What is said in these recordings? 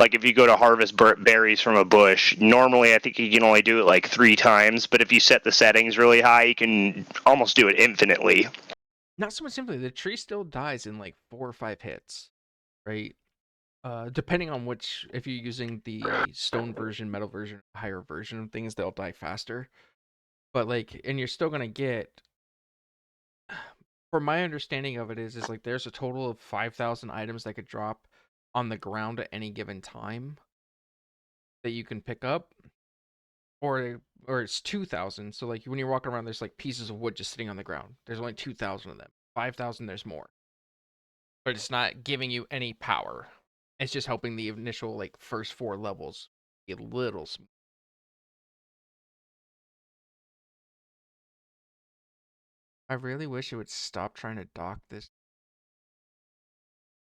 Like if you go to harvest berries from a bush, normally I think you can only do it like 3 times, but if you set the settings really high, you can almost do it infinitely. Not so much simply, the tree still dies in like 4 or 5 hits, right? Depending on which, if you're using the stone version, metal version, higher version of things, they'll die faster. But like, and you're still gonna get, from my understanding of it is like there's a total of 5,000 items that could drop on the ground at any given time that you can pick up, or it's 2,000. So like when you're walking around, there's like pieces of wood just sitting on the ground. There's only 2,000 of them. 5,000, there's more, but it's not giving you any power. It's just helping the initial like first 4 levels be a little smooth. I really wish it would stop trying to dock this.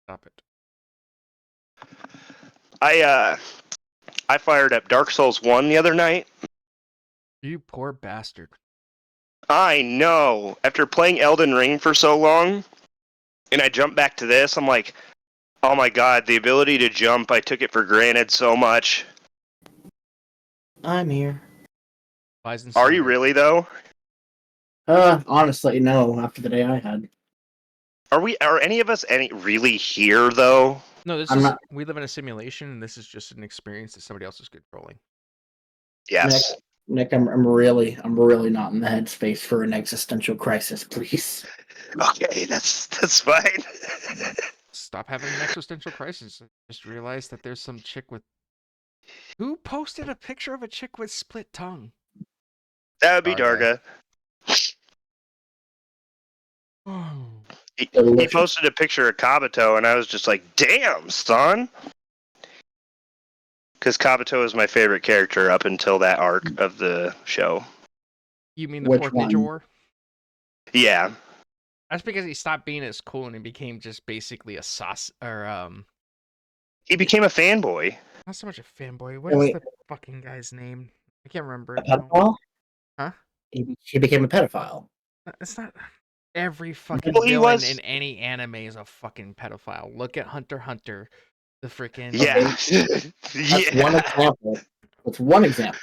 Stop it. I fired up Dark Souls 1 the other night. You poor bastard. I know. After playing Elden Ring for so long, and I jumped back to this, I'm like, oh my god, the ability to jump, I took it for granted so much. I'm here. Bison Are you Silver. really, though? Honestly, no. After the day I had, Are any of us really here, though? No, this I'm is not. we live in a simulation, and this is just an experience that somebody else is controlling. Yes. Nick, I'm really not in the headspace for an existential crisis. Please. Okay, that's fine. Stop having an existential crisis. Just realize that there's some chick with. Who posted a picture of a chick with split tongue? That would be Darga. He posted a picture of Kabuto, and I was just like, damn, son. Because Kabuto is my favorite character up until that arc of the show. You mean the Which fourth one? Ninja War? Yeah. That's because he stopped being as cool and he became just basically a sauce or He became a fanboy. not so much a fanboy. What is the fucking guy's name? I can't remember it now. Pedophile? Huh? He became a pedophile. It's not every fucking Well, he villain was. in any anime is a fucking pedophile. Look at Hunter x Hunter. The freaking Yeah. That's one example. That's one example.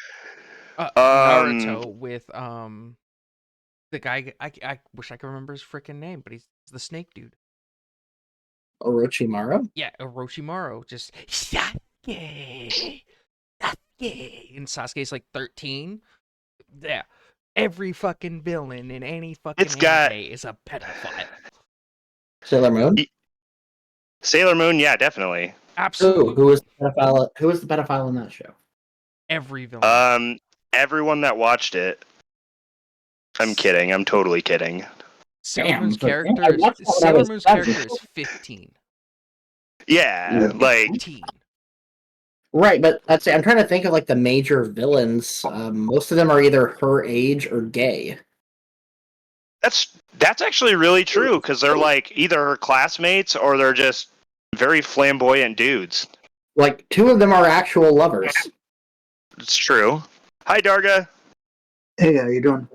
Naruto with the guy I wish I could remember his freaking name, but he's the snake dude. Orochimaru? Yeah, Orochimaru. Just Sasuke. Sasuke. And Sasuke's like 13. Yeah. Every fucking villain in any fucking anime is a pedophile. Sailor Moon? Sailor Moon, yeah, definitely. Absolutely. Who was the pedophile? Who was the pedophile in that show? Every villain. Everyone that watched it. I'm kidding. I'm totally kidding. Sailor Moon's character is 15. Yeah, like 15. Right, but I'm trying to think of like the major villains. Most of them are either her age or gay. That's actually really true because they're like either her classmates or they're just very flamboyant dudes. Like 2 of them are actual lovers. It's true. Hi, Darga. Hey, how you doing?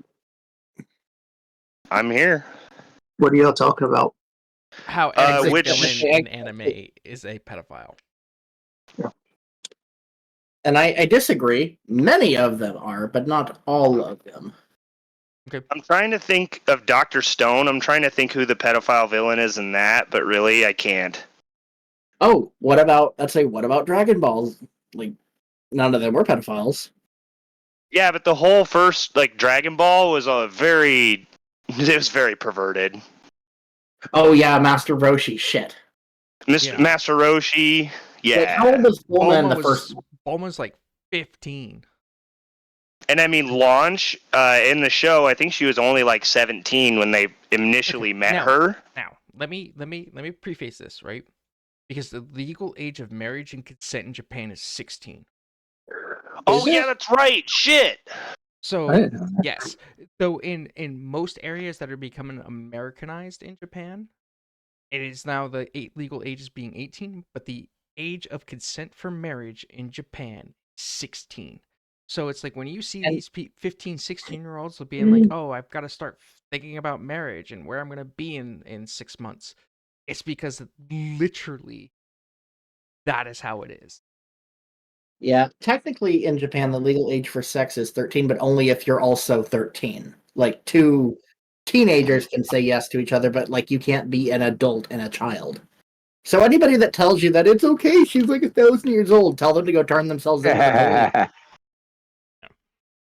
I'm here. What are y'all talking about? How every villain in anime is a pedophile. Yeah. And I disagree. Many of them are, but not all of them. Okay. I'm trying to think of Dr. Stone. I'm trying to think who the pedophile villain is in that, but really, I can't. Oh, what about Dragon Balls? Like, none of them were pedophiles. Yeah, but the whole first, like, Dragon Ball was it was very perverted. Oh, yeah, Master Roshi, shit. Master Roshi, yeah. Like, how old was Bulma in the first? Bulma's like 15. And I mean, Launch, in the show, I think she was only like 17 when they initially met her. Now, let me preface this, right? Because the legal age of marriage and consent in Japan is 16. Oh, yeah, that's right. Shit. So, yes. So in most areas that are becoming Americanized in Japan, it is now the legal age is being 18, but the age of consent for marriage in Japan is 16. So it's like when you see these 15, 16-year-olds being like, oh, I've got to start thinking about marriage and where I'm going to be in 6 months. It's because literally that is how it is. Yeah, technically in Japan, the legal age for sex is 13, but only if you're also 13. Like two teenagers can say yes to each other, but like you can't be an adult and a child. So anybody that tells you that it's okay, she's like 1,000 years old, tell them to go turn themselves in.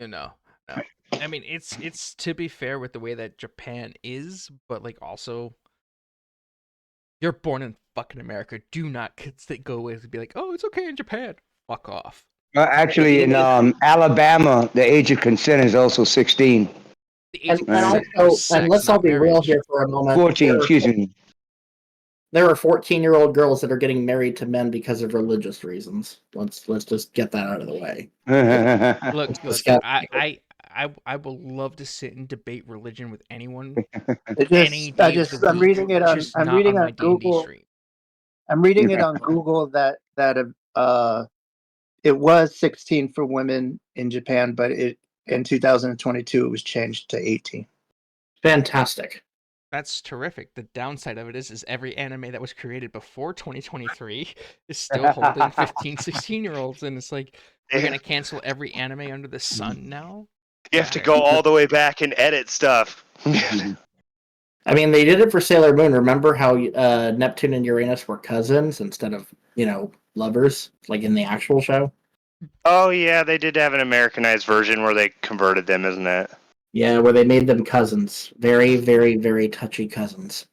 No. I mean, it's to be fair with the way that Japan is, but like also, you're born in fucking America. Do not go away and be like, oh, it's okay in Japan. Fuck off. Actually, in Alabama, the age of consent is also 16. The age of And consent for also, and sex, let's all not be real marriage. here for a moment. 14, excuse me. There are 14-year-old girls that are getting married to men because of religious reasons. Let's just get that out of the way. Look, disgusting. I will love to sit and debate religion with anyone It any just, day of the I'm week, reading it on, just I'm not reading on on my D&D Google. stream. I'm reading it on Google that it was 16 for women in Japan, but in 2022 it was changed to 18. Fantastic. That's terrific. The downside of it is every anime that was created before 2023 is still holding 15, 16-year-olds, and it's like, we're Yeah. gonna cancel every anime under the sun now? You have to go all the way back and edit stuff. I mean, they did it for Sailor Moon. Remember how Neptune and Uranus were cousins instead of, lovers, like in the actual show? Oh yeah, they did have an Americanized version where they converted them, isn't it? Yeah, where they made them cousins. Very, very, very touchy cousins.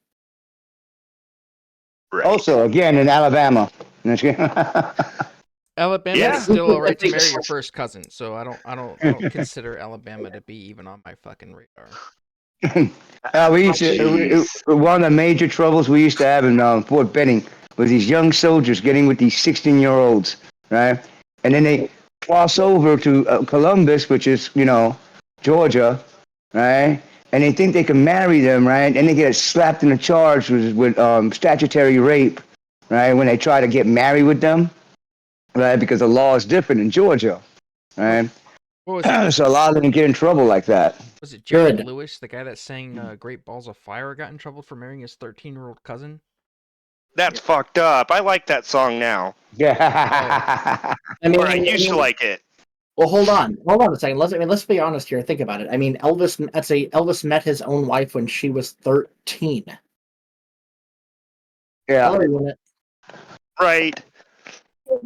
Right. Also, again, in Alabama. Alabama Yeah. is still alright to I think- marry your first cousin, so I don't consider Alabama to be even on my fucking radar. We used to, Jeez. one of the major troubles we used to have in Fort Benning was these young soldiers getting with these 16-year-olds, right? And then they cross over to Columbus, which is, Georgia, right? And they think they can marry them, right? And they get slapped in the charge with statutory rape, right? When they try to get married with them, right? Because the law is different in Georgia, right? What was it? So a lot of them get in trouble like that. Was it Jerry Good. Lewis, the guy that sang Great Balls of Fire, got in trouble for marrying his 13-year-old cousin? That's fucked up. I like that song now. Yeah. I mean, Or I used to like it. Well, hold on a second. Let's be honest here. Think about it. I mean, Elvis met his own wife when she was 13. Yeah. Sorry, wasn't it? Right.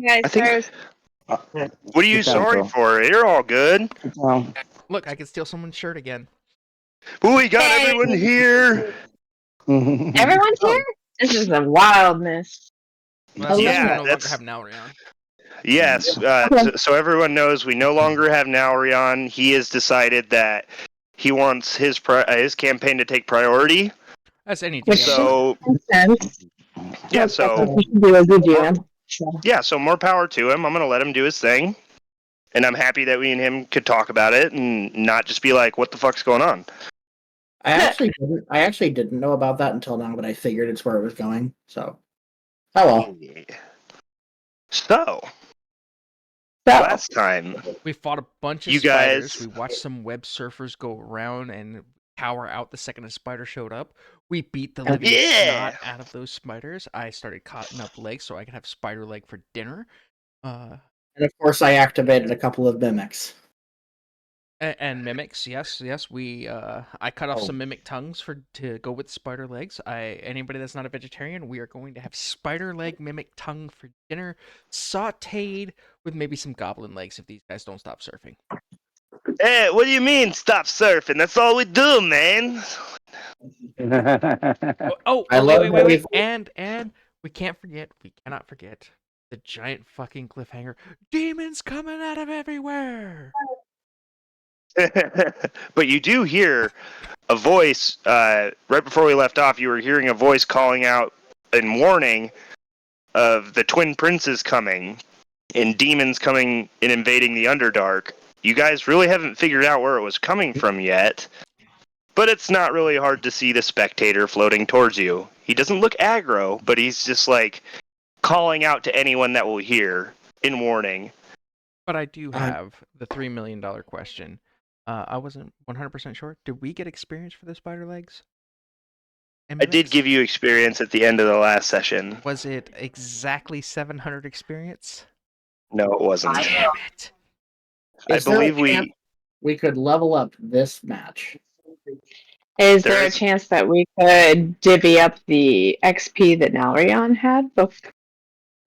Guys, I think- there's What are you Good time, sorry bro. for? You're all good. Look, I can steal someone's shirt again. Ooh, we got Hey. everyone here. everyone's here. This is the wildness. Well, that's Yeah, because we no longer that's- have Naurion. Yes. So everyone knows we no longer have Naurion. He has decided that he wants his campaign to take priority. That's any Which- DM. So Makes sense. yeah. So You should do a good GM. yeah. So more power to him. I'm gonna let him do his thing, and I'm happy that we and him could talk about it and not just be like, "What the fuck's going on?" I actually didn't know about that until now, but I figured it's where it was going. So, oh well. So So, last time, We fought a bunch of You spiders. guys- We watched some web surfers go around and cower out the second a spider showed up. We beat the living Yeah. snot out of those spiders. I started cutting up legs so I could have spider leg for dinner. And of course, I activated a couple of mimics. And mimics, yes. We I cut off Oh. some mimic tongues to go with spider legs. Anybody that's not a vegetarian, we are going to have spider leg mimic tongue for dinner, sautéed with maybe some goblin legs if these guys don't stop surfing. Hey, what do you mean stop surfing? That's all we do, man. I love how Wait. we've- And we cannot forget the giant fucking cliffhanger. Demons coming out of everywhere. But you do hear a voice right before we left off. You were hearing a voice calling out and warning of the twin princes coming and demons coming and invading the Underdark. You guys really haven't figured out where it was coming from yet, but it's not really hard to see the spectator floating towards you. He doesn't look aggro, but he's just like calling out to anyone that will hear in warning. But I do have the $3 million question. I wasn't 100% sure. Did we get experience for the spider legs? And I did mimics? give you experience at the end of the last session. Was it exactly 700 experience? No, it wasn't. Damn it. I Is there a believe chance we could level up this match? Is There there a is- chance that we could divvy up the XP that Nalrion had? Well,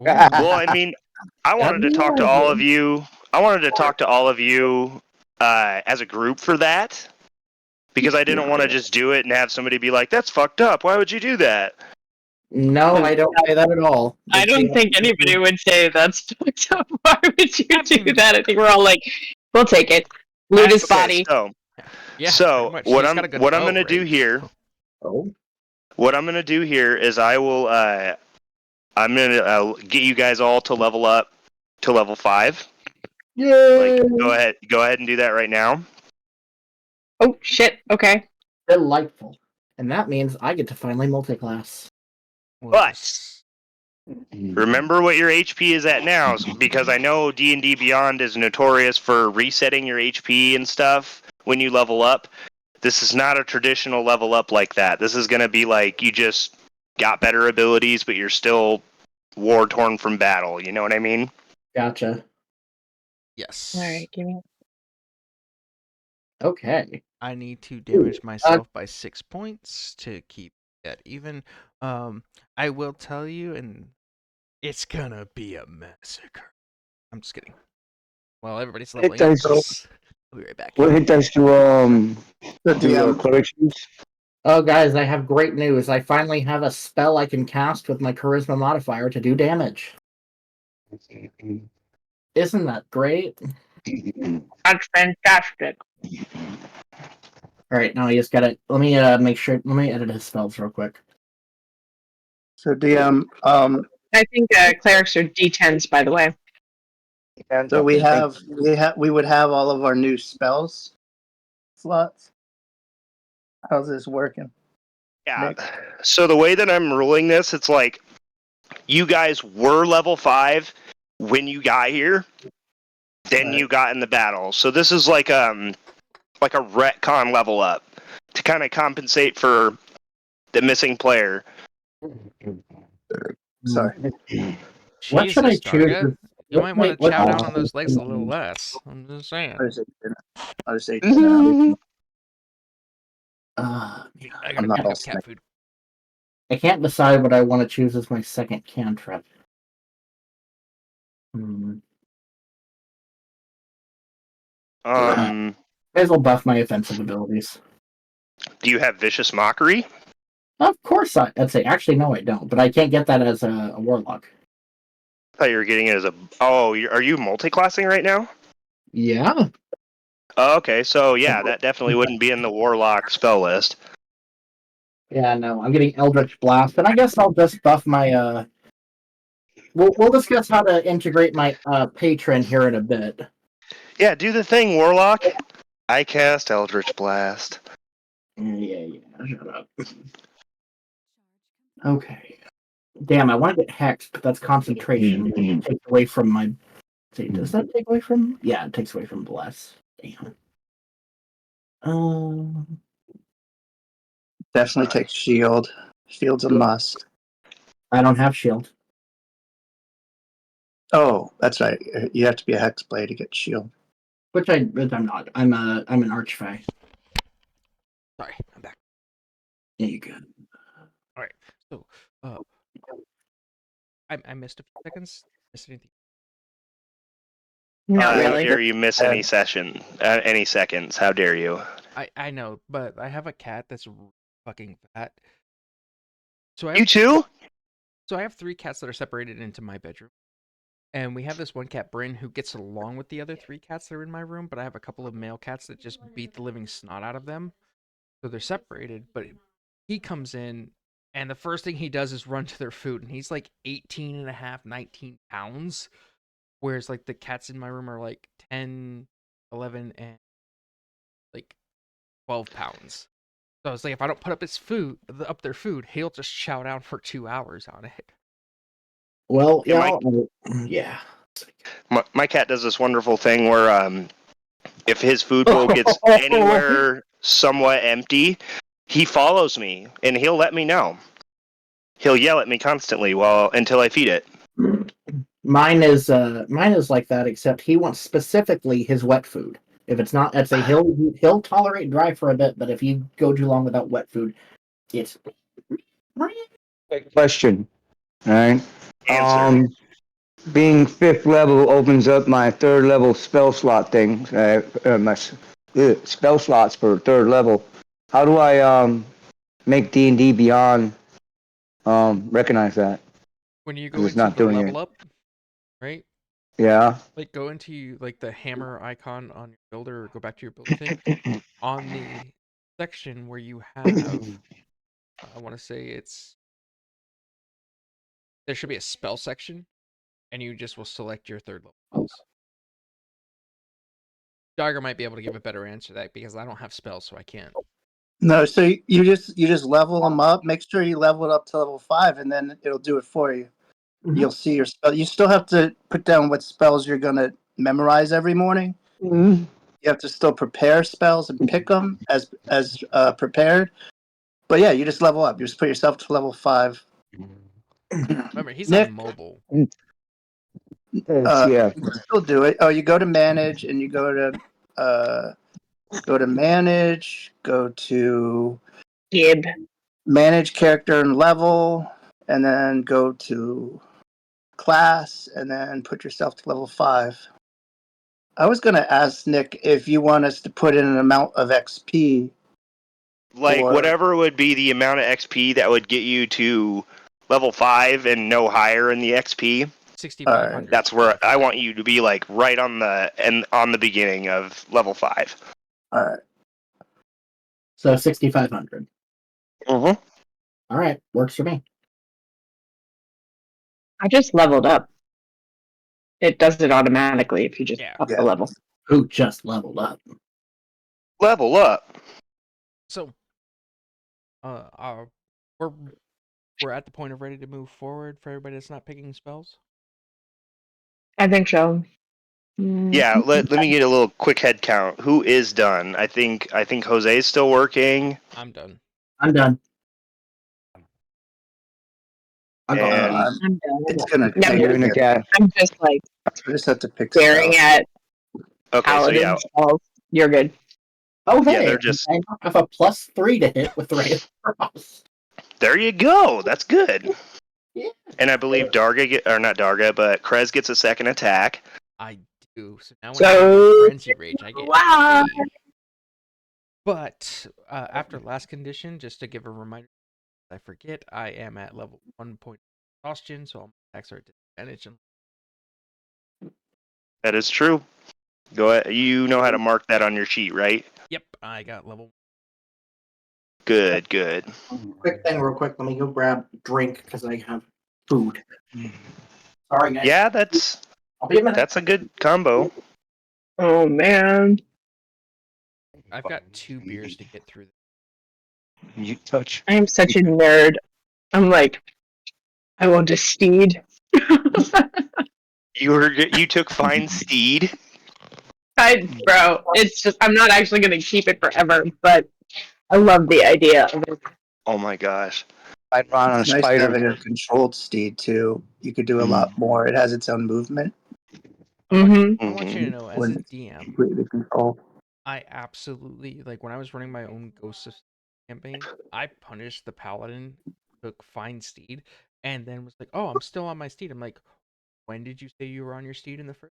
I mean, I wanted to That'd be talk to nice. all of you. I wanted to talk to all of you as a group for that, because I didn't want to just do it and have somebody be like, "That's fucked up. Why would you do that?" No, I don't say that at all. I don't think anybody would say that's fucked up. Why would you do that? I think we're all like, we'll take it. Loot his Okay, body. so Yeah, so pretty much. what He's I'm got a good what I'm bow gonna do range. here, Oh, what I'm gonna do here is I will I'm gonna get you guys all to level up to level 5. yay! Like, go ahead and do that right now. Oh shit. Okay. Delightful. And that means I get to finally multi-class. We'll But- just- Remember what your HP is at now, because I know D&D Beyond is notorious for resetting your HP and stuff when you level up. This is not a traditional level up like that. This is going to be like you just got better abilities, but you're still war-torn from battle. You know what I mean? Gotcha. Yes. All right. Give me. Okay. I need to damage myself by 6 points to keep that even. I will tell you, and it's gonna be a massacre. I'm just kidding. Well, everybody's leveling up. does. I'll be right back. What hit does to The DM. cleric use? Oh, guys, I have great news. I finally have a spell I can cast with my charisma modifier to do damage. Isn't that great? That's fantastic. All right, now you just gotta let me make sure. Let me edit his spells real quick. So DM, I think clerics are D10s, by the way. so we would have all of our new spells slots. How's this working? Yeah. Nick? So the way that I'm ruling this, it's like you guys were level 5 when you got here, then Right. you got in the battle. So this is like a retcon level up to kind of compensate for the missing player. Sorry. What should I Jesus, choose? Darga. You might want to what- chow down on those legs a little less. I'm just saying. I'll just say Uh, I I'm gotta not pick all up cat food. I can't decide what I want to choose as my second cantrip. May as well buff my offensive abilities. Do you have Vicious Mockery? Of course, I'd say. Actually, no, I don't. But I can't get that as a warlock. I thought you were getting it as a. Oh, are you multi-classing right now? Yeah. Oh, okay, so yeah, that definitely wouldn't be in the Warlock spell list. Yeah, no, I'm getting Eldritch Blast, and I guess I'll just buff my. We'll discuss how to integrate my patron here in a bit. Yeah, do the thing, Warlock. I cast Eldritch Blast. Yeah, shut up. Okay. Damn, I want to get Hexed, but that's concentration. It takes away from my. See, does that take away from? Yeah, it takes away from Bless. Damn. Definitely take shield. Shield's a must. I don't have shield. Oh, that's right. You have to be a hexblade to get shield. Which I'm not. I'm an archfey. Sorry, I'm back. Yeah, you good. So, I missed a few seconds. Missed anything? Not How really. dare you miss any session, any seconds? How dare you? I know, but I have a cat that's fucking fat. So I You have, too? so I have 3 cats that are separated into my bedroom. And we have this one cat, Bryn, who gets along with the other 3 cats that are in my room, but I have a couple of male cats that just beat the living snot out of them. So they're separated, but he comes in, and the first thing he does is run to their food, and he's like 18 and a half, 19 pounds, whereas like the cats in my room are like 10, 11, and like 12 pounds. So I was like, if I don't put up their food, he'll just chow down for 2 hours on it. Well, Yeah, yeah. My cat does this wonderful thing where if his food bowl gets anywhere somewhat empty, he follows me and he'll let me know. He'll yell at me constantly until I feed it. Mine is like that, except he wants specifically his wet food. If it's not, it's a he'll tolerate dry for a bit, but if you go too long without wet food, it's Question. All right. Answer. Being 5th level opens up my 3rd level spell slot thing. My spell slots for 3rd level. How do I make D&D Beyond recognize that? When you go It's into not the doing level it. up, right? Yeah. Like go into like the hammer icon on your builder, or go back to your builder thing. On the section where you have, I want to say there should be a spell section, and you just will select your 3rd level spells. Dogger might be able to give a better answer to that because I don't have spells, so I can't. No, so you just level them up. Make sure you level it up to level 5, and then it'll do it for you. Mhm. You'll see your spell. You still have to put down what spells you're gonna memorize every morning. Mm-hmm. You have to still prepare spells and pick them as prepared. But yeah, you just level up. You just put yourself to level 5. Remember, he's Nick, on mobile. Yeah. you can still do it. Oh, you go to manage and you go to manage. Go to Gib. manage character and level, and then go to class, and then put yourself to level 5. I was gonna ask Nick if you want us to put in an amount of XP. Like Or- whatever would be the amount of XP that would get you to level 5 and no higher in the XP. 6,500. That's where I want you to be, like right on the beginning of level 5. All right. so 6,500. Mm-hmm. All right, works for me. I just leveled up. It does it automatically if you just Yeah. up Yeah. the level. Who just leveled up? Level up. So, we're at the point of ready to move forward for everybody that's not picking spells. I think so. Mm. Yeah, let me get a little quick head count. Who is done? I think Jose's still working. I'm done. I'm done. I got And- one. I'm done. It's gonna Yeah, take You're a in the bit. cat. I'm just like I just have to pick staring stuff. at Okay, so paladin yeah, spells. You're good. Oh, Yeah, hey, they're just- I have a +3 to hit with the Ray of Frost. there you go. That's good. Yeah. And I believe not Darga, but Krez gets a second attack. I do. So now when So- I do frenzy rage, I get Wow. 80. But after last condition, just to give a reminder, I forget I am at level 1 point exhaustion, so all my attacks are at disadvantage. That is true. Go ahead. You know how to mark that on your sheet, right? Yep, I got level. Good, good. Quick thing, real quick. Let me go grab a drink because I have food. Sorry, guys. Yeah, that's I'll be a minute. a good combo. Oh man. I've got 2 beers to get through. You touch. I am such a nerd. I'm like, I want a steed. You took fine steed. Bro, it's just I'm not actually gonna keep it forever, but I love the idea of it. Oh my gosh. I'd run on a It's nice having spider. a controlled steed too. You could do a lot more. It has its own movement. Mm-hmm. I want you to know, as a When it's DM, completely controlled. I absolutely like when I was running my own Ghost of campaign. I punished the paladin, took fine steed, and then was like, "Oh, I'm still on my steed." I'm like, "When did you say you were on your steed in the first?"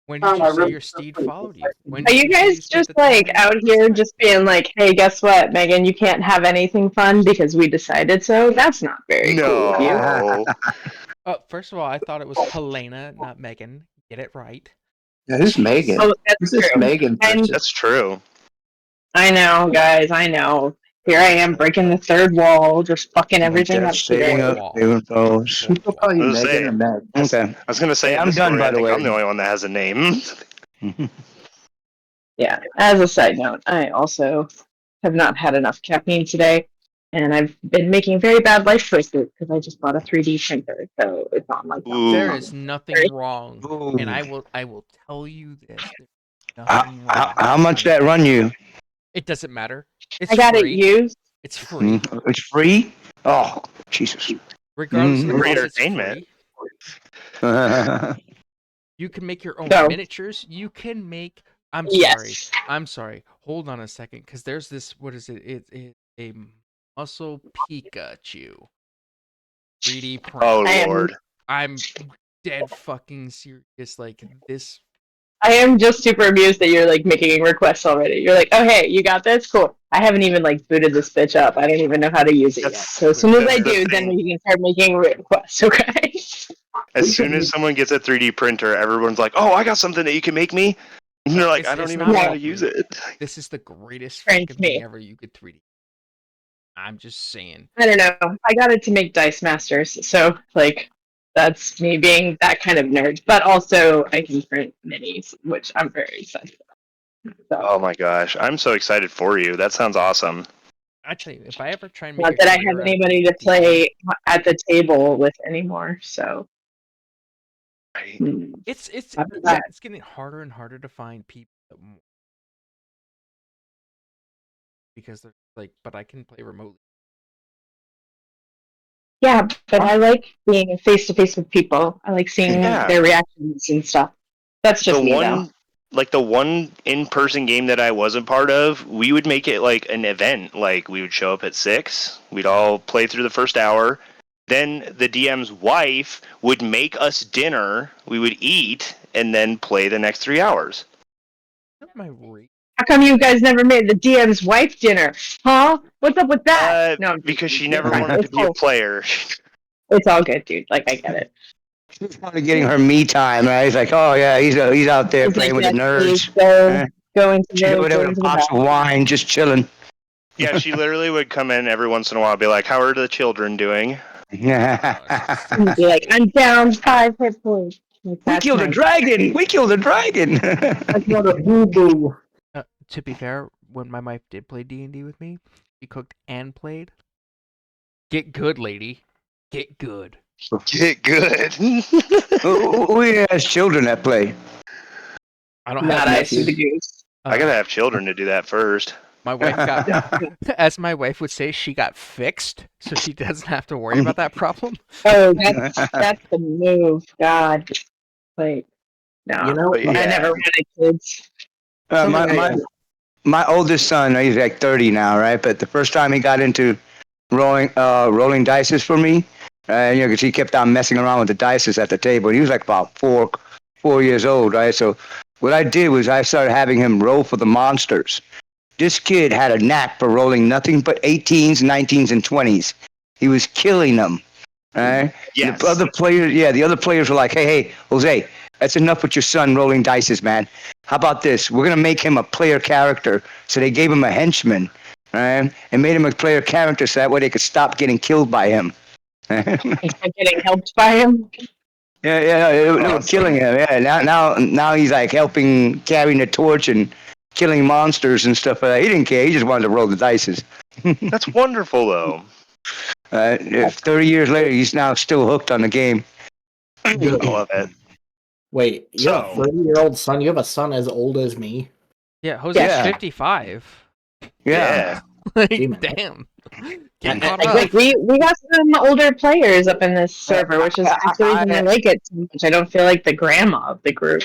When did you say your steed followed you? When Are did you say guys spent just the time like in out the here forest? just being like, hey, guess what, Megan, you can't have anything fun because we decided so? That's not very cool of you. No. First of all, I thought it was Helena, not Megan. Get it right. Yeah, who's Megan? Oh, that's Who's this true. Megan And- person? That's true. I know, guys, I know. Here I am breaking the third wall, just fucking everything up Just saving today. up, Wall. saving those. People call you I was Megan saying. or Meg. Okay. I was gonna say Hey, in I'm this done, story, by I the think way. I'm the only one that has a name. Yeah, as a side note, I also have not had enough caffeine today, and I've been making very bad life choices because I just bought a 3D printer, so it's on my Ooh. There is nothing wrong, and I will tell you this. There's nothing wrong. How much that run you? It doesn't matter. It's I got free. it used. It's free. It's free? Oh, Jesus. Regardless of the Mhm. Free cost, it's entertainment. free. You can make your own So- miniatures. You can make. I'm sorry. Yes. I'm sorry. Hold on a second, because there's this. What is it? It's a muscle Pikachu 3D print. Oh I am- lord. I'm dead fucking serious. Like this. I am just super amused that you're like making requests already. You're like, oh hey, you got this? Cool. I haven't even like booted this bitch up. I don't even know how to use it yet. That's- So as soon as I that's the do, then thing. we can start making requests, okay? As soon as someone gets a 3D printer, everyone's like, "Oh, I got something that you can make me." And you're like, It's- "I don't it's even not know how about to use me. it." This is the greatest Strange fucking me. thing ever. You could 3D. I'm just saying. I don't know. I got it to make Dice Masters, so like that's me being that kind of nerd. But also I can print minis, which I'm very excited about. So Oh my gosh, I'm so excited for you. That sounds awesome. I tell you, if I ever try and make not a that I career have out of anybody to D&D, play at the table with anymore, so Right. It's After that. it's getting harder and harder to find people that because they're like, but I can play remotely. Yeah, but I like being face to face with people. I like seeing Yeah. their reactions and stuff. That's just The me, one, like the one in-person game that I wasn't part of, we would make it like an event. Like we would show up at 6, we'd all play through the first hour. Then the DM's wife would make us dinner. We would eat and then play the next 3 hours. Not my rate. How come you guys never made the DM's wife dinner? Huh? What's up with that? No, I'm Because joking. she never It's fine. wanted to It's be a cool. player. It's all good, dude. Like I get it. She's finally getting her me time, right? He's like, oh yeah, he's out there It's playing like, with the yeah, nerds. please Go, Eh. go into She's over the, there go with a into the box bathroom. of wine, just chilling. Yeah, she literally would come in every once in a while and be like, "How are the children doing?" And be like, I'm down 5 hit points. Like, We that's killed a nice. dragon. We killed a dragon. That's not a boo boo. To be fair, when my wife did play D&D with me, she cooked and played. Get good, lady. Get good. Get good. We has children that play. I don't Not have I kids. see the goose. I gotta have children to do that first. My wife got, as my wife would say, she got fixed, so she doesn't have to worry about that problem. Oh, that's the move. God. Like, no. You know, But I yeah. never wanted kids. My oldest son, he's like 30 now, right? But the first time he got into rolling dices for me, because he kept on messing around with the dices at the table. He was like about four years old, right? So what I did was I started having him roll for the monsters. This kid had a knack for rolling nothing but 18s, 19s, and 20s. He was killing them, right? Yes. The other players were like, hey, Jose, that's enough with your son rolling dices, man. How about this? We're going to make him a player character. So they gave him a henchman, right? And made him a player character so that way they could stop getting killed by him. Instead of getting helped by him. Yeah, they were Awesome. killing him. Yeah, now he's like helping carrying the torch and killing monsters and stuff like that. He didn't care. He just wanted to roll the dices. That's wonderful, though. 30 years later, he's now still hooked on the game. I love it. Wait, you have a So- 30-year-old son? You have a son as old as me? Yeah, Jose's Yeah. 55. Yeah. Like, Gee, man. damn. And- Getting caught Like, up. like we got some older players up in this server, which is the reason I like it so much. I don't feel like the grandma of the group.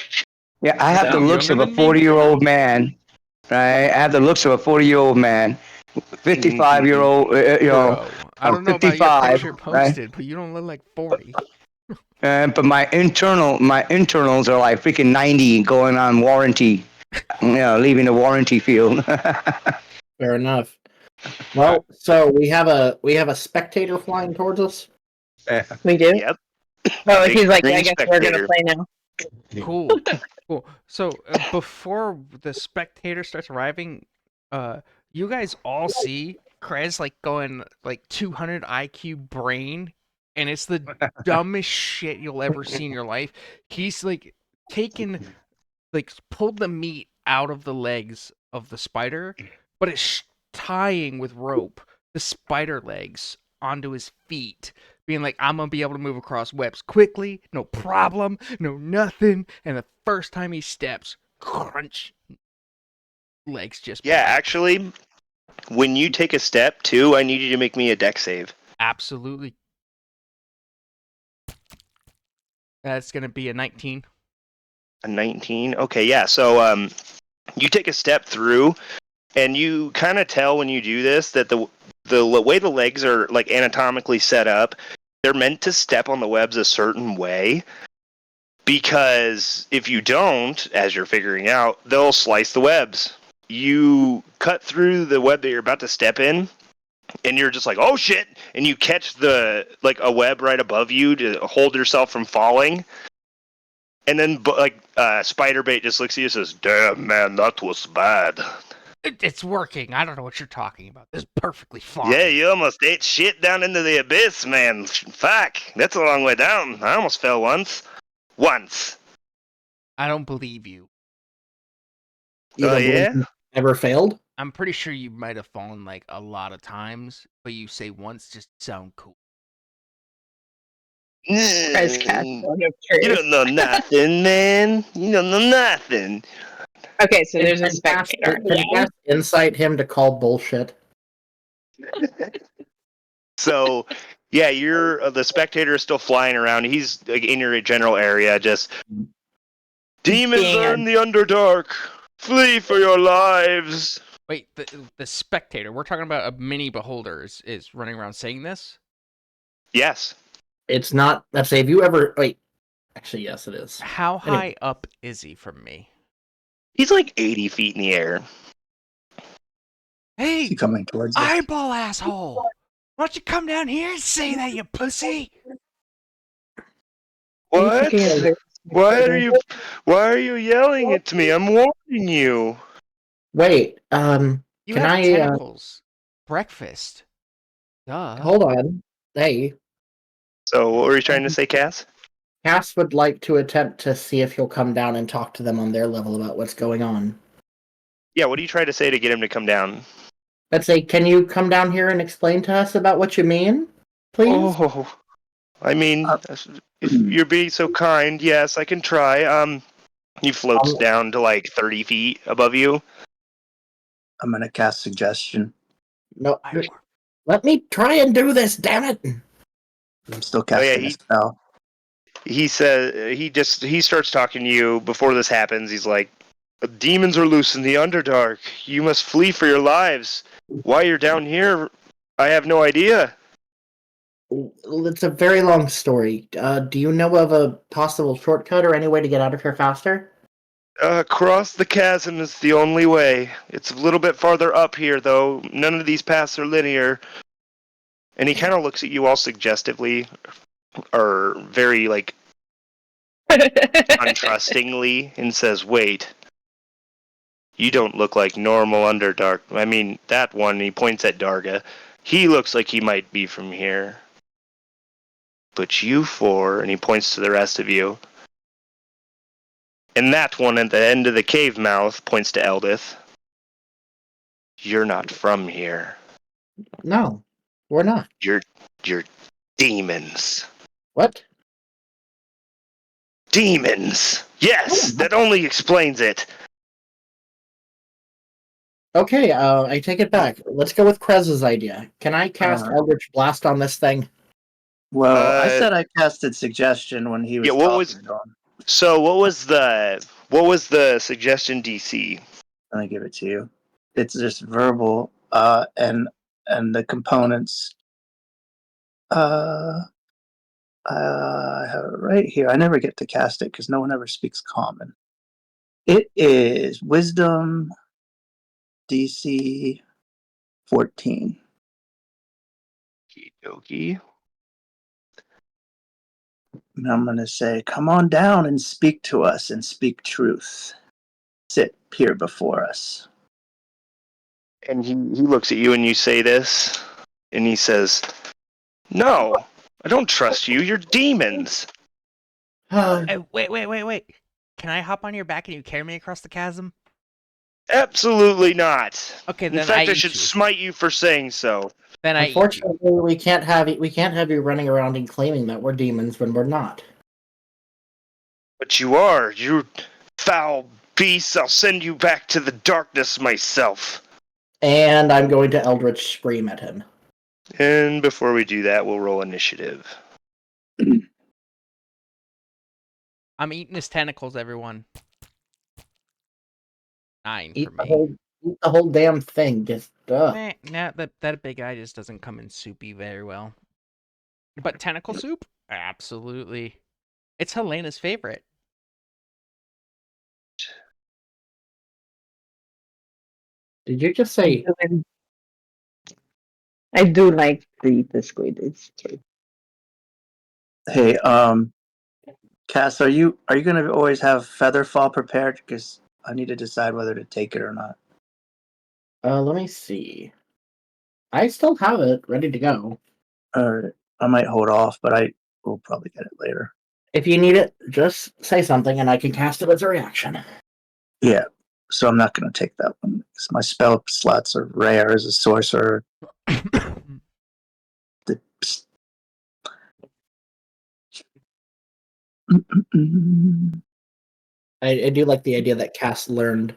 Yeah, I have the So- looks of a Younger than me? 40-year-old man. Right? I have the looks of a 40-year-old man. 55-year-old, Bro, I don't know about your 55, picture right? posted, but you don't look like 40. But my internals are like freaking 90 going on warranty. Leaving the warranty field. Fair enough. Well, so we have a spectator flying towards us. We do? Yep. Oh, Big he's like, green I guess we're gonna spectator. play now. Cool. Cool. So before the spectator starts arriving, you guys all see Krez like going like 200 IQ brain, and it's the dumbest shit you'll ever see in your life. He's like pulled the meat out of the legs of the spider, but it's tying with rope the spider legs onto his feet, being like, I'm gonna be able to move across webs quickly, no problem, no nothing. And the first time he steps, crunch, legs just Yeah, break. actually, when you take a step too, I need you to make me a deck save. Absolutely. That's gonna be a 19. A 19. Okay, yeah. So you take a step through, and you kind of tell when you do this that the way the legs are like anatomically set up, they're meant to step on the webs a certain way. Because if you don't, as you're figuring out, they'll slice the webs. You cut through the web that you're about to step in, and you're just like, oh shit! And you catch a web right above you to hold yourself from falling. And then Spiderbait just looks at you and says, damn man, that was bad. It's working. I don't know what you're talking about. This is perfectly fine. Yeah, you almost ate shit down into the abyss, man. Fuck, that's a long way down. I almost fell once. I don't believe you. You Oh, don't believe yeah? he ever failed? I'm pretty sure you might have fallen like a lot of times, but you say once just to sound cool. Guys, Cass, You I'm curious. don't know nothing, man. You don't know nothing. Okay, so there's a Can spectator. Cass incite him to call bullshit? So, yeah, you're the spectator is still flying around. He's like, in your general area. Just demons Being are a- in the Underdark. Flee for your lives. Wait, the spectator. We're talking about a mini beholder is running around saying this. Yes. It's not. Let's say, if you ever wait. Actually, yes, it is. How Anyway. high up is he from me? He's like 80 feet in the air. Is Hey, he coming towards us? eyeball asshole! Why don't you come down here and say that, you pussy? What? Why are you yelling it to me? I'm warning you. Wait. You Can have I? tentacles. Breakfast. Duh. Hold on. Hey, So, what were you trying to say, Cass? Cass would like to attempt to see if he'll come down and talk to them on their level about what's going on. Yeah, what are you trying to say to get him to come down? Let's say, can you come down here and explain to us about what you mean, please? Oh, I mean, if you're being so kind, yes, I can try. He floats down to like 30 feet above you. I'm gonna cast suggestion. No, let me try and do this. Damn it! I'm still casting a spell. He says he starts talking to you before this happens. He's like, demons are loose in the Underdark. You must flee for your lives. Why you're down here, I have no idea. It's a very long story. Do you know of a possible shortcut or any way to get out of here faster? Cross the chasm is the only way. It's a little bit farther up here, though. None of these paths are linear. And he kind of looks at you all suggestively, or very, like, untrustingly, and says, wait. You don't look like normal Underdark. I mean, that one, he points at Darga. He looks like he might be from here. But you four, and he points to the rest of you. And that one at the end of the cave mouth points to Eldith. You're not from here. No, we're not. You're demons. What? Demons! Yes, that only explains it. Okay, I take it back. Let's go with Krez's idea. Can I cast Eldritch Blast on this thing? Well, I said I casted suggestion when he was talking to him. So what was the suggestion DC? Let me give it to you. It's just verbal, and the components. I have it right here. I never get to cast it because no one ever speaks common. It is Wisdom DC 14. Okie. And I'm going to say, come on down and speak to us and speak truth. Sit here before us. And he looks at you and you say this, and he says, no, I don't trust you. You're demons. Hey, wait. Can I hop on your back and you carry me across the chasm? Absolutely not. Okay, In then fact, I eat should you. smite you for saying so. Then I eat you. Unfortunately, we can't have you running around and claiming that we're demons when we're not. But you are. You foul beasts. I'll send you back to the darkness myself. And I'm going to Eldritch scream at him. And before we do that, we'll roll initiative. I'm eating his tentacles, everyone. 9 for Eat the me. whole damn thing. Just Nah, that big eye just doesn't come in soupy very well. But tentacle soup? Absolutely. It's Helena's favorite. Did you just say? I do like to eat the squid. It's true. Hey, Cass, are you gonna always have Featherfall prepared? Because I need to decide whether to take it or not. Let me see. I still have it ready to go. Or I might hold off, but I will probably get it later. If you need it, just say something and I can cast it as a reaction. Yeah, so I'm not gonna take that one. 'Cause my spell slots are rare as a sorcerer. The- I do like the idea that Cass learned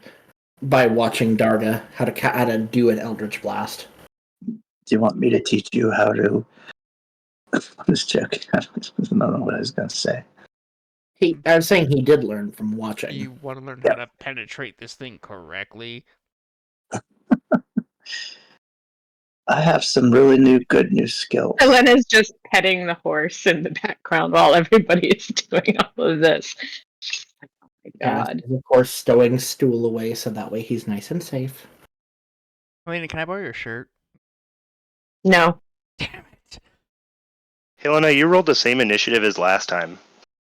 by watching Darga how to do an Eldritch Blast. Do you want me to teach you how to? I'm just joking. I don't know what I was gonna say. I was saying he did learn from watching. You want to learn Yeah. how to penetrate this thing correctly? I have some really good new skills. Helena's just petting the horse in the background while everybody is doing all of this. Oh my Cass god. is, of course, stowing Stool away so that way he's nice and safe. Helena, can I borrow your shirt? No. Damn it. Helena, you rolled the same initiative as last time.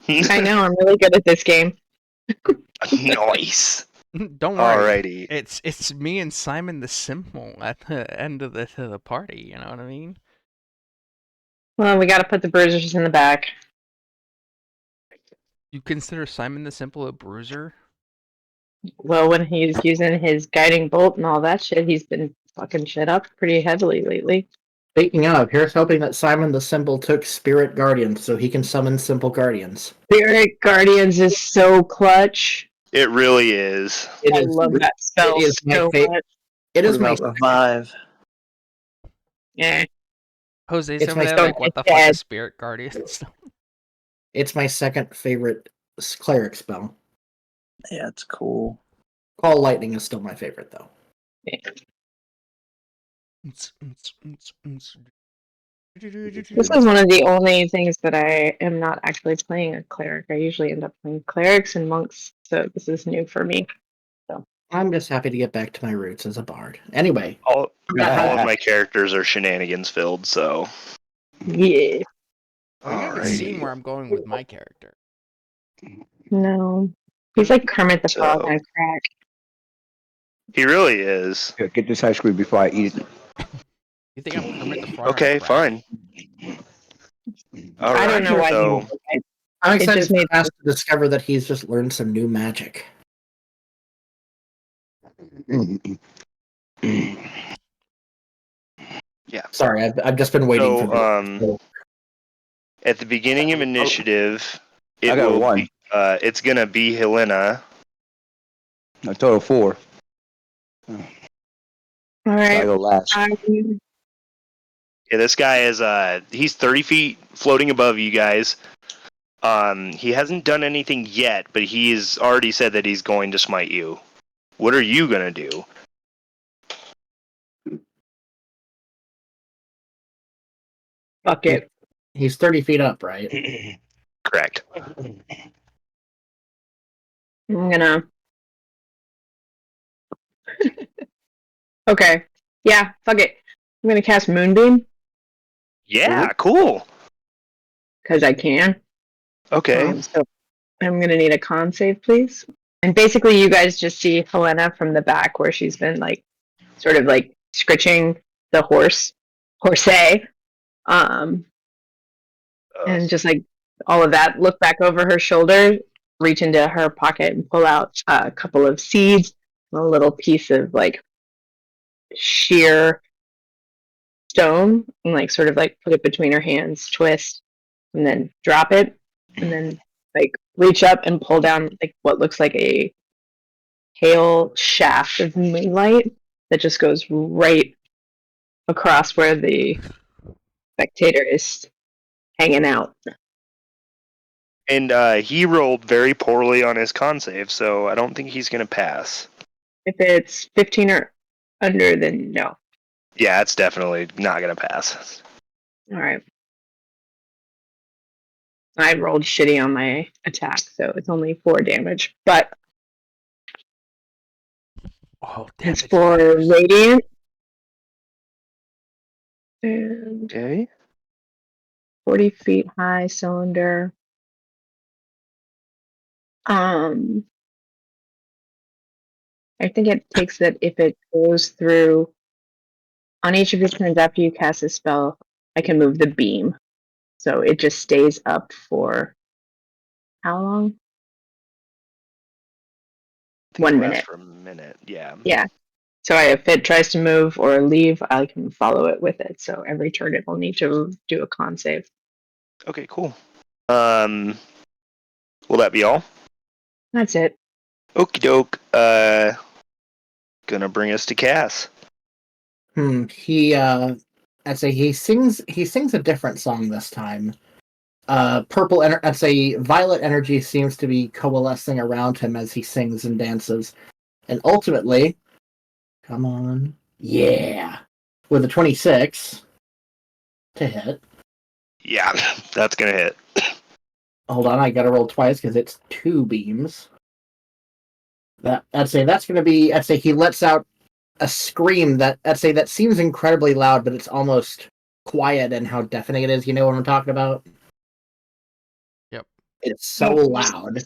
I know, I'm really good at this game. Nice. Don't worry. Alrighty. It's me and Simon the Simple at the end of the party, you know what I mean? Well, we gotta put the bruisers in the back. You consider Simon the Simple a bruiser? Well, when he's using his guiding bolt and all that shit, he's been fucking shit up pretty heavily lately. Speaking of, here's hoping that Simon the Simple took Spirit Guardians so he can summon Simple Guardians. Spirit Guardians is so clutch. It really is. I love that spell it is my so fa- much. It What is my about revive? Yeah. Jose's It's over my there so like, what the dead. fuck is Spirit Guardians? It's my second favorite cleric spell. Yeah, it's cool. Call Lightning is still my favorite though. This is one of the only things that I am not actually playing a cleric. I usually end up playing clerics and monks, so this is new for me. I'm just happy to get back to my roots as a bard. Anyway, All of my characters are shenanigans filled, so. Yeah. Oh, you haven't seen where I'm going with my character. No. He's like Kermit the Frog So- on crack. He really is. Here, get this ice cream before I eat it. You think I'm Kermit the Frog? on Okay, crack? fine. I don't know Alrighty, why so you I'm It excited just for made- Cass to discover that he's just learned some new magic. yeah. Sorry, I've just been waiting for So this. at the beginning of initiative, it I got will one. be, it's gonna be Helena. A total of 4. All I right. go last. Yeah, this guy is he's 30 feet floating above you guys. He hasn't done anything yet, but he's already said that he's going to smite you. What are you gonna do? Fuck it. He's 30 feet up, right? Correct. I'm gonna. Okay. Yeah, fuck it. I'm gonna cast Moonbeam Yeah, cool. because I can. Okay. So I'm gonna need a con save, please. And basically, you guys just see Helena from the back where she's been like, sort of like scritching the horse, and just like all of that. Look back over her shoulder, reach into her pocket, and pull out a couple of seeds, and a little piece of like sheer stone, and like sort of like put it between her hands, twist, and then drop it, and then like reach up and pull down like what looks like a pale shaft of moonlight that just goes right across where the spectator is hanging out. And he rolled very poorly on his con save, so I don't think he's going to pass. If it's 15 or under, then no. Yeah, it's definitely not going to pass. All right. I rolled shitty on my attack, so it's only 4 damage. But Oh, it's damage for matters. radiant. And Okay. 40 feet high cylinder. I think it takes that if it goes through on each of your turns after you cast a spell, I can move the beam. So it just stays up for how long? I think 1 it lasts minute. for a minute. Yeah. Yeah. So if it tries to move or leave, I can follow it with it. So every turn it will need to do a con save. Okay, cool. Will that be all? That's it. Okie doke. Gonna bring us to Cass. I'd say he sings a different song this time. I'd say violet energy seems to be coalescing around him as he sings and dances. And ultimately, come on. Yeah. With a 26 to hit. Yeah, that's gonna hit. Hold on, I gotta roll twice because it's 2 beams. I'd say he lets out a scream that seems incredibly loud, but it's almost quiet in how deafening it is. You know what I'm talking about? Yep. It's so loud.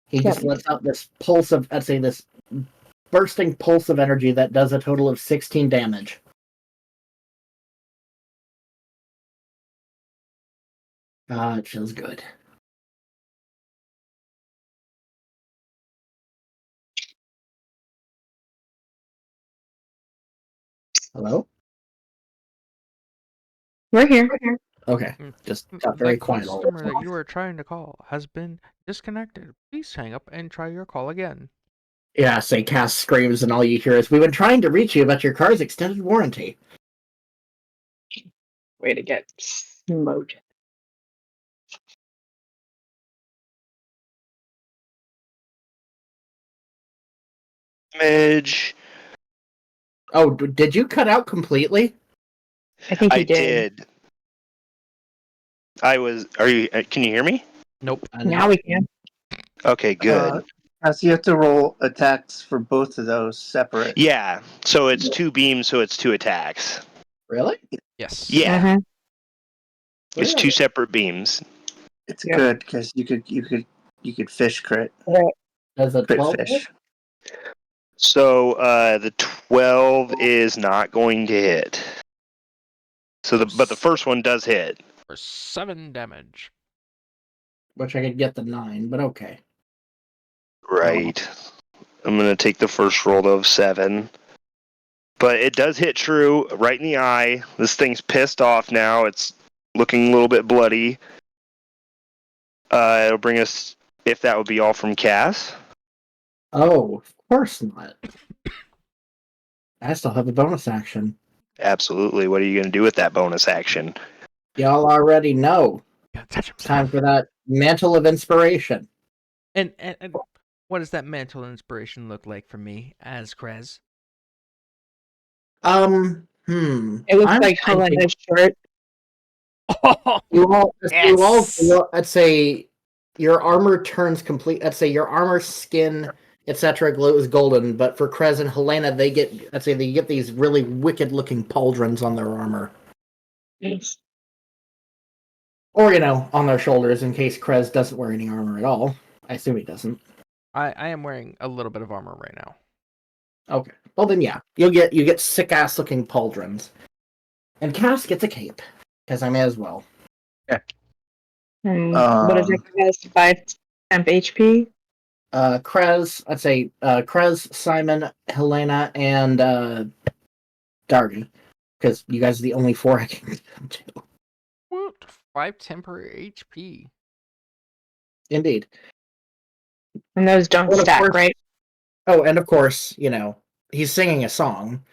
He just lets out this pulse of, this bursting pulse of energy that does a total of 16 damage. It feels good. Hello? We're here. Okay, just got The very quiet all customer of a that sudden. you are trying to call has been disconnected. Please hang up and try your call again. Yeah, say Cass screams, and all you hear is, "We've been trying to reach you about your car's extended warranty." Way to get smoked. Damage. Oh, did you cut out completely? I think I he did. did. Are you? Can you hear me? Nope. Now we can. Okay, good. So you have to roll attacks for both of those separate. Yeah. So it's 2 beams, so it's 2 attacks. Really? Yes. Yeah. Mhm. It's 2 separate beams. It's Yeah. good because you could fish crit Does a crit 12 fish. hit? So the 12 is not going to hit. So but the first one does hit. For 7 damage. Which I could get the 9, but okay. Right. I'm gonna take the first roll of 7. But it does hit true right in the eye. This thing's pissed off now. It's looking a little bit bloody. It'll bring us, if that would be all from Cass. Oh, of course not. I still have a bonus action. Absolutely. What are you gonna do with that bonus action? Y'all already know. Yeah, touch It's time himself. for that mantle of inspiration. And what does that mantle inspiration look like for me as Krez? It looks I'm like thinking Helena's shirt. I'd say your armor turns complete. I'd say your armor, skin, etc. glows golden. But for Krez and Helena, they get these really wicked-looking pauldrons on their armor, Yes. or on their shoulders in case Krez doesn't wear any armor at all. I assume he doesn't. I am wearing a little bit of armor right now. Okay. Well then, yeah, you get sick ass looking pauldrons, and Cass gets a cape because I may as well. What is it? Has 5 temp HP. Krez, I'd say Krez, Simon, Helena, and Darby, because you guys are the only 4 I can get them to. What? 5 temporary HP. Indeed. And those don't Well, of stack, course- right? Oh, and of course, he's singing a song,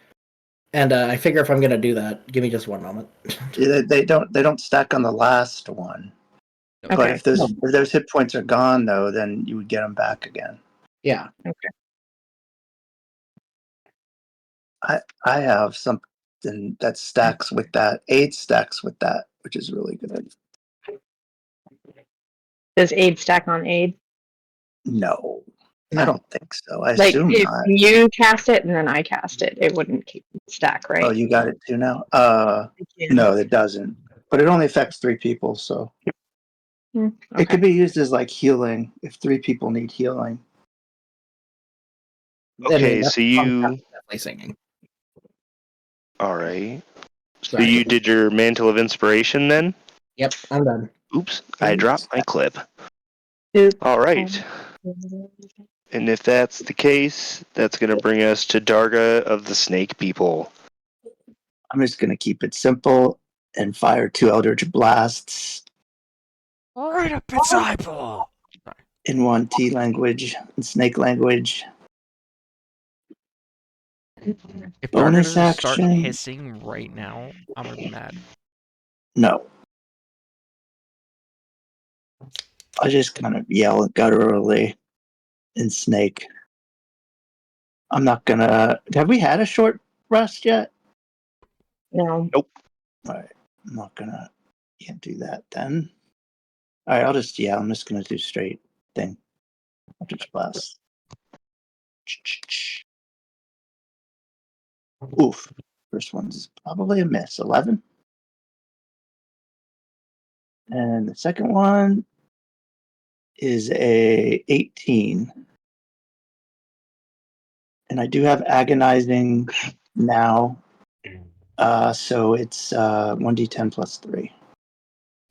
and I figure if I'm gonna do that, give me just one moment. They don't stack on the last one. But Okay. if those hit points are gone, though, then you would get them back again. Yeah. I have something that stacks with that. Aid stacks with that, which is really good. Does aid stack on aid? No, No. I don't think so. I Like assume if not. you cast it and then I cast it, it wouldn't keep stack, right? Oh, you got it too now? Yeah. No, it doesn't. But it only affects 3 people, so Okay. it could be used as like healing if 3 people need healing. Okay, that's so you. definitely singing. All right. So Sorry. you did your Mantle of Inspiration then? Yep, I'm done. Oops, I dropped my clip. Oops. All right. And if that's the case, that's going to bring us to Darga of the Snake People. I'm just going to keep it simple and fire 2 Eldritch Blasts Right up its eyeball. in 1 T language and snake language. If Bonus Dark doesn't start action? hissing right now, I'm gonna be mad. No. I just kind of yell gutturally in snake. I'm not going to. Have we had a short rest yet? No. All right. I'm not going to. Can't do that then. All right. I'm just going to do straight thing. Eldritch Blast. Oof. First one's probably a miss. 11. And the second one is a 18. And I do have agonizing now. So it's 1d10 plus 3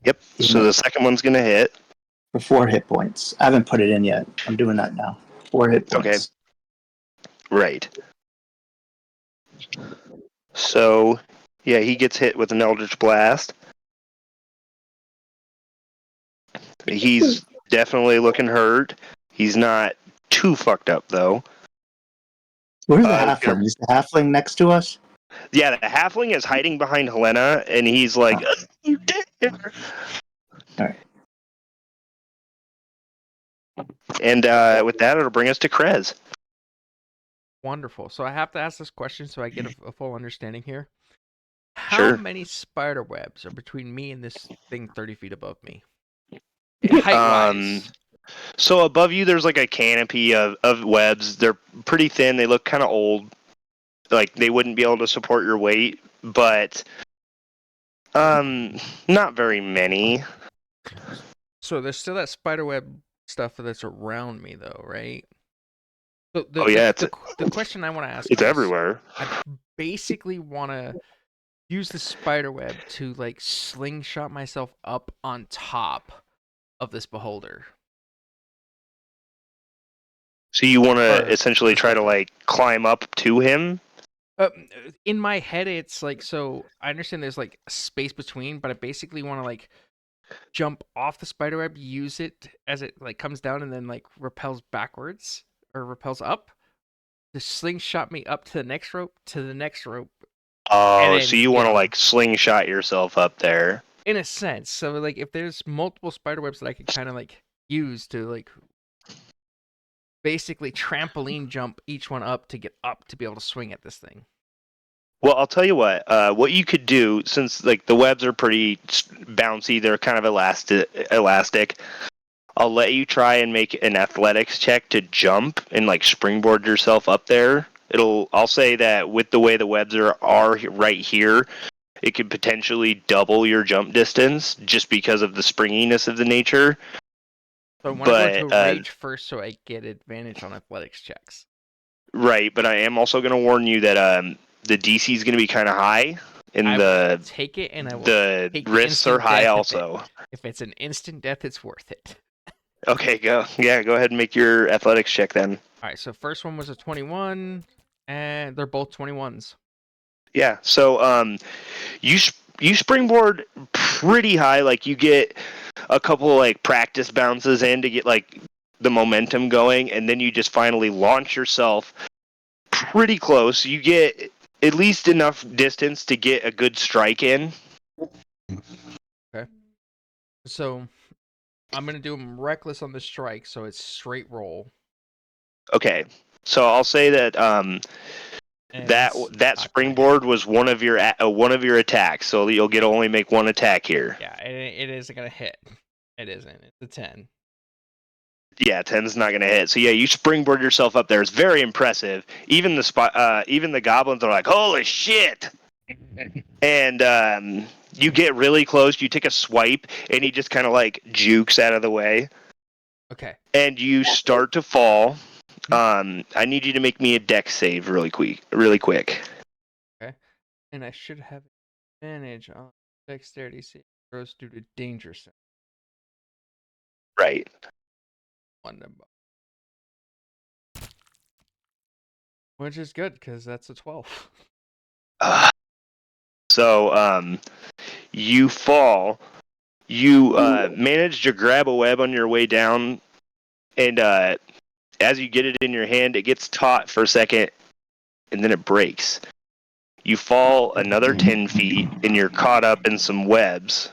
Yep, so the second one's going to hit. for 4 hit points. I haven't put it in yet. I'm doing that now. 4 hit points. Okay. Right. So, yeah, he gets hit with an Eldritch Blast. He's definitely looking hurt. He's not too fucked up, though. Where's the halfling? Is the halfling next to us? Yeah, the halfling is hiding behind Helena, and he's like, "You did it!" All right. And with that, it'll bring us to Krez. Wonderful. So I have to ask this question so I get a full understanding here. How Sure. many spider webs are between me and this thing 30 feet above me? Height-wise. So above you, there's like a canopy of webs. They're pretty thin. They look kind of old. Like they wouldn't be able to support your weight, but not very many. So there's still that spider web stuff that's around me, though, right? So the question I want to ask It's is, everywhere. I basically want to use the spider web to like slingshot myself up on top of this beholder. So you want to Or- essentially try to like climb up to him? In my head, it's like, so I understand there's like a space between, but I basically want to like jump off the spider web, use it as it like comes down and then like repels backwards or repels up to slingshot me up to the next rope, Oh, then, so you want to yeah. like slingshot yourself up there? in a sense. So like if there's multiple spider webs that I could kind of like use to like basically trampoline jump each one up to get up to be able to swing at this thing. Well, I'll tell you what. What you could do, since like the webs are pretty bouncy, they're kind of elastic. I'll let you try and make an athletics check to jump and like springboard yourself up there. I'll say that with the way the webs are right here, it could potentially double your jump distance just because of the springiness of the nature. So I want to go to a rage first so I get advantage on athletics checks. Right, but I am also going to warn you that the DC is going to be kind of high, and I will take it, and I will the take the risks are instant high death also. If it's an instant death, it's worth it. Okay, go ahead and make your athletics check then. All right, so first one was a 21, and they're both 21s. Yeah, so you springboard pretty high, like you get a couple like practice bounces in to get like the momentum going, and then you just finally launch yourself pretty close. You get at least enough distance to get a good strike in. Okay. So I'm gonna do him reckless on the strike, so it's straight roll. Okay, so I'll say that And that it's that not gonna springboard was one of your attacks, so you'll get only make one attack here. hit. Yeah, it isn't gonna hit. It isn't. It's a 10. Yeah, 10's not gonna hit. So yeah, you springboard yourself up there. It's very impressive. Even the goblins are like, "Holy shit!" And you get really close. You take a swipe, and he just kind of like jukes out of the way, Okay. and you start to fall. I need you to make me a dex save really quick. And I should have advantage on dexterity save throws due to danger zone. Right. Which is good because that's a 12. So you fall. You manage to grab a web on your way down, and as you get it in your hand, it gets taut for a second, and then it breaks. You fall another 10 feet, and you're caught up in some webs.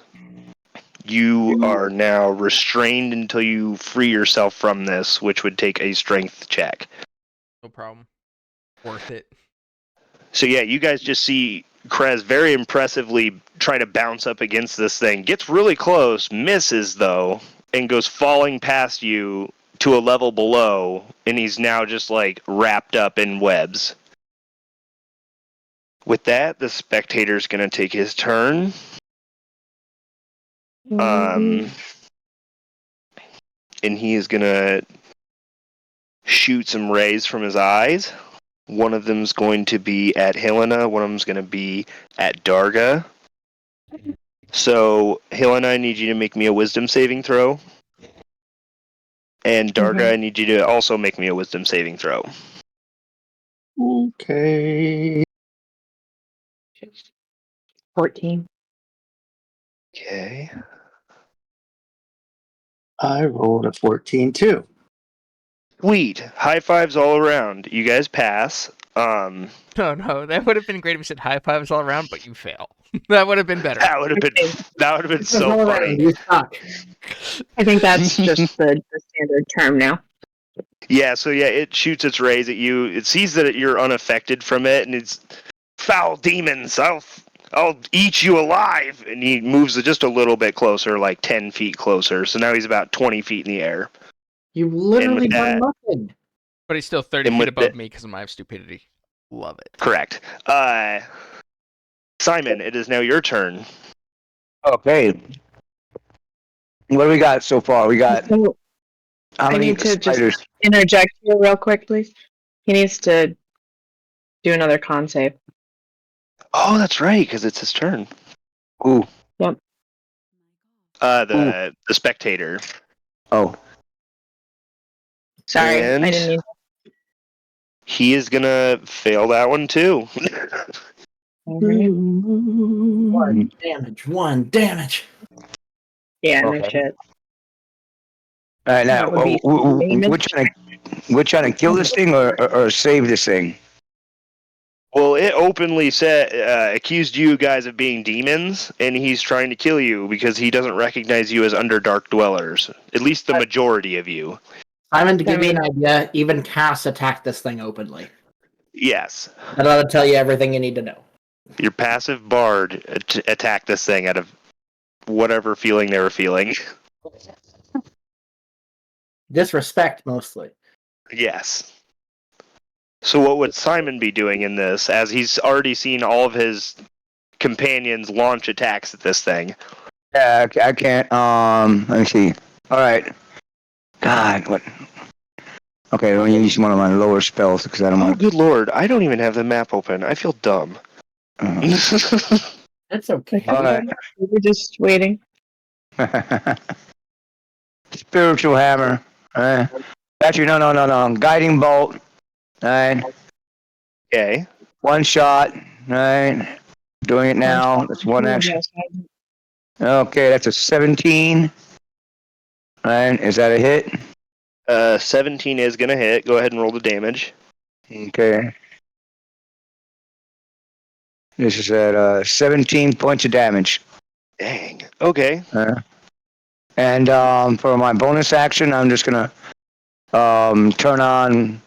You are now restrained until you free yourself from this, which would take a strength check. No problem. Worth it. So yeah, you guys just see Krez very impressively try to bounce up against this thing. Gets really close, misses though, and goes falling past you to a level below, and he's now just like wrapped up in webs. With that, the spectator's gonna take his turn. And he is gonna shoot some rays from his eyes. One of them's going to be at Helena, one of them's going to be at Darga. So, Helena, I need you to make me a wisdom saving throw. And Darga, I need you to also make me a wisdom saving throw. Okay. 14. Okay. I rolled a 14 too. Sweet. High fives all around. You guys pass. No, that would have been great if you said high fives all around, but you fail. That would have been better. That would have been so All around, funny. you suck. I think that's just the standard term now. Yeah, so yeah, it shoots its rays at you. It sees that you're unaffected from it, and it's foul demons. I'll eat you alive. And he moves just a little bit closer, like 10 feet closer. So now he's about 20 feet in the air. You've literally with done that- nothing. But he's still 30 And feet with above the- me because of my stupidity. Love it. Correct. Simon, it is now your turn. Okay. What do we got so far? We got So how I many need to just spiders? interject here real quick, please. He needs to do another con save. Oh, that's right, because it's his turn. Ooh. Yep. The spectator. Oh. Sorry, And I didn't mean. he is gonna fail that one too. One damage. Yeah, no Okay. shit. All right, now That would be we're trying to kill this thing or save this thing. Well, it openly accused you guys of being demons, and he's trying to kill you because he doesn't recognize you as Underdark dwellers. At least the majority of you. Simon, to give you an idea, even Cass attacked this thing openly. Yes. That ought to tell you everything you need to know. Your passive bard attacked this thing out of whatever feeling they were feeling. Disrespect, mostly. Yes. So what would Simon be doing in this, as he's already seen all of his companions launch attacks at this thing? Yeah, I can't. Let me see. All right. God, what? Okay, I'm gonna use one of my lower spells because I don't Oh, want. good lord! I don't even have the map open. I feel dumb. It's okay. All right. We were just waiting. Spiritual hammer. Actually, no. Guiding bolt. All right. Okay. One shot. All right. Doing it now. That's one action. Okay, that's a 17. All right. Is that a hit? 17 is gonna hit. Go ahead and roll the damage. Okay. This is at 17 points of damage. Dang. Okay. And for my bonus action, I'm just gonna turn on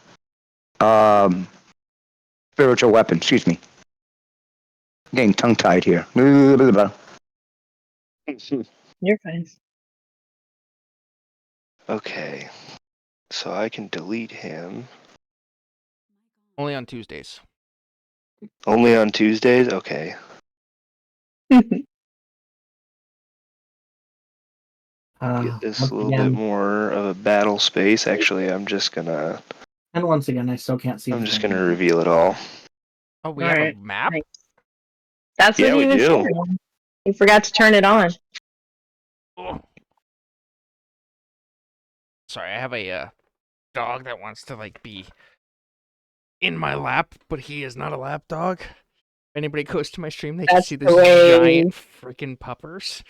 spiritual weapon. Excuse me. Getting tongue tied here. You're fine. Okay. So I can delete him. Only on Tuesdays. Only on Tuesdays? Okay. Get this Once a little bit again, more of a battle space. Actually, I'm just gonna I still can't see. reveal it all. Oh, we All have right. a map? Nice. That's Yeah, what we he was do. saying. He forgot to turn it on. Oh. Sorry, I have a dog that wants to like be in my lap, but he is not a lap dog. If anybody goes to my stream, they can That's see the this way- giant freaking puppers.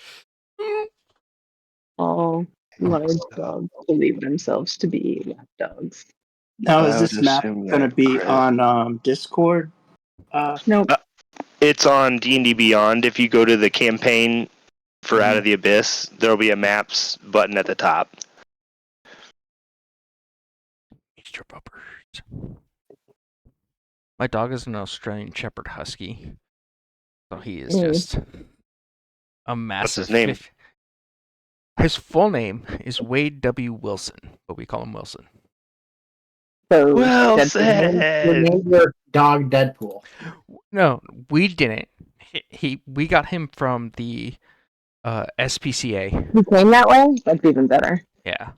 All large dogs believe themselves to be dogs. Now, is I would this map assume going to that be Chris- on Discord? Nope. It's on D&D Beyond. If you go to the campaign for Out Mhm. of the Abyss, there'll be a maps button at the top. Mr. Puppers. My dog is an Australian Shepherd Husky. So he is just a massive. his name? His full name is Wade W. Wilson, but we call him Wilson. So Well that's the name. You said. named your dog Deadpool. No, we didn't. We got him from the SPCA. He came that way? That's even better. Yeah.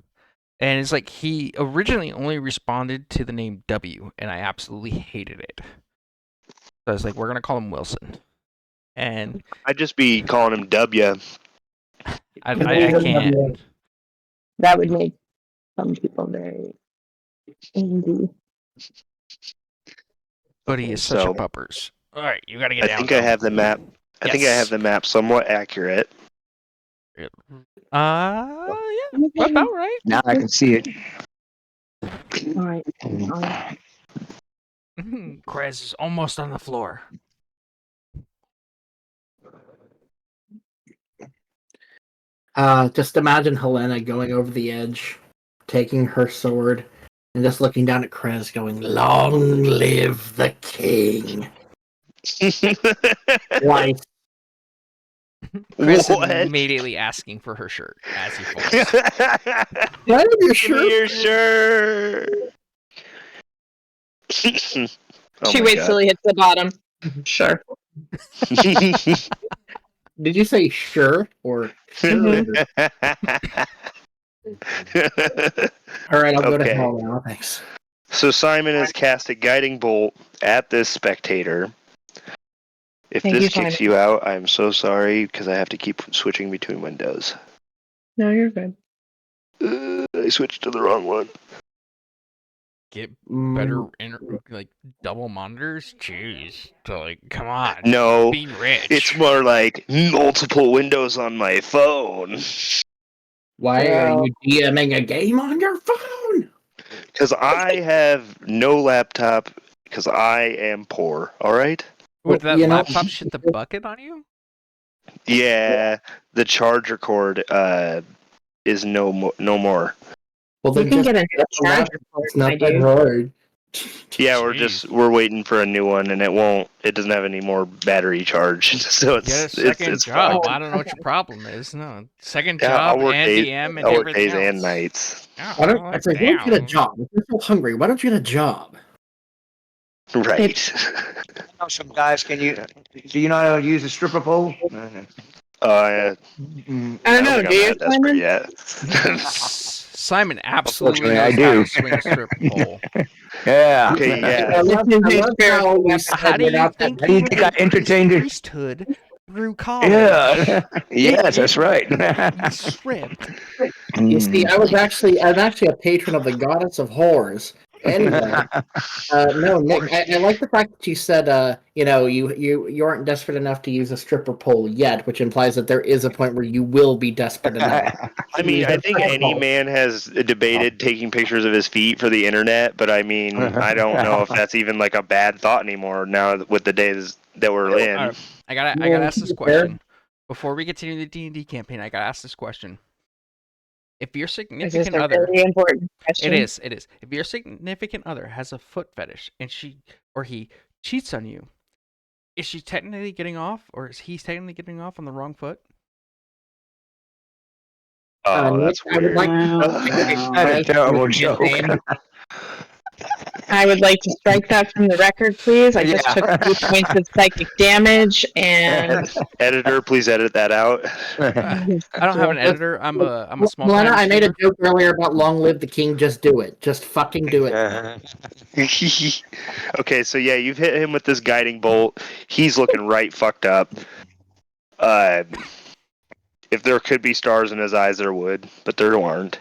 And it's like he originally only responded to the name W, and I absolutely hated it. So I was like, we're gonna call him Wilson. And I'd just be calling him W. I can't. That would make some people very angry. But he is such a So- puppers. Alright, you gotta get I down. think I have the map. I think I Yes. have the map somewhat accurate. Yeah, about right. Now I can see it. All right. Krez is almost on the floor. Just imagine Helena going over the edge, taking her sword, and just looking down at Krez, going, "Long live the king!" Twice. Chris What? is immediately asking for her shirt as he falls. Can I have your Give me your shirt. Oh She my waits God. till he hits the bottom. Sure. Did you say sure or sure? All right, I'll go to Okay. hell now. Thanks. So Simon has cast a guiding bolt at this spectator. If Thank this you, kicks Simon. you out, I'm so sorry because I have to keep switching between windows. No, you're good. I switched to the wrong one. Get Mm, better like double monitors? Jeez. So like, come on. No, Be rich. it's more like multiple windows on my phone. Why are you DMing a game on your phone? Because I have no laptop because I am poor, alright? Would that You know- laptop shit the bucket on you? Yeah, the charger cord is no more. Well, You then can just get into a charger it's port, not my that dude. hard. Yeah, Jeez. we're waiting for a new one and it doesn't have any more battery charge. So Get a it's second job. fine. I don't know what your problem is. No, second Yeah, job I'll work and days- DM and I work everything days else. and nights. Yeah, Why don't, like, it's like, why don't you get a damn. job? If you're so hungry, why don't you get a job? Right. I know some guys can use. Do you know how to use a stripper pole? I Mm, I don't know. think Do I'm you, that desperate Simon? yet. Simon absolutely Unfortunately, knows I how do. to swing a strip pole. Yeah. Okay, yeah. I love how we said How do you without think that- How do you he think went I entertained into it? priesthood through college? Yeah. Yes, that's right. He stripped. You see, I'm actually a patron of the goddess of whores. Anyway, no, Nick, I like the fact that you said, you aren't desperate enough to use a stripper pole yet, which implies that there is a point where you will be desperate enough. I mean, I think any man has debated taking pictures of his feet for the internet, but I mean, I don't know if that's even like a bad thought anymore now with the days that we're in. Alright, I gotta Well, ask this fair. question before we continue the D&D campaign. I gotta ask this question. If your This is significant a other, really important question. it is. If your significant other has a foot fetish and she or he cheats on you, is she technically getting off, or is he technically getting off on the wrong foot? Oh, Nick, that's I would weird. like That's a terrible joke. I would like to strike that from the record, please. I just Yeah. took 3 points of psychic damage, and Editor, please edit that out. I don't have an editor. I'm a small Milena, time I made a streamer. joke earlier about long live the king. Just do it. Just fucking do it. Okay, so yeah, you've hit him with this guiding bolt. He's looking right fucked up. If there could be stars in his eyes, there would, but there aren't.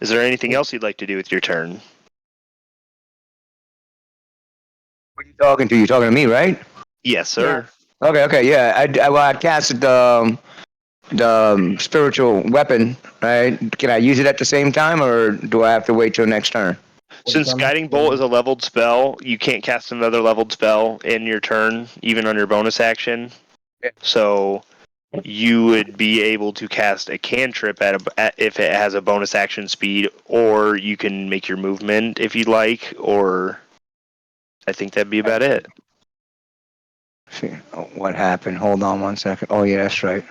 Is there anything else you'd like to do with your turn? What are you talking to? You talking to me, right? Yes, sir. Okay, yeah. I casted the spiritual weapon, right? Can I use it at the same time, or do I have to wait till next turn? Since Guiding Bolt is a leveled spell, you can't cast another leveled spell in your turn, even on your bonus action. So you would be able to cast a cantrip if it has a bonus action speed, or you can make your movement if you'd like, or I think that'd be about it. See, what happened? Hold on 1 second. Oh, yeah, that's right.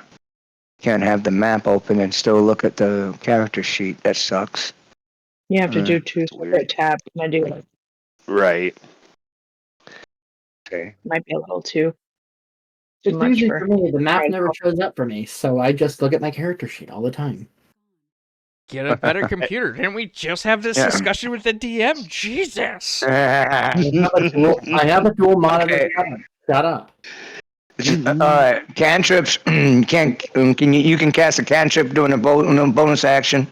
Can't have the map open and still look at the character sheet. That sucks. you have to do Mm, 2 weird. separate tabs. And I do it. Right. Okay. Might be a little too It's much usually for. for me. The map Right. never shows up for me, so I just look at my character sheet all the time. Get a better computer. Didn't we just have this Yeah. discussion with the DM? Jesus. I have a dual monitor. Okay. Shut up. All right, cantrips. Can you can cast a cantrip during a bonus action?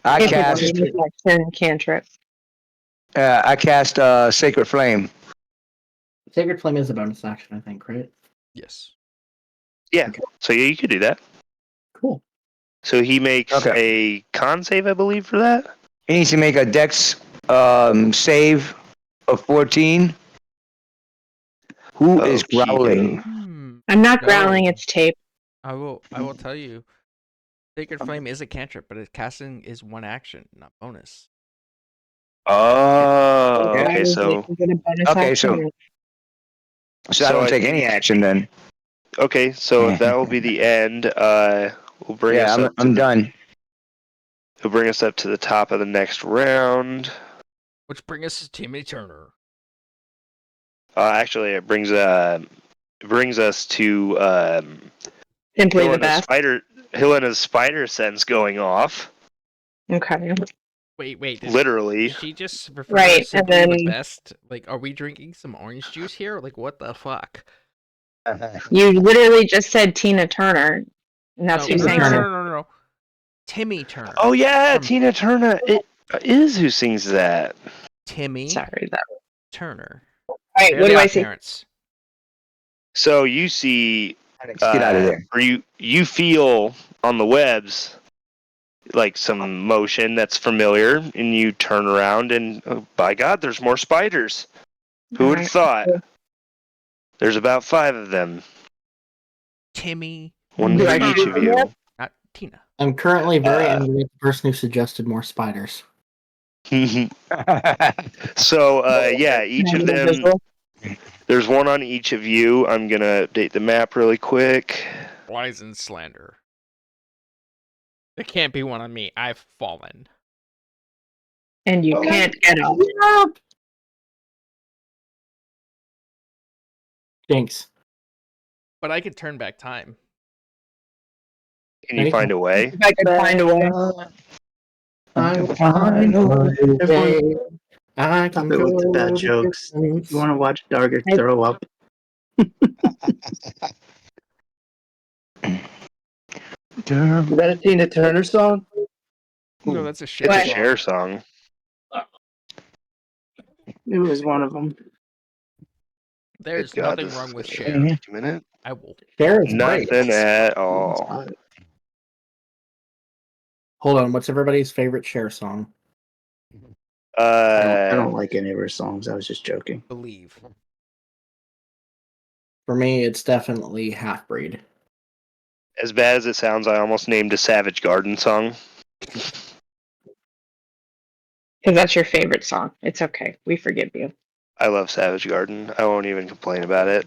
I If cast it's a bonus action cantrip. Sacred Flame. Sacred Flame is a bonus action, I think, right? Yes. Yeah. So yeah, you could do that. Cool. So he makes a con save, I believe, for that. He needs to make a Dex save of 14. Who is Okey-doke. growling? I'm not No. growling, it's tape. I will tell you. Sacred Flame is a cantrip, but its casting is one action, not bonus. Oh, Yeah. okay. So Is it a bonus Okay, action? So I So don't I take think- any action then. okay, so that will be the end. We'll bring us Yeah, up. I'm done. He'll bring us up to the top of the next round. Which brings us to Timmy Turner. Actually, it brings us to Simply the best. Helena's spider sense going off. Okay. Wait. Did Literally. she just refer Right, to and simply the then- best? Like, are we drinking some orange juice here? Like, what the fuck? You literally just said Tina Turner. And that's No, who's saying no. Timmy Turner. Oh yeah, From- Tina Turner. It is who sings that. Timmy Sorry, that. Turner. All right, They're what the do I odd see? parents. So you see, Alex, get out of there. or you feel on the webs like some motion that's familiar, and you turn around and oh, by God, there's more spiders. Who would have Alright. thought? There's about 5 of them. Timmy, One Do for I each shoot of them you. yet? not Tina. I'm currently very Uh, angry at the person who suggested more spiders. So yeah, each Can I of get a them. visual? There's one on each of you. I'm gonna update the map really quick. Lies and slander. There can't be one on me. I've fallen. And you can't get up. Jinx. But I could turn back time. Can you find a way? If I could find a way. I can find a way. I Stop can it with the go bad the jokes. distance. You want to watch Darger throw up? Is that a Tina Turner song? No, that's a shit. It's a What? Cher song. It was one of them. There's Good God, nothing this wrong is with gonna Cher. take a minute. I will. Cher is great. Nothing at all. Hold on, what's everybody's favorite Cher song? I don't like any of her songs. I was just joking. Believe. For me, it's definitely Half Breed. As bad as it sounds, I almost named a Savage Garden song. Because that's your favorite song. It's okay. We forgive you. I love Savage Garden. I won't even complain about it.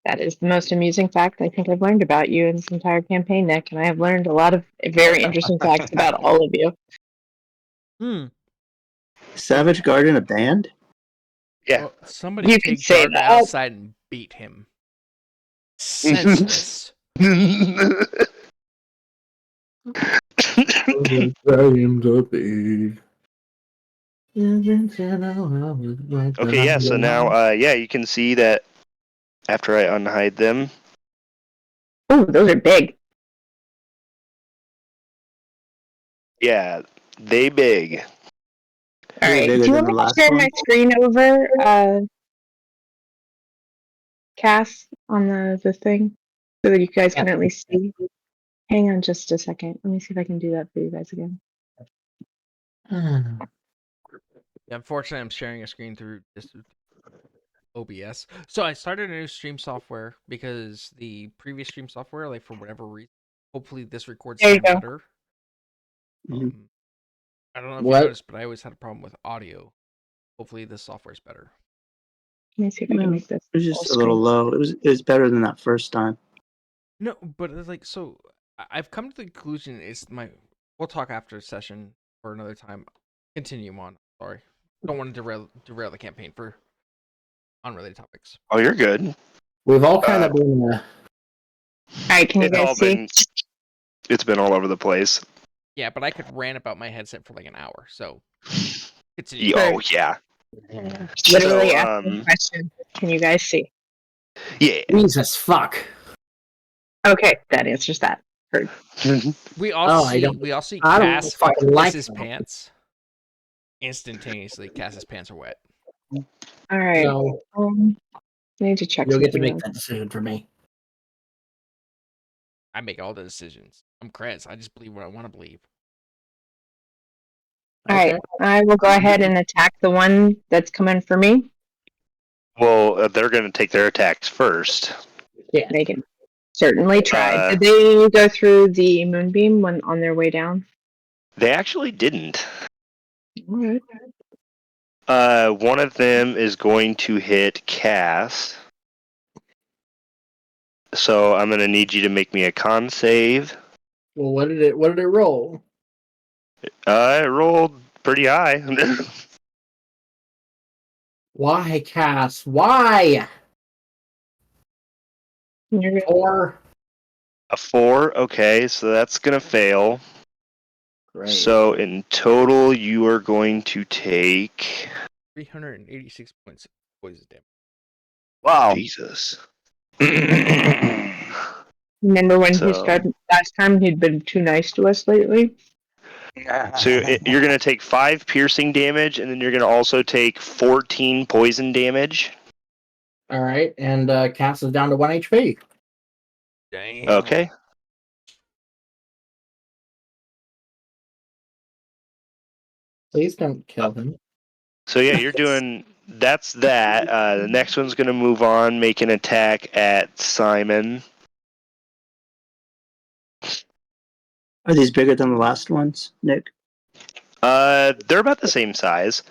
That is the most amusing fact I think I've learned about you in this entire campaign, Nick, and I have learned a lot of very interesting facts about all of you. Hmm. Savage Garden, a band? Yeah. Well, somebody You could take say Gardner that. outside and beat him. Senseless. Okay, yeah, so now, you can see that after I unhide them, Oh, those are big. yeah, they big. All Way right. bigger Do you than want the me to last share one? my screen over, Cass, on the thing, so that you guys can at least see? Hang on just a second. Let me see if I can do that for you guys again. Yeah, unfortunately, I'm sharing a screen through this OBS. So I started a new stream software because the previous stream software, like for whatever reason, hopefully this records There you sound go. better. Mhm. I don't know if What? you noticed, but I always had a problem with audio. Hopefully this software is better. Let me see if I can No, make this it was full just a little screen. low. It was better than that first time. No, but it's like so. I've come to the conclusion. It's my. We'll talk after a session or another time. Continue on. Sorry, don't want to derail the campaign for unrelated topics. Oh, you're good. We've all kind of been. All right, can you It's all guys see? been all over the place. Yeah, but I could rant about my headset for like an hour. So continue. Oh, yeah. Literally So, asking questions. Can you guys see? yeah. Jesus fuck. Okay, that answers that. We all Oh, I see. don't- We all see I don't Cass fucking piss like his that. pants. Instantaneously, Cass's pants are wet. All right. No, I need to check you'll get to something make out. that decision for me. I make all the decisions. I'm Krez. I just believe what I want to believe. All right, I will go ahead and attack the one that's coming for me. Well, they're going to take their attacks first. Yeah. They can certainly try. Did Uh, they go through the moonbeam when on their way down? They actually didn't. All right. One of them is going to hit Cass. So I'm going to need you to make me a con save. Well, what did it roll? It rolled pretty high. Why, Cass? Why? You're good. Or A 4. Okay, so that's going to fail. great. So in total, you are going to take. 386 points of poison damage. Wow. Jesus. Remember when he So- started last time? He'd been too nice to us lately. So you're going to take 5 piercing damage, and then you're going to also take 14 poison damage. All right, and Cass is down to 1 HP. Damn. Okay. Please don't kill him. So yeah, you're doing. That's that. The next one's going to move on, make an attack at Simon. Are these bigger than the last ones, Nick? They're about the same size,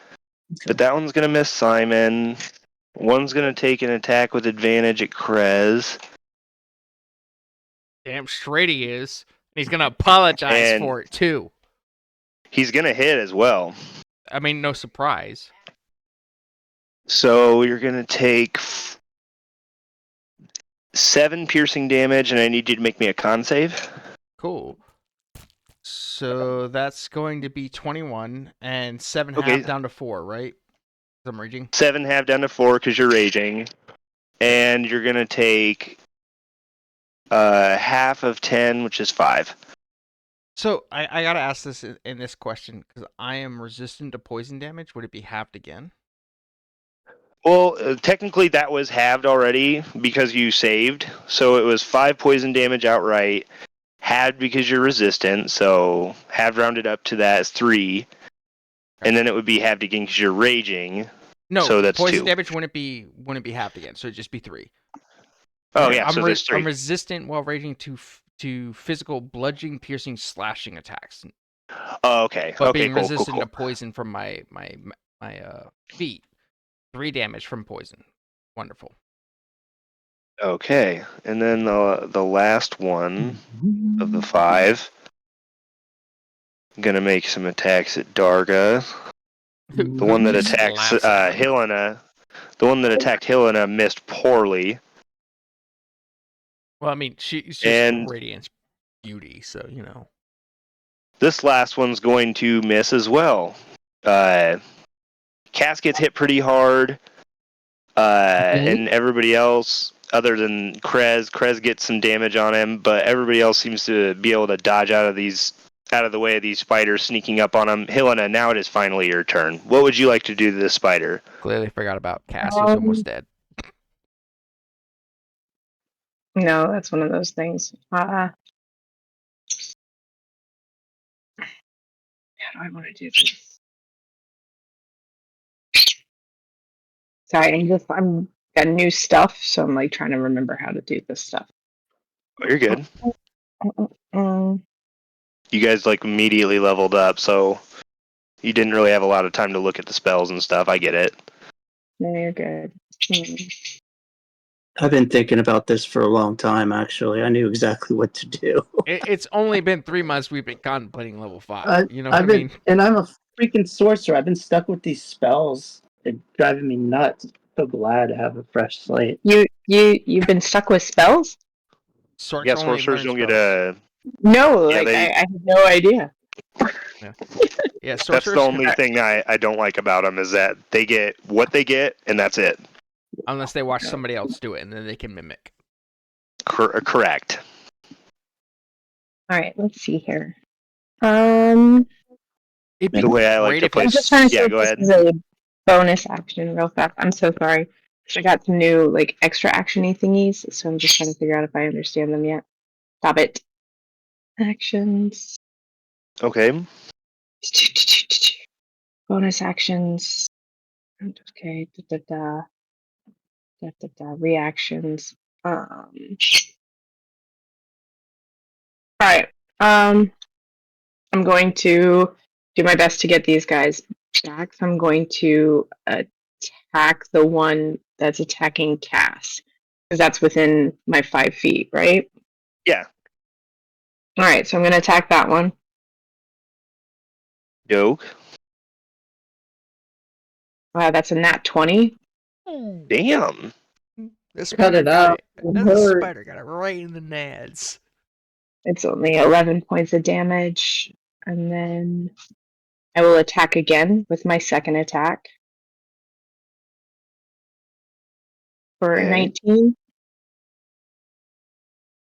but that one's going to miss Simon. One's going to take an attack with advantage at Krez. Damn straight he is. He's gonna apologize And- for it too. He's going to hit as well. I mean, no surprise. So you're going to take 7 piercing damage, and I need you to make me a con save. Cool. So that's going to be 21 and 7 Okay. half down to 4, right? 'Cause I'm raging. 7 half down to 4 because you're raging. And you're going to take half of 10, which is 5. So I gotta ask this in this question because I am resistant to poison damage. Would it be halved again? Well, technically that was halved already because you saved. So it was 5 poison damage outright. Halved because you're resistant. So halved rounded up to that is 3. And then it would be halved again because you're raging. No, So that's poison 2. damage wouldn't be halved again. So it'd just be 3. Oh yeah, I'm, so there's 3. I'm resistant while raging to physical bludgeoning, piercing, slashing attacks, Oh, okay. but Okay, being cool, resistant cool, to cool. poison from my feet. 3 damage from poison. Wonderful. Okay, and then the last one of the 5. I'm gonna make some attacks at Darga. The one that Just attacks laughs at him. Helena. The one that attacked Helena missed poorly. Well, I mean, she's just And radiant beauty, so you know. this last one's going to miss as well. Cass gets hit pretty hard. And everybody else, other than Krez gets some damage on him, but everybody else seems to be able to dodge out of the way of these spiders sneaking up on him. Helena, now it is finally your turn. What would you like to do to this spider? Clearly forgot about Cass, who's almost dead. No, that's one of those things. How do I want to do this? Sorry, I'm got new stuff, so I'm like trying to remember how to do this stuff. Oh, you're good. Mm, You guys like immediately leveled up, so you didn't really have a lot of time to look at the spells and stuff. I get it. no, you're good. I've been thinking about this for a long time, actually. I knew exactly what to do. It's only been 3 months we've been contemplating level 5. You know what I've I been, mean? and I'm a freaking sorcerer. I've been stuck with these spells. They're driving me nuts. So glad to have a fresh slate. You've been stuck with spells? Sorcerer Yeah, only sorcerers learns don't get spells. No, Yeah, like they- I had no idea. Yeah, That's sorcerers the only thing I don't like about them is that they get what they get, and that's it. unless they watch somebody else do it, and then they can mimic. Correct. All right, let's see here. It'd be The way I like great to if play. I'm just trying to see Yeah, if go this ahead. is a bonus action real fast. I'm so sorry. I got some new like extra actiony thingies, so I'm just trying to figure out if I understand them yet. Stop it. Actions. Okay. Bonus actions. Okay. Reactions. All right. I'm going to do my best to get these guys back. So I'm going to attack the one that's attacking Cass, because that's within my 5 feet, right? Yeah. All right. So I'm going to attack that one. Doke. Wow, that's a nat 20. Damn. This Cut it out. That spider got it right in the nads. It's only 11 points of damage. And then I will attack again with my second attack for Okay. 19.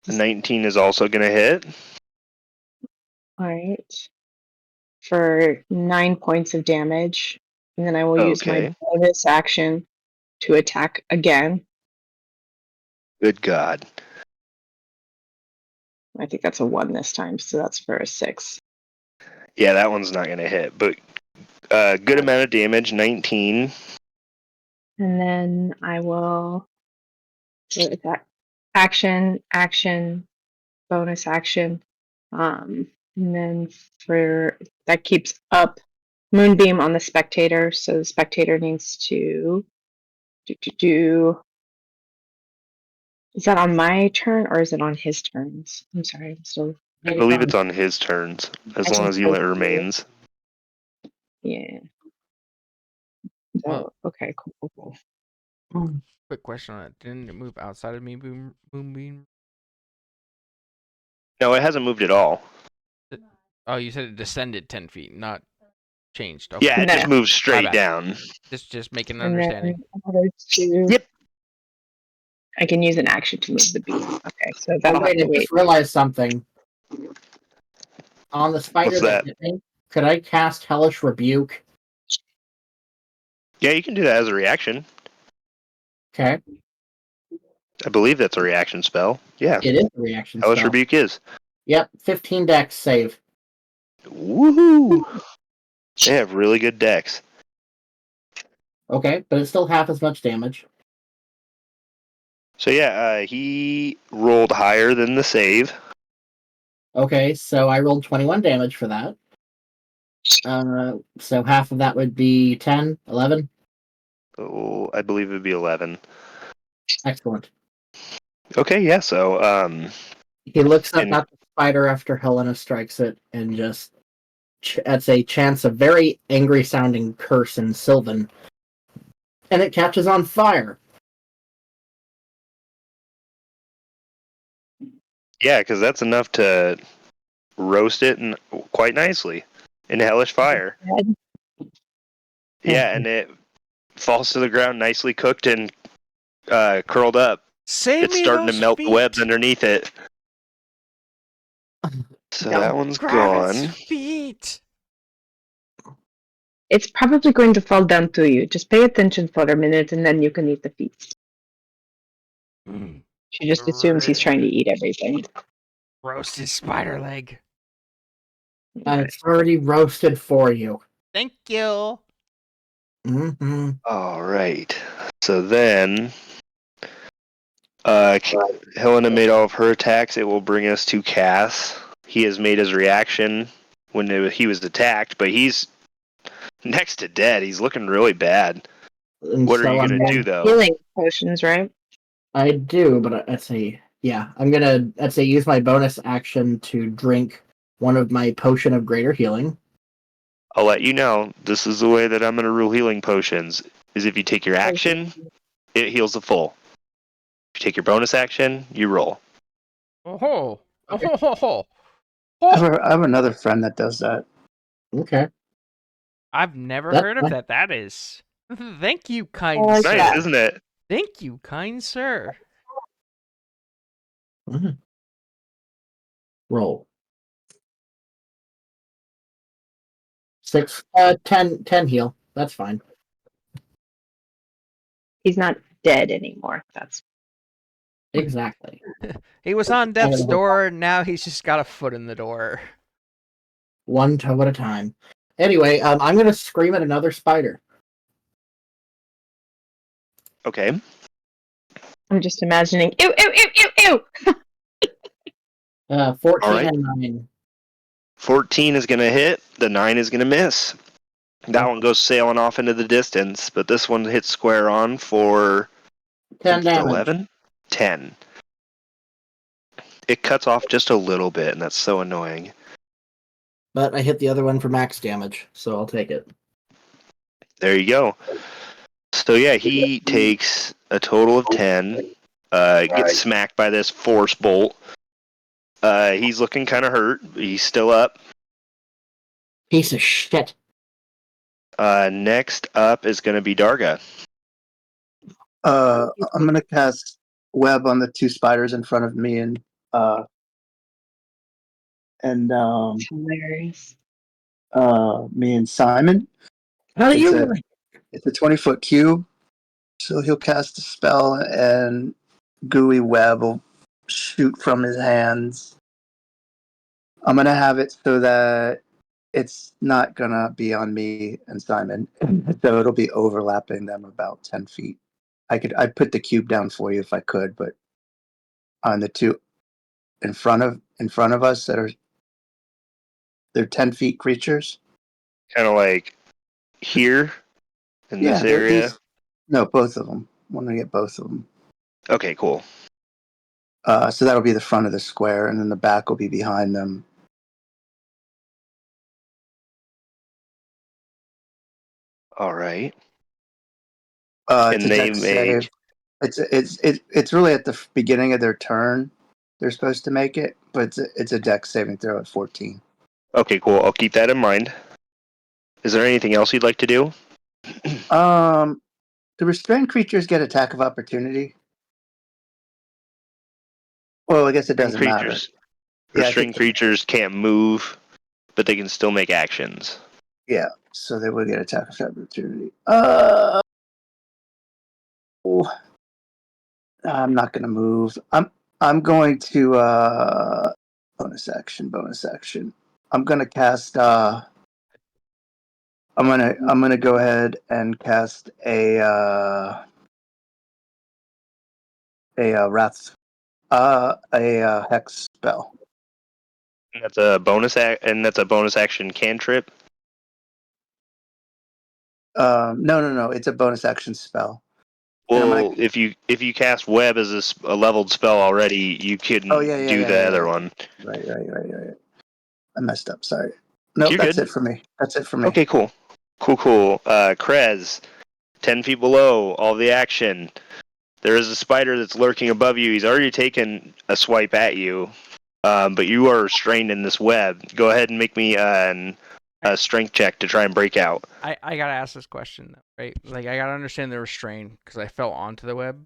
19 is also gonna hit. All right. For 9 points of damage. And then I will use my Okay. bonus action to attack again. Good God. I think that's a 1 this time, so that's for a 6. Yeah, that one's not gonna hit, but good amount of damage. 19. And then I will do attack. Action, bonus action. And then for that keeps up Moonbeam on the spectator, so the spectator needs to do. Is that on my turn or is it on his turns? I'm sorry, I'm still. I believe it's on his turns, as long as Eula remains. Yeah. So, Well- okay, cool. Quick question on that. Didn't it move outside of me, Moonbeam? No, it hasn't moved at all. Oh, you said it descended 10 feet, not changed. Okay. Yeah, it just No. moves straight bad. down. Just making an And understanding. then in order to, Yep. I can use an action to move the beam. Okay, so Oh, that'll have wait, to I wait. just realized something. On the spider What's that? hit me, could I cast Hellish Rebuke? Yeah, you can do that as a reaction. Okay, I believe that's a reaction spell. Yeah. it is a reaction Hellish spell. Rebuke is. Yep, 15 dex save. Woohoo! They have really good decks. Okay, but it's still half as much damage. So yeah, he rolled higher than the save. Okay, so I rolled 21 damage for that. So half of that would be 10, 11. Oh, I believe it'd be 11. Excellent. Okay, yeah. So He looks up And- at the spider after Helena strikes it and just that's a chance a very angry sounding curse in Sylvan. And it catches on fire. yeah, because that's enough to roast it and quite nicely in hellish fire. Yeah, and it falls to the ground nicely cooked and curled up. Save It's me starting to those melt feet. the webs underneath it. So Yeah. that one's Grab its gone. feet. It's probably going to fall down to you. Just pay attention for a minute, and then you can eat the feet. She just assumes he's trying to eat everything. Roast his spider leg. It's already roasted for you. Thank you. Mm-hmm. All right. So then, Helena made all of her attacks. It will bring us to Cass. He has made his reaction when he was attacked, but he's next to dead. He's looking really bad. And What are so you I'm gonna do though? Healing potions, right? I do, but let's see. Yeah, I'm gonna let's say use my bonus action to drink one of my potion of greater healing. I'll let you know. This is the way that I'm gonna rule healing potions. Is if you take your action, it heals the full. If you take your bonus action, you roll. Oh, oh, I have another friend that does that. Okay. I've never That's heard of fine. that. That is. Thank you, kind like sir. Nice, isn't it? Thank you, kind sir. Mhm. Roll. 6, 10 heal. That's fine. He's not dead anymore. That's Exactly. He was on death's Kind of door. Now he's just got a foot in the door. one toe at a time. Anyway, I'm gonna scream at another spider. Okay. I'm just imagining. Ew, ew, ew, ew, ew. 14 All right. and 9. 14 is gonna hit. The 9 is gonna miss. That one goes sailing off into the distance, but this one hits square on for 10 damage. 11? 10. It cuts off just a little bit, and that's so annoying. But I hit the other one for max damage, so I'll take it. There you go. So yeah, he takes a total of 10. Gets smacked by this force bolt. He's looking kind of hurt. He's still up. Piece of shit. Next up is going to be Darga. I'm gonna cast web on the two spiders in front of me and Hilarious. me and Simon. How do It's you a- It's a 20-foot cube, so he'll cast a spell and gooey web will shoot from his hands. I'm gonna have it so that it's not gonna be on me and Simon, so it'll be overlapping them about 10 feet. I'd put the cube down for you if I could, but on the two in front of us they're 10 feet creatures. Kind of like here in this they're area. No, both of them. I want to get both of them. Okay, cool. So that'll be the front of the square, and then the back will be behind them. All right. It's And a they dex make save. It's really at the beginning of their turn. They're supposed to make it, but it's a dex saving throw at 14. Okay, cool. I'll keep that in mind. Is there anything else you'd like to do? The restrained creatures get attack of opportunity. Well, I guess it doesn't matter. Yeah, I Restrained think- creatures can't move, but they can still make actions. Yeah, so they will get attack of opportunity. I'm not going to move. I'm going to bonus action. I'm going to cast. I'm gonna go ahead and cast a hex spell. And that's a bonus that's a bonus action cantrip. No. It's a bonus action spell. Well, if you cast web as a leveled spell already, you can do the other one. Right. I messed up. Sorry. No, You're that's good. it for me. Okay, cool. Krez, 10 feet below, all the action. There is a spider that's lurking above you. He's already taken a swipe at you, but you are restrained in this web. Go ahead and make me a strength check to try and break out. I gotta ask this question though, right? Like I gotta understand the restraint because I fell onto the web,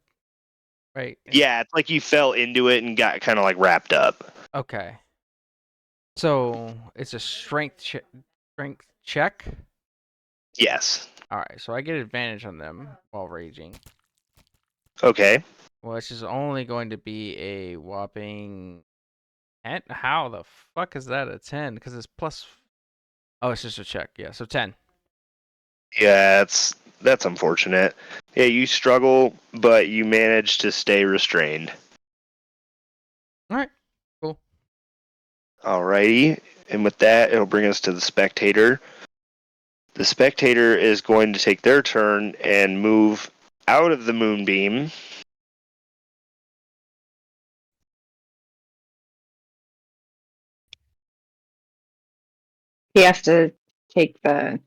right? Yeah, it's like you fell into it and got kind of like wrapped up. Okay. So it's a strength check. Yes. All right, so I get advantage on them while raging. Okay. Well, this is only going to be a whopping 10. How the fuck is that a 10? Because it's plus. Oh, it's just a check. Yeah, so 10. Yeah, that's unfortunate. Yeah, you struggle, but you manage to stay restrained. All right, cool. Alrighty, and with that, it'll bring us to the spectator. The spectator is going to take their turn and move out of the moonbeam. He has to take the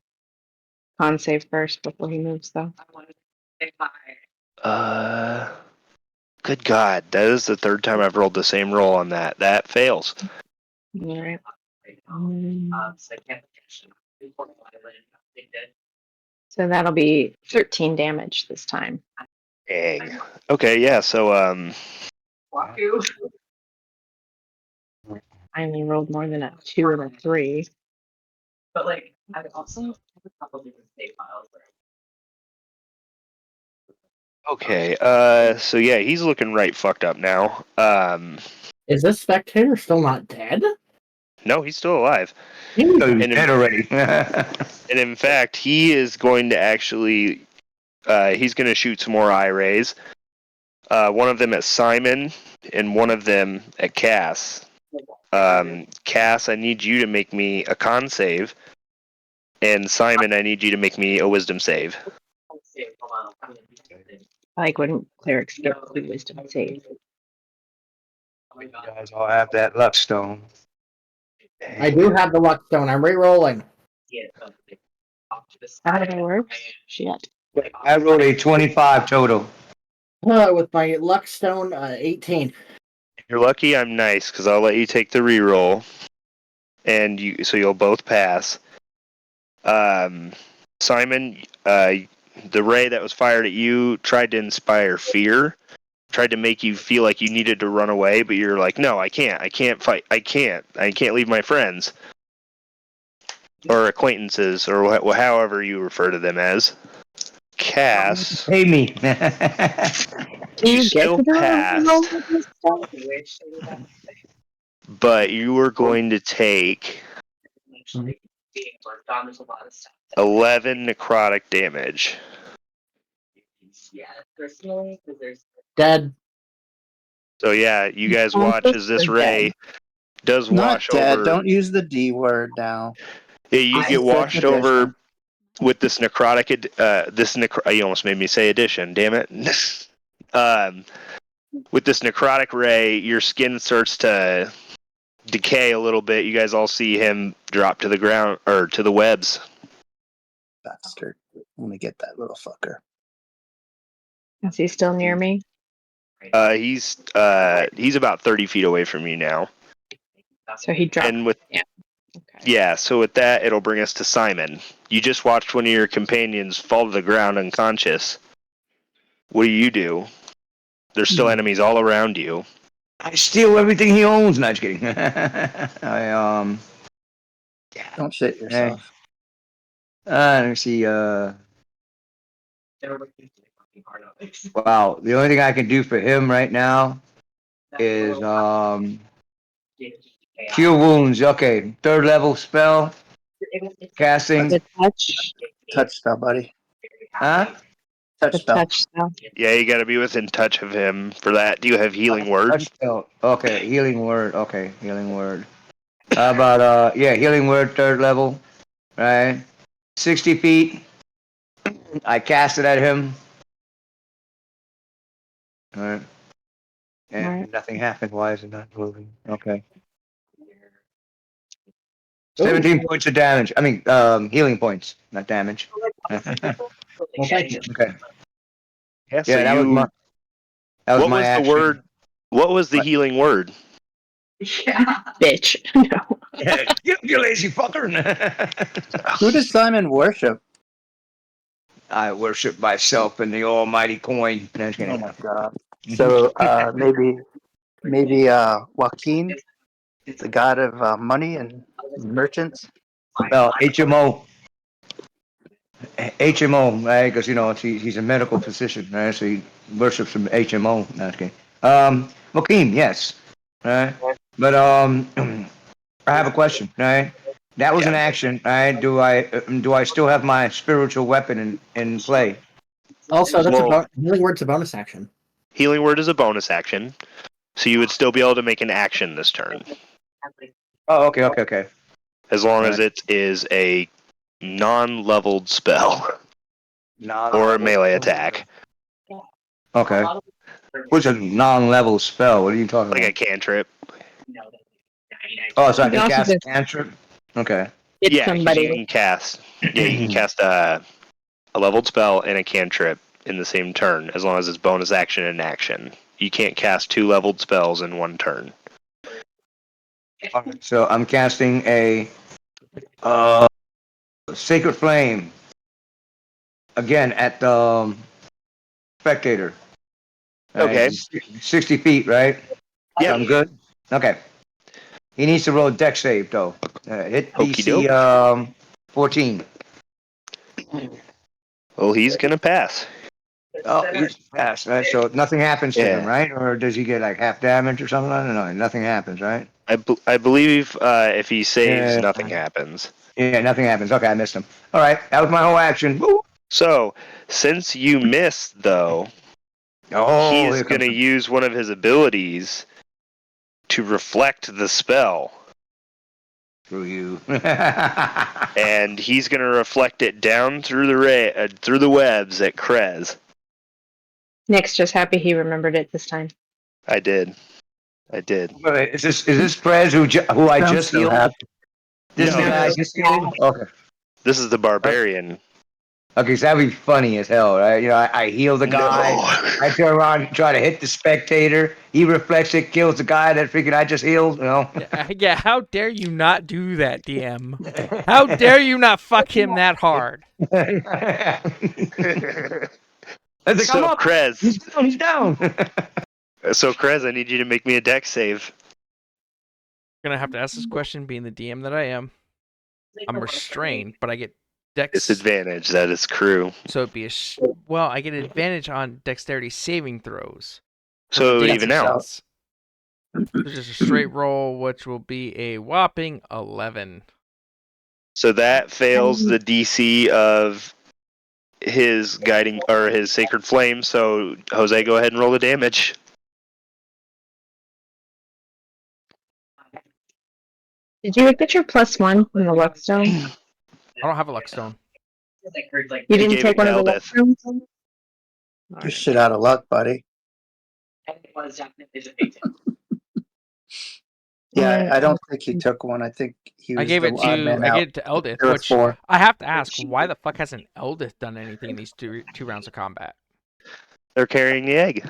con save first before he moves, though. Good God, that is the third time I've rolled the same roll on that. That fails. All right. So that'll be 13 damage this time. Dang. Okay, yeah. So I only rolled more than a 2 and a 3. But like, I also have a couple different save files. okay. So yeah, he's looking right fucked up now. Is this spectator still not dead? No, he's still alive. No, he's And dead already. And in fact, he is going to actually, he's going to shoot some more eye rays. One of them at Simon, and one of them at Cass. Cass, I need you to make me a con save, and Simon, I need you to make me a wisdom save. Like, wouldn't clerics get the wisdom save? You guys all have that luck stone. I do have the luck stone. I'm re-rolling. How did it work? Shit. I rolled a 25 total. With my luck stone, 18. If you're lucky, I'm nice, because I'll let you take the reroll, and so you'll both pass. Simon, the ray that was fired at you tried to inspire fear, tried to make you feel like you needed to run away, but you're like, no, I can't fight, I can't leave my friends or acquaintances or however you refer to them as. Cass, Pay me. Do you get still to do passed. roll with this stuff? but you were going to take 11 necrotic damage. Dead. So yeah, you guys watch as this ray does Not wash dead. over. Don't use the D word now. Yeah, you It's get a washed fifth over edition. with this necrotic. You almost made me say addition. Damn it. With this necrotic ray, your skin starts to decay a little bit. You guys all see him drop to the ground or to the webs. Bastard. Let me get that little fucker. Is he still near me? He's about 30 feet away from you now. So he dropped. And with Okay. yeah, so with that, it'll bring us to Simon. You just watched one of your companions fall to the ground unconscious. What do? There's still enemies all around you. I steal everything he owns. No, just kidding. Don't shit yourself. Let me see. Wow, the only thing I can do for him right now is cure wounds. Okay, 3rd level spell. Casting. The touch. Touch spell, buddy. Huh? The Touch spell. touch spell. Yeah, you got to be within touch of him for that. Do you have healing word? Touch spell. Okay, healing word. Okay, healing word. How about healing word, 3rd level, right? 60 feet. I cast it at him. All right. And Alright. nothing happened. Why is it not moving? Okay. 17 points of damage. I mean, healing points, not damage. Okay. Well, thank you. Yeah. So Yeah, that was my. That was what my was action. the word? What was the What? healing word? Bitch. No. You lazy fucker. Who does Simon worship? I worship myself and the almighty coin. No, just Oh kidding. my god. So maybe Joaquin, the god of money and merchants. Well, HMO, right? Because he's a medical physician, right? So he worships some HMO. No, just kidding. Mokeem, yes, right? But I have a question, right? That was an action, right? Do I still have my spiritual weapon in play? Also, that's Well- healing word's a bonus action. Healing word is a bonus action, so you would still be able to make an action this turn, Oh, okay. as long as Right. it is a non-leveled spell or a melee attack, Okay. What's a non-level spell? What are you talking like a about? cantrip. Oh, so I You can also cast a just- cantrip? Okay. Hit Yeah, 'cause somebody. you can cast. Yeah, you can cast a leveled spell and a cantrip in the same turn, as long as it's bonus action and action. You can't cast 2 leveled spells in one turn. Alright, so I'm casting a Sacred Flame again at the spectator. Okay. 60 feet, right? Yeah. I'm good? Okay. He needs to roll a dex save, though. Hit Okey DC 14. Well, he's gonna pass. Oh, he's passed, right? So nothing happens to him, Yeah. right? Or does he get like half damage or something? I don't know. Nothing happens, right? I believe if he saves, Yeah. nothing happens. Yeah, nothing happens. Okay, I missed him. All right, that was my whole action. Woo! So, since you missed, though, Oh, he's here comes gonna use one of his abilities to reflect the spell, through you. and he's gonna reflect it down through the webs at Krez. Nick's just happy he remembered it this time. I did. Wait, is this Prez who I Sounds just so healed? happy. This is No, the guy I just healed? Okay. This is the barbarian. Okay, so that'd be funny as hell, right? I heal the guy. No. I turn around and try to hit the spectator. He reflects it, kills the guy that freaking I just healed. Yeah, how dare you not do that, DM? How dare you not fuck him that hard? It's like, I'm So, up. Krez. He's down. So, Krez, I need you to make me a dex save. Gonna have to ask this question, being the DM that I am. I'm restrained, but I get dex. Disadvantage. That is crew. So it'd be I get an advantage on dexterity saving throws. So for even out. defense. There's just a straight roll, which will be a whopping 11. So that fails the DC of his guiding or his sacred flame. So Jose, go ahead and roll the damage. Did you get your +1 from the luck stone? I don't have a luck stone. You didn't gave take it one to of the luck Eldith. stones? You're shit out of luck, buddy. Yeah, I don't think he took one. I think he was I gave the it odd man to out. Eldith, There were which 4. I have to ask, why the fuck hasn't Eldith done anything in these two rounds of combat? They're carrying the egg.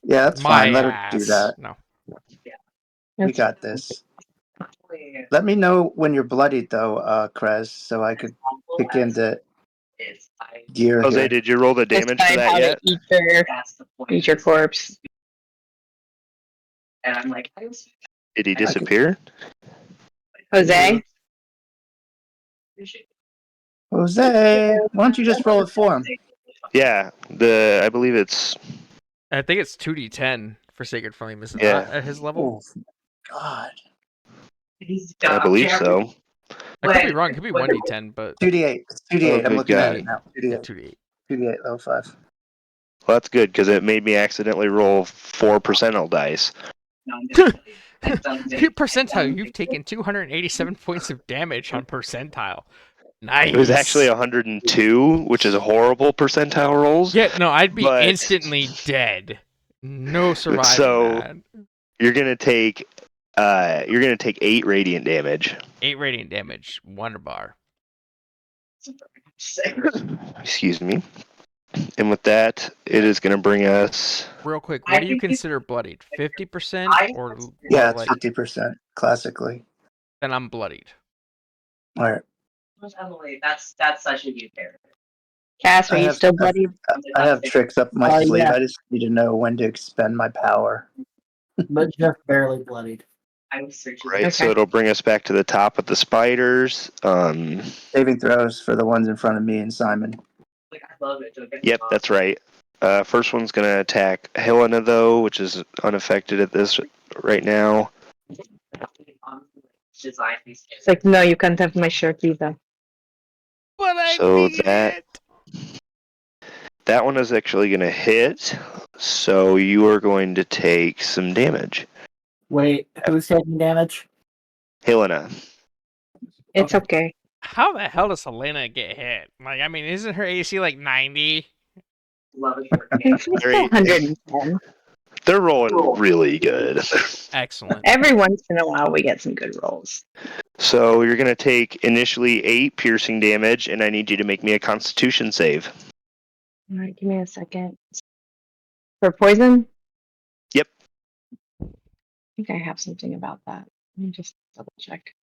Yeah, that's My fine. Let her ass. do that. No. We got this. Let me know when you're bloodied, though, Krez, so I could kick into gear Jose, here. did you roll the damage for Decide that how yet? to eat your corpse. Did he disappear? Jose? Jose, why don't you just roll it for him? Yeah, I believe it's I think it's 2d10 for Sacred Flame, isn't Yeah. that at his level? Oh, God. I believe so. I could be wrong. It could be 1d10, but 2d8. It's 2d8. Oh, I'm good looking at God. it now. yeah, 2d8. 2d8. 2d8 level 5. Well, that's good because it made me accidentally roll 4 percentile dice. Your percentile, you've taken 287 points of damage on percentile. Nice. It was actually 102, which is a horrible percentile rolls. Yeah, no, I'd be but- instantly dead. No surviving So- that. You're gonna take 8 radiant damage. 8 radiant damage, Wonder Bar. Excuse me. And with that, it is gonna bring us. Real quick, what do you consider bloodied? 50% or Yeah, it's like, 50% classically. then I'm bloodied. All right. Emily, that's such a good character. Cass, are I you have- still bloody? I have tricks up my Oh, sleeve. yeah. I just need to know when to expend my power. But just barely bloodied. I was searching. Right, so Okay. it'll bring us back to the top of the spiders. Saving throws for the ones in front of me and Simon. Like, I love it. Don't get me Yep, wrong. that's right. First one's gonna attack Helena though, which is unaffected at this right now. Design these It's like, no, you can't have my shirt either. But I So beat that- it! That one is actually gonna hit, so you are going to take some damage. Wait, who's taking damage? Helena. It's okay. How the hell does Helena get hit? Like, I mean, isn't her AC like 90? love it. It's still Very- 110. They're rolling really good. Excellent. Every once in a while, we get some good rolls. So you're gonna take initially 8 piercing damage, and I need you to make me a Constitution save. All right, give me a second. For poison? Yep. I think I have something about that. Let me just double check.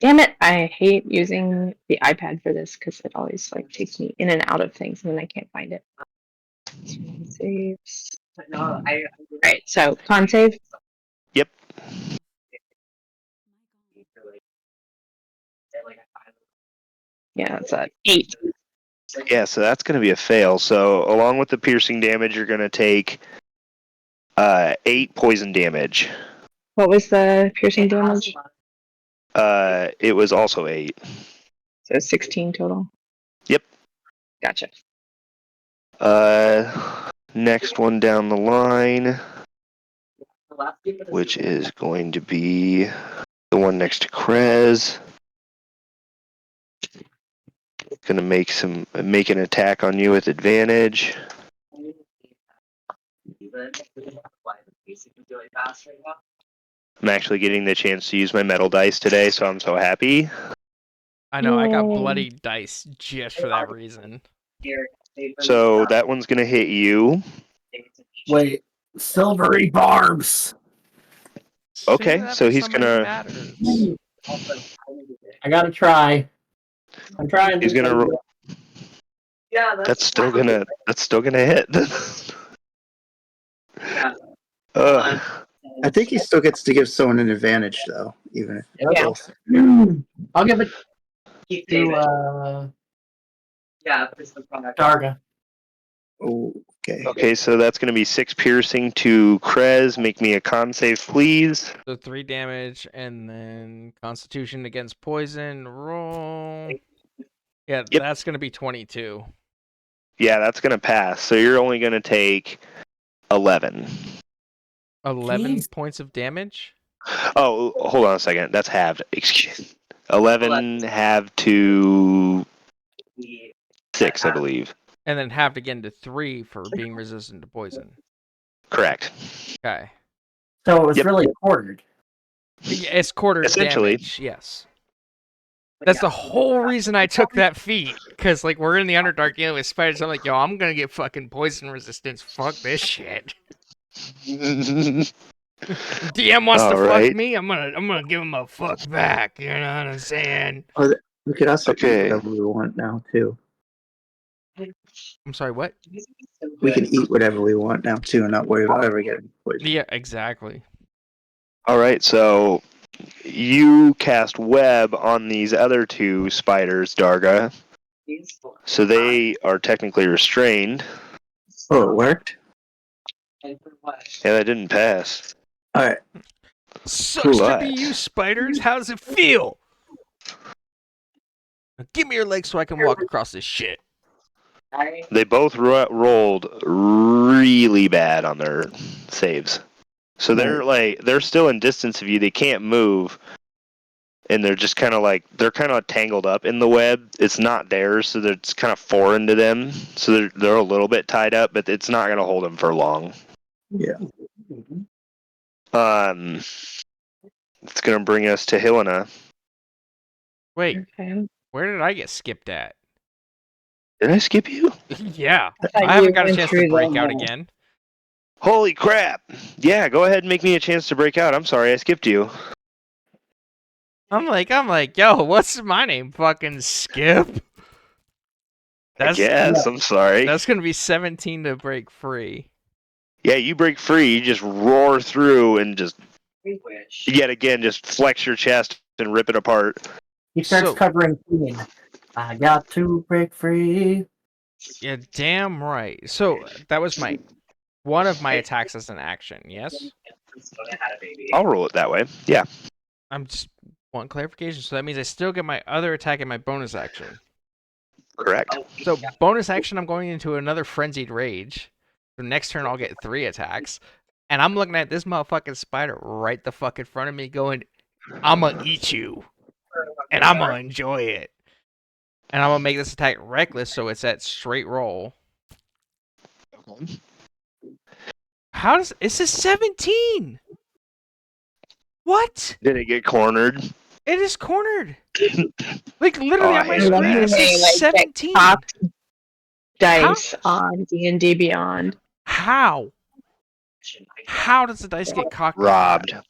Damn it! I hate using the iPad for this because it always like takes me in and out of things, and then I can't find it. Saves. But no, I Right. So con save. Yep. Yeah, it's a 8. Yeah, so that's gonna be a fail. So along with the piercing damage, you're gonna take 8 poison damage. What was the piercing damage? It was also 8. So 16 total. Yep. Gotcha. Next one down the line, which is going to be the one next to Krez. Gonna make an attack on you with advantage. I'm actually getting the chance to use my metal dice today, so I'm so happy. I know, I got Yay. bloody dice just for that reason. So that one's gonna hit you. Wait, silvery barbs. Okay, Shouldn't that so be he's somebody gonna- who matters? I gotta try. I'm trying. He's gonna ro- Yeah, That's still gonna hit. Yeah. Ugh. I think he still gets to give someone an advantage, though, even if Yeah. I'll give it Keep to David. Yeah, it's the product. Darga. Okay. Okay, so that's gonna be 6 piercing to Krez. Make me a con save, please. So 3 damage, and then Constitution against poison. Roll. Yeah, Yep. that's gonna be 22. Yeah, that's gonna pass. So you're only gonna take 11. 11 Jeez. points of damage. Oh, hold on a second. That's halved. Excuse. 11 halved to 6, I believe. And then halved again to 3 for being resistant to poison. Correct. Okay. So it was Yep. really quartered. Yeah, it's quarter Essentially. damage, yes. That's the whole reason I took that feat. Because, like, we're in the Underdark dealing with spiders. I'm like, yo, I'm gonna get fucking poison resistance. Fuck this shit. DM wants to Alright. fuck me. I'm gonna give him a fuck back. You know what I'm saying? We could also Okay. eat whatever we want now, too. I'm sorry, what? We can eat whatever we want now, too, and not worry about ever getting poisoned. Yeah, exactly. All right, so you cast web on these other 2 spiders, Darga. So they are technically restrained. Oh, it worked? Yeah, that didn't pass. All right. Sucks to What? be you, spiders. How does it feel? Now give me your legs so I can walk across this shit. They both rolled really bad on their saves. So they're still in distance of you. They can't move, and they're just kind of tangled up in the web. It's not theirs, so it's kind of foreign to them. So they're a little bit tied up, but it's not going to hold them for long. Yeah. It's going to bring us to Helena. Wait, Okay. where did I get skipped at? Did I skip you? Yeah, thought I haven't you got a went chance to through break out the- again. Holy crap! Yeah, go ahead and make me a chance to break out. I'm sorry, I skipped you. I'm like, yo, what's my name? Fucking Skip. I guess. I'm sorry. That's gonna be 17 to break free. Yeah, you break free. You just roar through and just yet again just flex your chest and rip it apart. He starts So- covering Queen. I got to break free. Yeah, damn right. So that was one of my attacks as an action. Yes, I'll roll it that way. Yeah. I'm just want clarification. So that means I still get my other attack and my bonus action. Correct. So bonus action, I'm going into another frenzied rage. So next turn I'll get 3 attacks, and I'm looking at this motherfucking spider right the fuck in front of me, going, "I'm gonna eat you, and I'm gonna enjoy it." And I'm gonna make this attack reckless, so it's at straight roll. How does it's a 17? What? Did it get cornered? It is cornered. Like literally Oh, I on my hate screen, that. it says Like, 17. Cocked dice on D&D Beyond. How? How does the dice get cocked? like Robbed. that?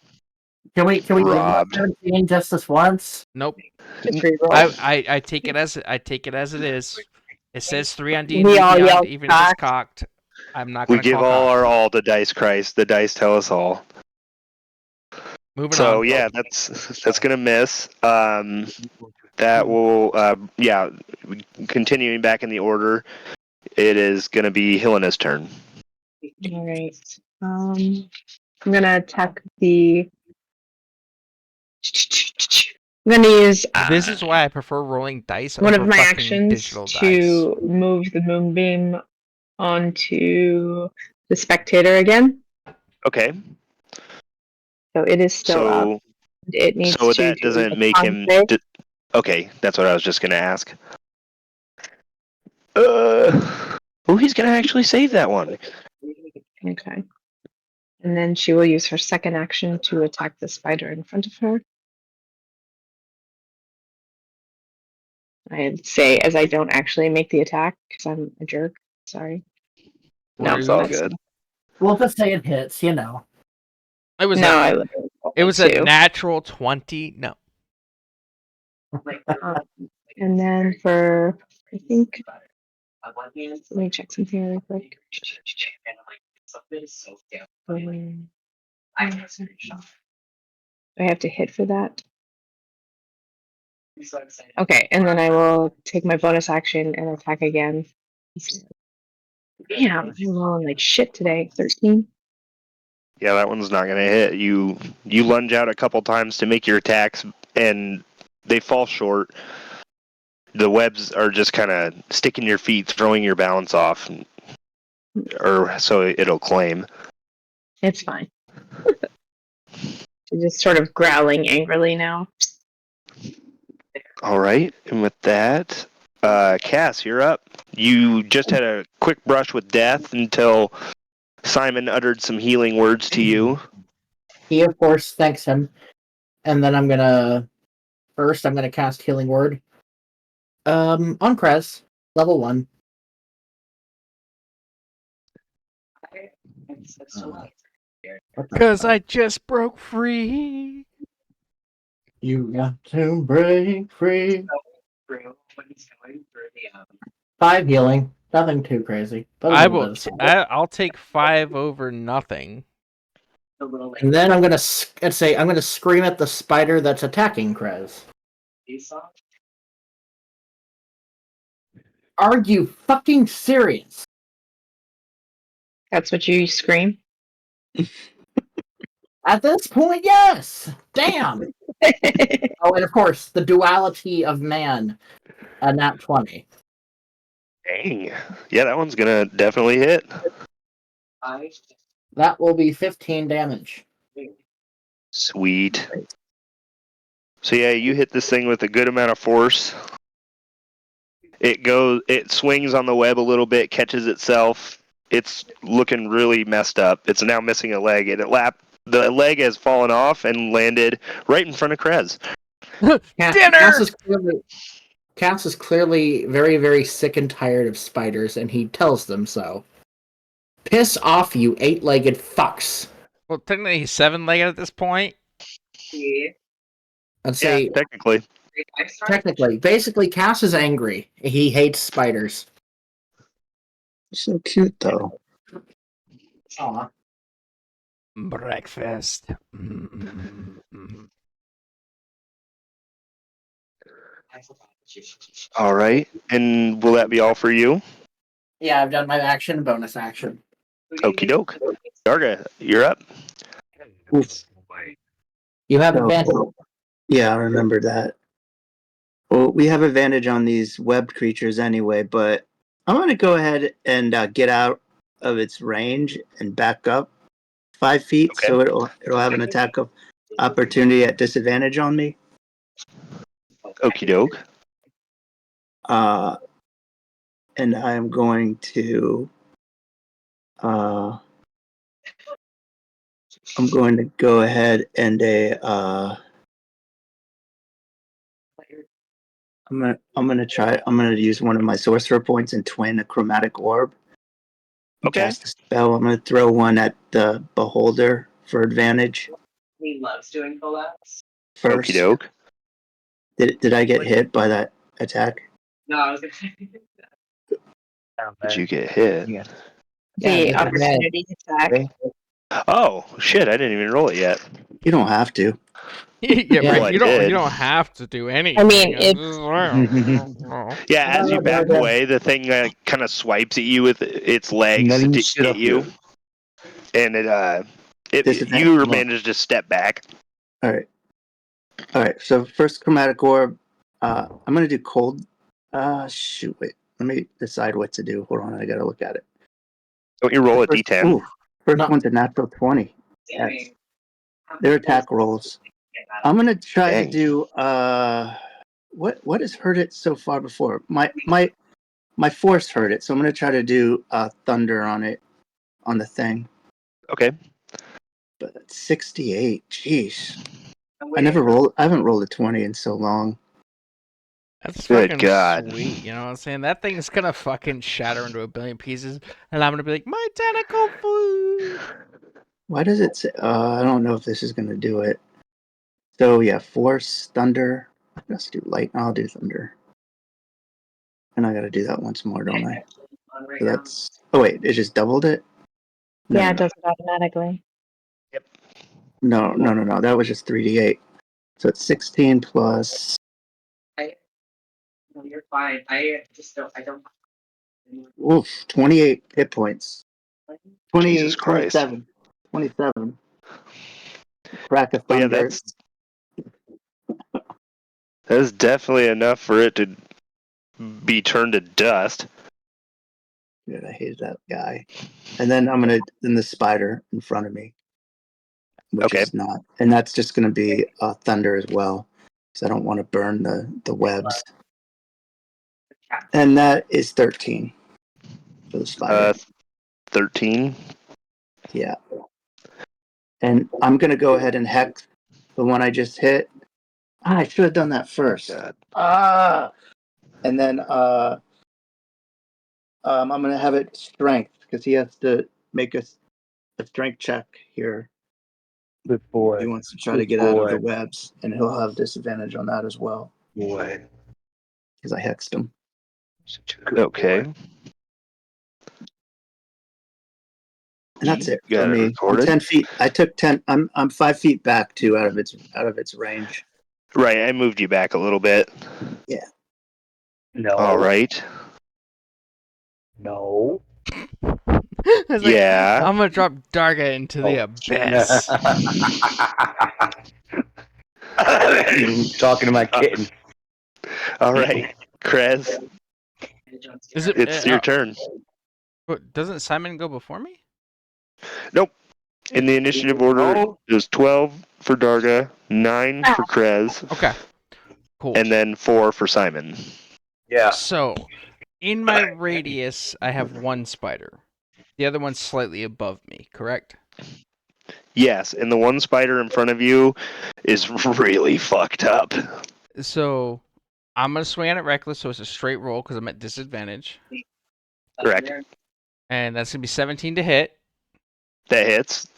Can we Robbed. 17 just this once? Nope. Just reroll. I take it as it is. It says 3 on D&D We all Beyond, yelled even if it's cocked. cocked. I'm not We gonna give call all cocked. our all to Dice Christ. The dice tell us all. Moving So on. yeah, that's gonna miss. That will continuing back in the order. It is gonna be Helena's turn. All right. I'm gonna attack the. I'm gonna use This is why I prefer rolling dice one over of my fucking actions digital to move the moonbeam onto the spectator again. Okay. So it is still up. So It needs so to that do doesn't a make con him. save. Okay, that's what I was just gonna ask. He's gonna actually save that one. Okay. And then she will use her second action to attack the spider in front of her. I'd say as I don't actually make the attack because I'm a jerk. Sorry. No, it's all that's- good. We'll just say it hits, you know. It was No, I a, literally rolled it was a a two. natural 20. No. And then for I think let me check something really quick. Do I have to hit for that? Okay, and then I will take my bonus action and attack again. Damn, I'm rolling like shit today. 13. Yeah, that one's not gonna hit. You lunge out a couple times to make your attacks, and they fall short. The webs are just kind of sticking your feet, throwing your balance off, or so it'll claim. It's fine. She's just sort of growling angrily now. All right, and with that, Cass, you're up. You just had a quick brush with death until Simon uttered some healing words to you. He, of course, thanks him. And then I'm gonna cast Healing Word. On Krez, level 1. Because I just broke free. You got to break free. 5 healing. Nothing too crazy. But a I little will. bit of something. I'll take 5 over nothing. And then I'm gonna scream at the spider that's attacking Krez. Are you fucking serious? That's what you scream. At this point, yes. Damn. Oh, and of course, the duality of man. A nat 20. Dang. Yeah, that one's gonna definitely hit. That will be 15 damage. Sweet. So yeah, you hit this thing with a good amount of force. It swings on the web a little bit, catches itself. It's looking really messed up. It's now missing a leg, and the leg has fallen off and landed right in front of Krez. Dinner! Cass is clearly very, very sick and tired of spiders, and he tells them so. Piss off, you 8-legged fucks. Well, technically he's 7-legged at this point. I'd say, Yeah, technically. technically, basically, Cass is angry. He hates spiders. So cute though. Aw. Breakfast. Mm-hmm. All right. And will that be all for you? Yeah, I've done my action, bonus action. Okie doke. Darga, you're up. You have So- advantage. Yeah, I remember that. Well, we have advantage on these webbed creatures anyway, but I'm going to go ahead and get out of its range and back up 5 feet, Okay. so it'll have an attack of opportunity at disadvantage on me. Okie doke. And I'm going to go ahead and I'm gonna use one of my sorcerer points and twin a chromatic orb. Okay. Cast a spell. I'm gonna throw one at the beholder for advantage. He loves doing collabs. First, Okie doke. did I get hit by that attack? No, I was gonna say. Did you get hit? Yeah, The with opportunity attack. Oh, shit, I didn't even roll it yet. You don't have to. Yeah, Yeah, but I you did. don't have to do anything. I mean, Yeah, as you back away, the thing kind of swipes at you with its legs Letting to shit get up you. And Disadvantage. you managed to step back. All right. So first chromatic orb. I'm gonna do cold. Shoot. Wait. Let me decide what to do. Hold on. I gotta look at it. Don't you roll a First- d10? ooh, First No. one's a natural 20. Dang. Their attack rolls. I'm gonna try Dang. to do what has hurt it so far before? My force hurt it, so I'm gonna try to do thunder on it on the thing. Okay. But 68, jeez. I haven't rolled a 20 in so long. That's Good fucking God. sweet. You know what I'm saying? That thing's gonna fucking shatter into a billion pieces, and I'm gonna be like, my tentacle food. Why does it say I don't know if this is gonna do it. So yeah, force, thunder. Let's do light. I'll do thunder. And I gotta do that once more, don't I? So that's oh wait, it just doubled it? Yeah, it does it automatically. No. That was just 3d8. So it's 16 plus. No, you're fine. I don't. Oof, 28 hit points. 28, Jesus Christ. 27. Crack of Well, yeah, thunder. that's definitely enough for it to be turned to dust. Dude, I hate that guy. And then then the spider in front of me. Which Okay. is not. And that's just gonna be thunder as well. Because I don't want to burn the webs. And that is 13 for the spider. 13. Yeah. And I'm gonna go ahead and hex the one I just hit. I should have done that first. God. And then I'm gonna have it strength because he has to make a strength check here. Good boy. He wants to try to get out of the webs, and he'll have disadvantage on that as well Boy. because I hexed him. Okay. And that's it You got for it me. I'm recorded? 10 feet. I took 10. I'm 5 feet back too out of its range. Right, I moved you back a little bit. No. All right. No. It's like, Yeah. I'm gonna drop Darga into the abyss. Talking to my kitten. All right. Krez. Is it? It's your turn. Doesn't Simon go before me? In the initiative order, Oh. it was 12 for Darga, 9 for Krez, Okay. Cool. and then 4 for Simon. Yeah. So, in my radius, I have one spider. The other one's slightly above me, correct? Yes, and the one spider in front of you is really fucked up. So, I'm going to swing at it reckless, so it's a straight roll because I'm at disadvantage. Correct. And that's going to be 17 to hit. That hits.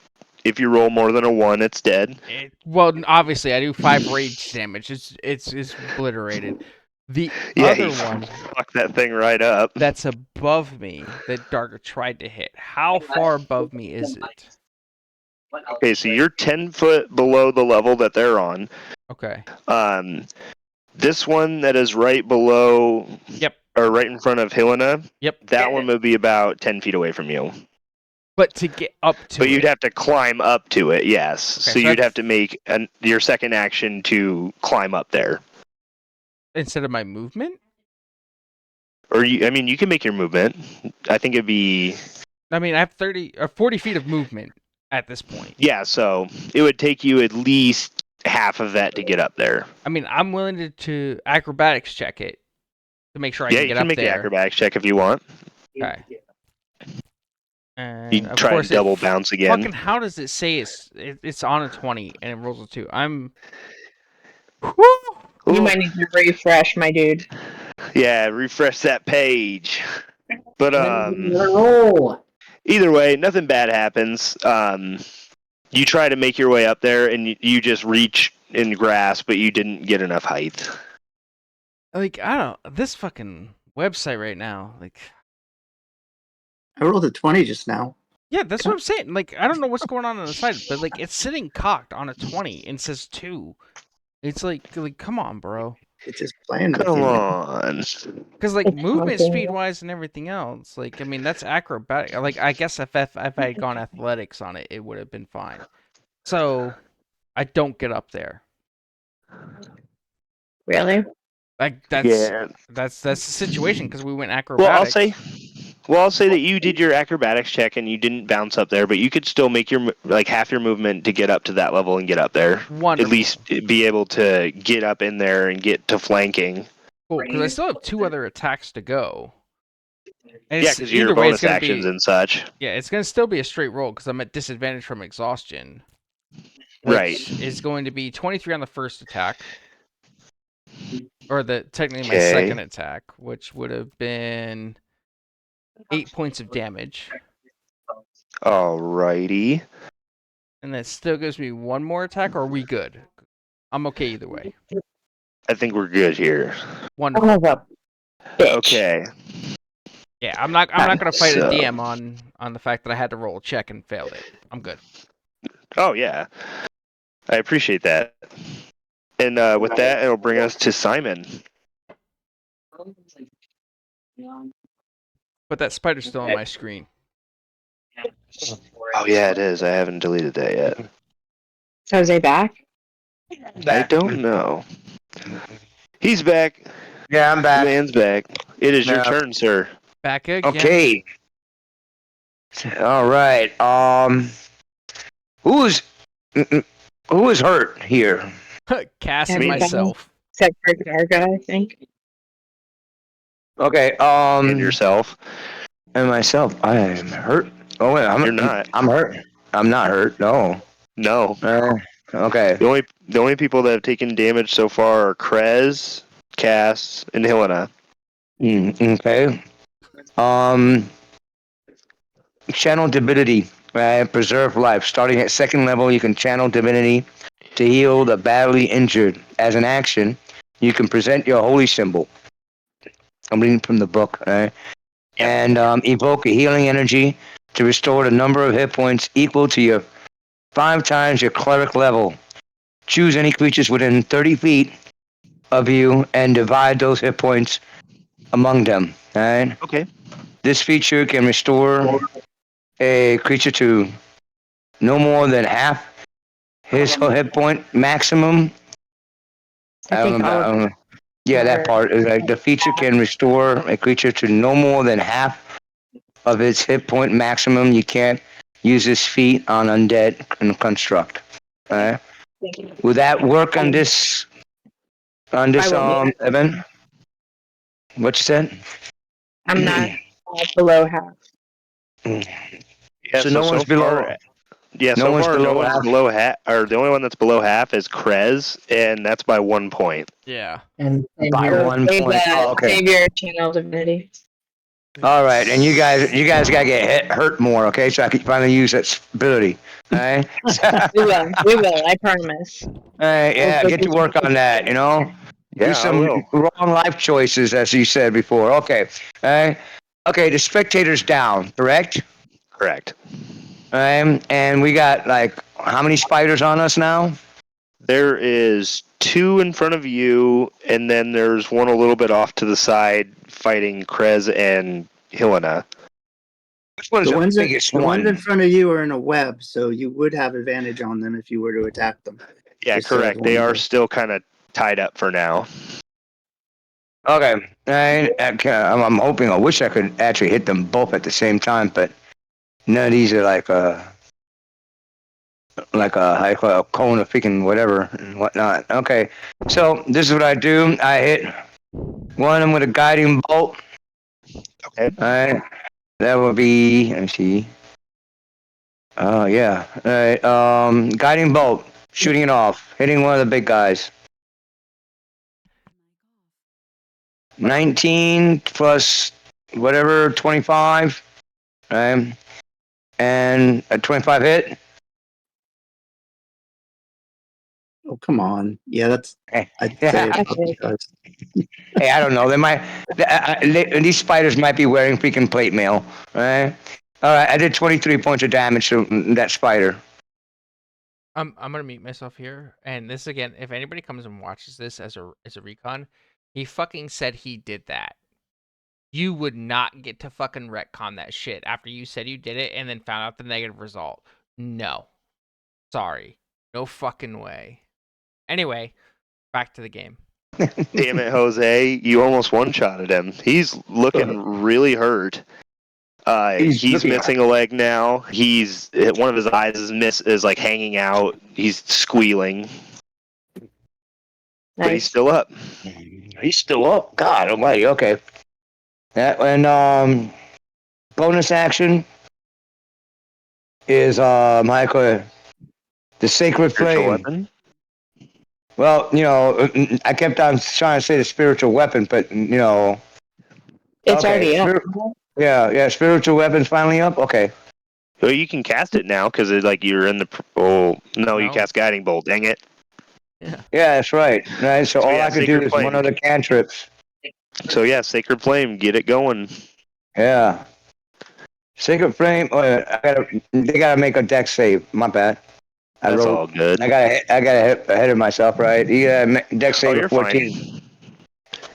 If you roll more than a 1, it's dead. Well, obviously, I do 5 rage damage. It's obliterated. The Yeah, other you one fuck that thing right up. that's above me that Darga tried to hit, how far above me is it? Okay, so you're 10 foot below the level that they're on. Okay. This one that is right below, Yep. or right in front of Helena, Yep. that one would be about 10 feet away from you. But to get up to But it, you'd have to climb up to it, yes. Okay, So so you'd that's- have to make your second action to climb up there. instead of my movement? Or you can make your movement. I think it'd be I mean, I have 30 or 40 feet of movement at this point. yeah. So it would take you at least half of that to get up there. I mean, I'm willing to acrobatics check it to make sure I Yeah, can you get can up make the there. acrobatics check if you want. Okay. And You of try course, to double bounce again. Fucking, how does it say it's on a 20 and it rolls a 2? I'm. Whew! You might need to refresh, my dude. Yeah, refresh that page. But Roll. either way, nothing bad happens. You try to make your way up there, and you just reach and grasp, but you didn't get enough height. Like, I don't. This fucking website right now. Like, I rolled a 20 just now. yeah, that's what I'm saying. Like, I don't know what's going on the side, but like, it's sitting cocked on a 20 and says 2. It's like, come on, bro. It's just playing with Come you. on. Because like It's movement something. speed wise and everything else, like I mean that's acrobatic. Like I guess if I had gone athletics on it, it would have been fine. So I don't get up there. Really? Like that's Yeah. that's the situation because we went Well, acrobatics. I'll say that you did your acrobatics check and you didn't bounce up there, but you could still make your half your movement to get up to that level and get up there. Wonderful. At least be able to get up in there and get to flanking. Cool, because I still have 2 other attacks to go. And Yeah, it's- because your either way, bonus it's gonna actions be, and such. yeah, it's gonna still be a straight roll because I'm at disadvantage from exhaustion. Right. Which is going to be 23 on the first attack. Or technically my Okay. second attack, which would have been 8 points of damage. Alrighty. And that still gives me 1 more attack, or are we good? I'm okay either way. I think we're good here. Wonderful. Son of a bitch. Okay. Yeah, I'm not gonna fight So- a DM on the fact that I had to roll a check and failed it. I'm good. Oh yeah. I appreciate that. And with that, it'll bring us to Simon. But that spider's still on my screen. Oh yeah, it is. I haven't deleted that yet. So is he back? I don't know. He's back. Yeah, I'm The back. man's back. It is your Yeah. turn, sir. Back again. Okay. All right. Who is hurt here? Cass Me. and myself. Except for Darga, I think. Okay. And yourself. And myself. I am hurt. Oh wait, You're not. I'm hurt. I'm not hurt. No. No. Okay. The only people that have taken damage so far are Krez, Cass, and Helena. Okay. Channel divinity. Preserve life. Starting at 2nd level, you can channel divinity to heal the badly injured. As an action, you can present your holy symbol. I'm reading from the book. Right? And evoke a healing energy to restore the number of hit points equal to your 5 times your cleric level. Choose any creatures within 30 feet of you and divide those hit points among them. Right? Okay. This feature can restore a creature to no more than half his hit point maximum. I think all of Yeah, that part is like the feature can restore a creature to no more than half of its hit point maximum. You can't use this feat on undead and construct. Alright. Will that work on this I won't be. event? What you said? I'm not below half. Yeah, So no one's below. far, yeah, no so one's far no below one's half? below half, or the only one that's below half is Krez, and that's by 1 point. Yeah. And By here, one Save point. that. Oh, okay. Save your channel divinity. All right, and you guys gotta get hurt more, okay? So I can finally use that ability. All right. We will. We will. I promise. Yeah, get to work on that. You know, Yeah, do I some will. wrong life choices, as you said before. Okay. All right. Okay. The spectators down, correct? Correct. And we got like how many spiders on us now? There is 2 in front of you, and then there's one a little bit off to the side fighting Krez and Helena. Which one's The the ones, biggest the ones in one? front of you are in a web, so you would have advantage on them if you were to attack them. Yeah, Just so correct. They everyone are knows. still kind of tied up for now. Okay. I'm hoping. I wish I could actually hit them both at the same time, but none of these are like how you call it, a cone of freaking whatever and whatnot. Okay, so this is what I do. I hit one of them with a guiding bolt. Okay. All right, that would be. Let me see. Oh yeah. All right. Guiding bolt, shooting it off, hitting one of the big guys. 19 plus whatever 25. And a 25 hit. Oh, come on. Yeah, that's. I'd Yeah. say it Okay. probably does. Hey, I don't know. They might. These spiders might be wearing freaking plate mail. Right? All right. I did 23 points of damage to that spider. I'm gonna mute myself here. And this again, if anybody comes and watches this as a recon, he fucking said he did that. You would not get to fucking retcon that shit after you said you did it and then found out the negative result. No. Sorry. No fucking way. Anyway, back to the game. Damn it, Jose! You almost one-shotted him. He's looking really hurt. He's looking- missing a leg now. One of his eyes is like hanging out. He's squealing, but he's Nice. still up. He's still up. God almighty. Okay. That and bonus action is Michael, the sacred Spiritual flame. weapon. Well, I kept on trying to say the spiritual weapon, but It's okay, already up. Yeah, spiritual weapon's finally up. Okay. Well, you can cast it now because you're in the. Oh no, you No. cast guiding bolt. Dang it! Yeah, that's right. Right. So all yeah, I could do Sacred is Flame. one of the cantrips. So yeah, sacred flame, get it going. Yeah. Sacred flame. They gotta make a dex save. My bad. That's all good. I got ahead of myself, right? You dex save you're of 14. fine.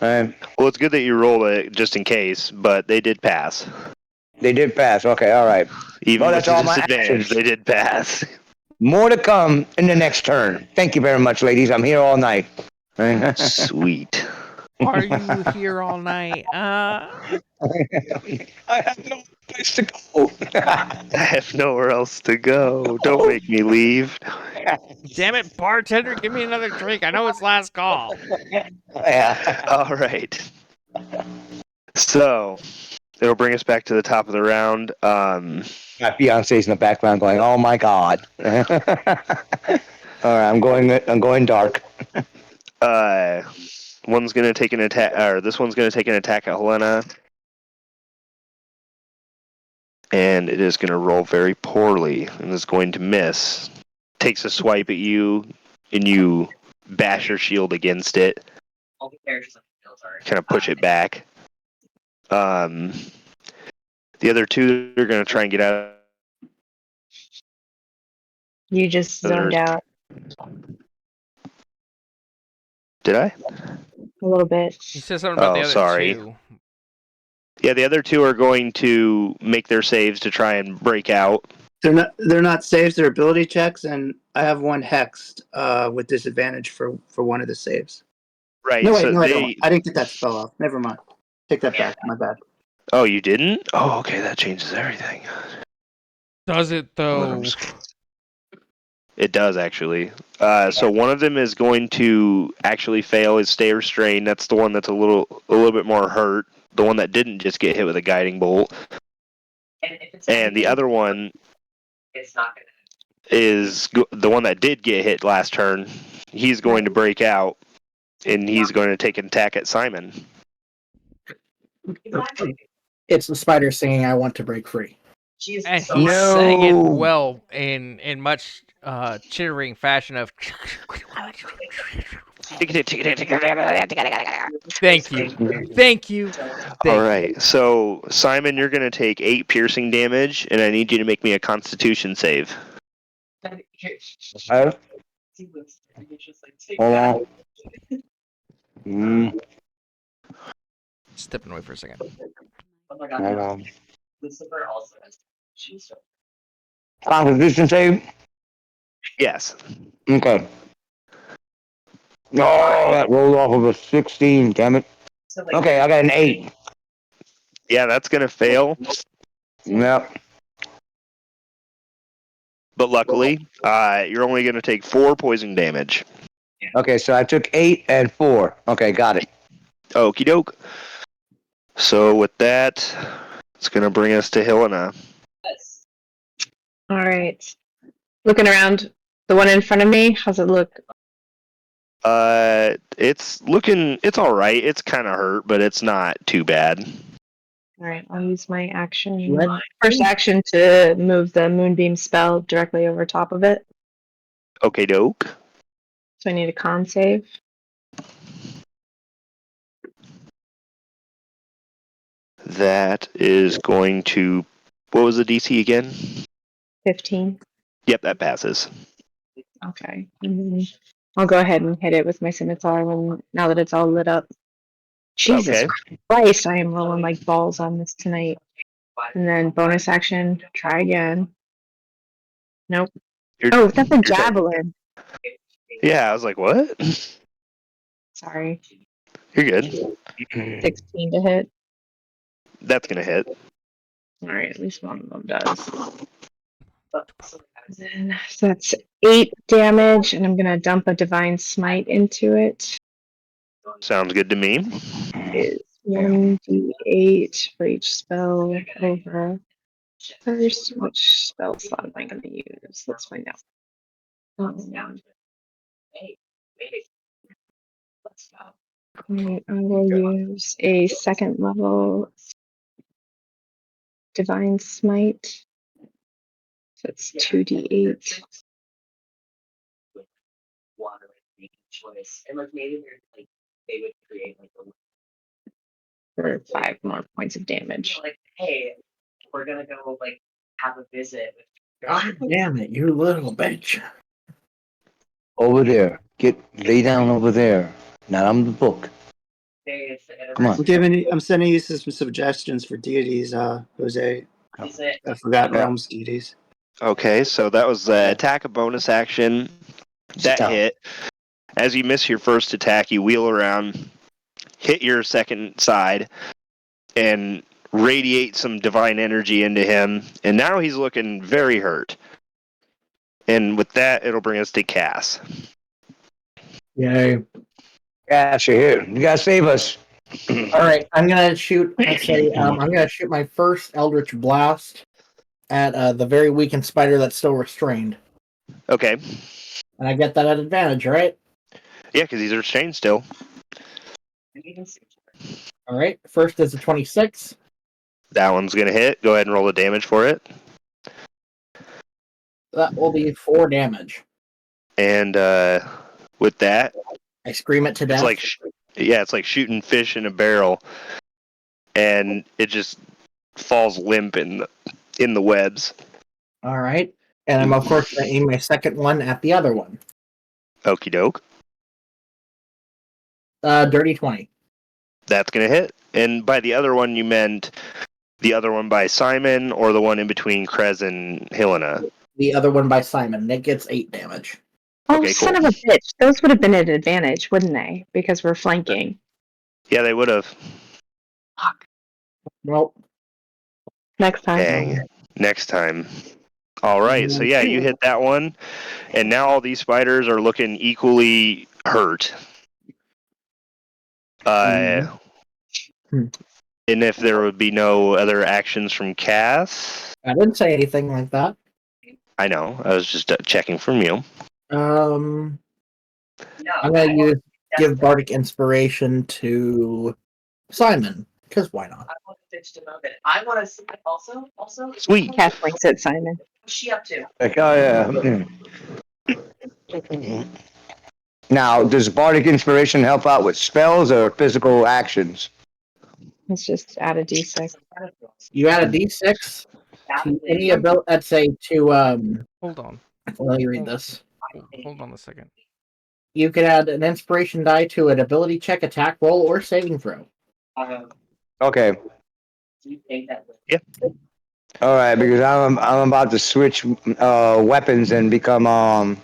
Right. Well, it's good that you rolled it just in case, but they did pass. They did pass. Okay, all right. Even Well, with that's the all my disadvantage, actions. they did pass. More to come in the next turn. Thank you very much, ladies. I'm here all night. Sweet. Are you here all night? I have no place to go. I have nowhere else to go. Don't make me leave. Damn it, bartender, give me another drink. I know it's last call. Yeah. All right. So it'll bring us back to the top of the round. My fiance's in the background going, "Oh my god!" All right, I'm going dark. One's gonna take an attack, or this one's gonna take an attack at Helena, and it is gonna roll very poorly and is going to miss. Takes a swipe at you, and you bash your shield against it. All the characters on the field are. Kind of push it back. The other two are gonna try and get out. You just zoned out Did I? a little bit. You said something about the Oh, other sorry. two. Yeah, the other two are going to make their saves to try and break out. They're not saves, they're ability checks, and I have one hexed with disadvantage for one of the saves. Right. No, wait, so no, they. I didn't get that spell off. Never mind. Take that back. My bad. Oh, you didn't? Oh, okay. That changes everything. Does it Hold on, I'm though? just- It does actually. So one of them is going to actually fail is stay restrained. That's the one that's a little bit more hurt. The one that didn't just get hit with a guiding bolt. And if it's And the other one it's not gonna. is the one that did get hit last turn. He's going to break out, and he's going to take an attack at Simon. Exactly. It's the spider singing "I want to break free." She's And so he sang it No. well in much chittering fashion of. Thank you. Thank you. All right. So Simon, you're going to take 8 piercing damage, and I need you to make me a Constitution save. Okay. Take Hold that. on. Stepping away for a second. Oh my god. Hold on. Lucifer also has. She's so. Constitution save? Yes. Okay. Oh, that rolled off of a 16, damn it. So like, Okay, I got an 8. Yeah, that's going to fail. Yep. But luckily, you're only going to take 4 poison damage. Okay, so I took 8 and 4. Okay, got it. Okie doke. So with that, it's going to bring us to Helena. yes. All right. Looking around, the one in front of me, how's it look? It's all right. It's kind of hurt, but it's not too bad. All right, I'll use my action. What? First action to move the moonbeam spell directly over top of it. Okay, doke. So I need a con save. That is going to. What was the DC again? 15. Yep, that passes. Okay. And then I'll go ahead and hit it with my scimitar now that it's all lit up. Jesus Okay. Christ, I am rolling like balls on this tonight. And then bonus action, try again. Nope. Oh, that's a you're javelin. Yeah, I was like, what? Sorry. You're good. 16 to hit. That's gonna hit. All right, at least one of them does. And then, so that's 8 damage, and I'm gonna dump a divine smite into it. Sounds good to me. Is 1d8 for each spell over. First, which spell slot am I gonna use? Let's find out. Alright, I will use a second level divine smite. So it's 2d8. Water making choice. And like maybe they're like they would create like a For 5 more points of damage. like, hey, we're gonna go like have a visit with God damn it, you little bitch! Over there. Lay down over there. Now I'm the book. It's Come on. I'm sending you some suggestions for deities, Jose. Is it I forgot Yeah. Realms deities. Okay, so that was the attack, a bonus action. That down. hit. As you miss your first attack, you wheel around, hit your second side, and radiate some divine energy into him. And now he's looking very hurt. And with that, it'll bring us to Cass. Yay! Cass, you're here. You gotta save us. All right, I'm gonna shoot. Let's say I'm gonna shoot my first Eldritch Blast at the very weakened spider that's still restrained, Okay. and I get that at advantage, right? Yeah, because he's restrained still. All right. First is a 26. That one's going to hit. Go ahead and roll the damage for it. That will be 4 damage. And with that, I scream it to death. it's like, it's like shooting fish in a barrel. And it just falls limp in the webs. All right. And I'm, of course, going to aim my second one at the other one. Okie doke. Dirty 20. That's going to hit. And by the other one, you meant the other one by Simon or the one in between Krez and Helena? The other one by Simon. That gets 8 damage. Oh, Okay, son cool. of a bitch. Those would have been an advantage, wouldn't they? Because we're flanking. Yeah, they would have. Well, Next time. Dang. Next time. All right. So yeah, you hit that one, and now all these spiders are looking equally hurt. Hmm. And if there would be no other actions from Cass, I didn't say anything like that. I know. I was just checking from you. Um, No, I'm gonna use that's give the- bardic inspiration to Simon because why not? I want to ditch to move it. I want to see it also. Sweet. Cast links at Simon. What's she up to? Like, oh yeah. Now, does bardic inspiration help out with spells or physical actions? Let's just add a d6. You add a d6 to any ability. Let's say to Hold on. Let me read this. Hold on a second. You can add an inspiration die to an ability check, attack roll, or saving throw. Okay. Do you think that? Yeah. All right, because I'm about to switch weapons and become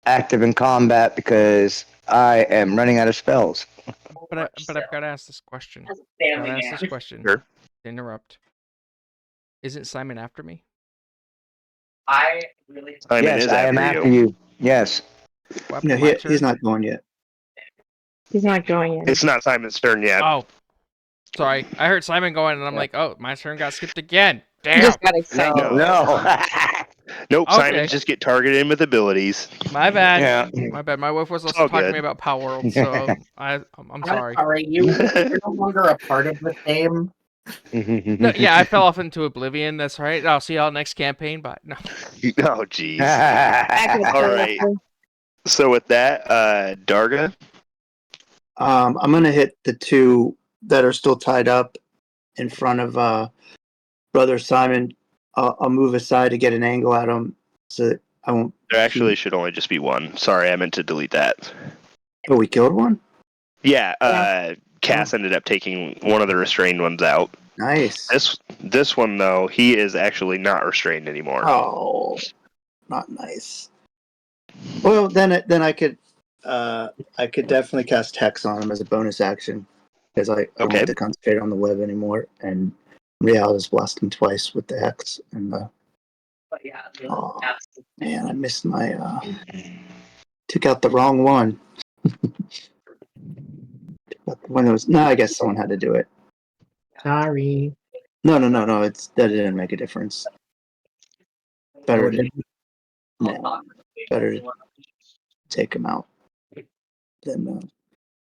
active in combat because I am running out of spells. But I've got to ask this question. As a family Gotta ask man. this question. Sure. To interrupt. Isn't Simon after me? I really. Simon yes, is I am after after you. Yes. What, No, my he's turn? not going yet. He's not going in. It's not Simon's turn yet. Oh, sorry. I heard Simon going, and I'm like, oh, my turn got skipped again. He Damn. just got excited. No. Nope. Okay. Simon just get targeted with abilities. My bad. Yeah. My bad. My wife was also all talking to good. me about Power World, so I'm sorry. Sorry, you're no longer a part of the game. No, yeah, I fell off into oblivion. That's right. I'll see y'all next campaign. But no. Oh, jeez. Back with All the- right. So with that, Darga. I'm gonna hit the two that are still tied up in front of Brother Simon. I'll move aside to get an angle at him so that I won't. There actually should only just be one. Sorry, I meant to delete that. Oh, we killed one? Yeah, Cass ended up taking one of the restrained ones out. Nice. This one though, he is actually not restrained anymore. Oh, not nice. Well, then I could definitely cast Hex on him as a bonus action because I don't Okay. have to concentrate on the web anymore. And Real has blessed him twice with the Hex. And But yeah, Oh. absolutely. man, I missed my took out the wrong one. When it was no, I guess someone had to do it. Sorry. No. That didn't make a difference. Better to better to take him out than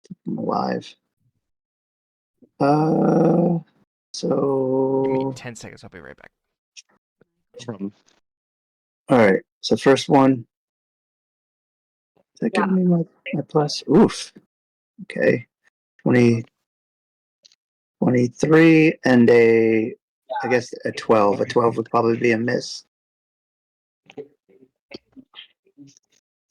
keep him alive. Give me So 10 seconds. I'll be right back. all right. So first one. Is that giving me my plus? Oof. Okay. 20, 23 and I guess a 12. A 12 would probably be a miss.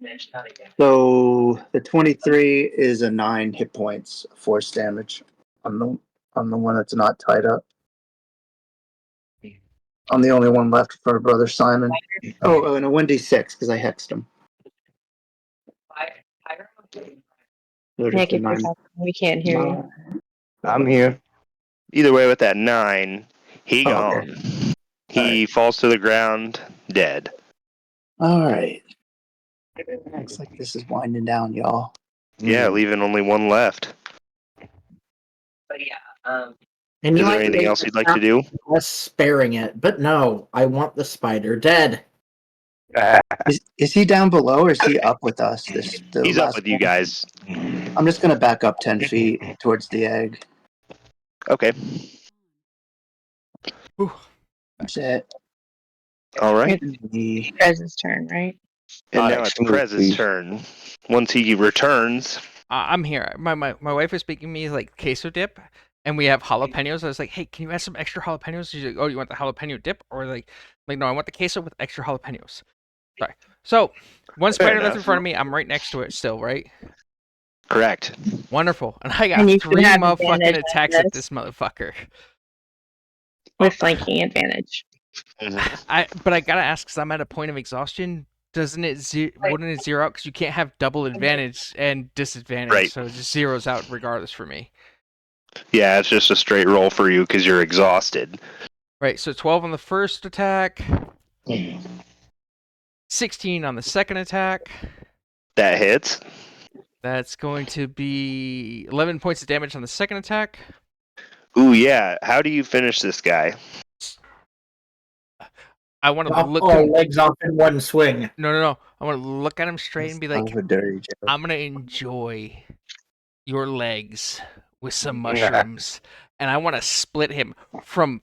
Mention that again. So the 23 is a 9 hit points, force damage on the one that's not tied up. I'm the only one left for Brother Simon. Oh, and a 1d6 because I hexed him. I remember. So just Nick, a if you're 9. talking, we can't hear you. I'm here. Either way, with that 9, he Oh, gone. okay. He falls to the ground, dead. All right. Looks like this is winding down, y'all. Yeah, leaving only one left. But yeah, And Is you there might anything be else you'd like to do? less sparing it, but no, I want the spider dead. Is he down below or is he up with us? The He's up last with you one? guys. I'm just gonna back up 10 feet towards the egg. Okay. Whew. That's it. All right. The- Prez's turn, right? And Alright, now it's move, Prez's please. turn. Once he returns, I'm here. My wife was speaking me like queso dip, and we have jalapenos. I was like, hey, can you add some extra jalapenos? She's like, oh, you want the jalapeno dip? Or like no, I want the queso with extra jalapenos. Sorry. So, one Fair spider that's in enough. front of me. I'm right next to it still, right? correct. Wonderful. And I And you got should 3 have motherfucking advantage on attacks at this. this motherfucker. With flanking advantage. But I gotta ask, because I'm at a point of exhaustion. Doesn't it wouldn't it zero out because you can't have double advantage and disadvantage, Right. so it just zeros out regardless for me. Yeah, it's just a straight roll for you because you're exhausted. Right, so 12 on the first attack, 16 on the second attack. That hits. That's going to be 11 points of damage on the second attack. Ooh, yeah. How do you finish this guy? I want to Off look all him. legs off in one swing. No. I want to look at him straight and be like, Kind of a dirty joke. I'm gonna enjoy your legs with some mushrooms, and I want to split him from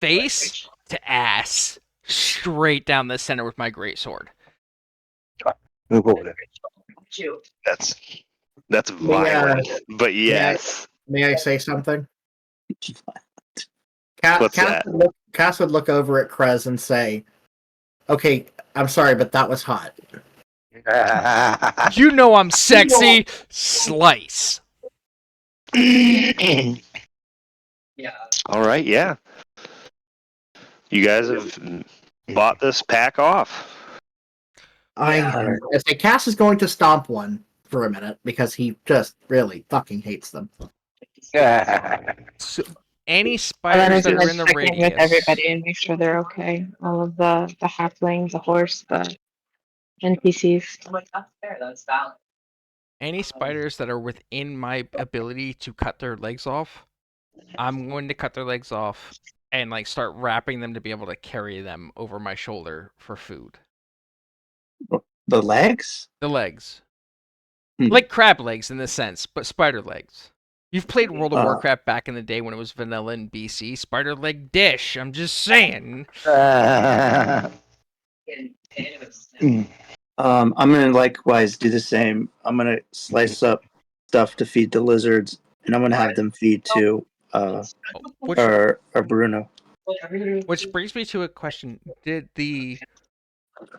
face to ass straight down the center with my greatsword. Move over there. Shoot. That's Yeah. violent. But yes. May I say something? Cass, What's Cass, that? Cass would look over at Krez and say, "Okay, I'm sorry, but that was hot." You know I'm sexy. Slice. Yeah. All right, yeah. You guys have bought this pack off. I say Cass is going to stomp one for a minute because he just really fucking hates them. So, any And then spiders I that are in the check in with radius. everybody and make sure they're okay. All of the halfling, the horse, the NPCs. I'm like, that's fair. That's valid. Any spiders that are within my ability to cut their legs off, I'm going to cut their legs off and like start wrapping them to be able to carry them over my shoulder for food. The legs? The legs. Hmm. Like crab legs in this sense, but spider legs. You've played World of Uh. Warcraft back in the day when it was vanilla in BC. Spider leg dish. I'm just saying. And it was I'm gonna likewise do the same. I'm gonna slice up stuff to feed the lizards, and I'm gonna have them feed to Which or Bruno. which brings me to a question. Did the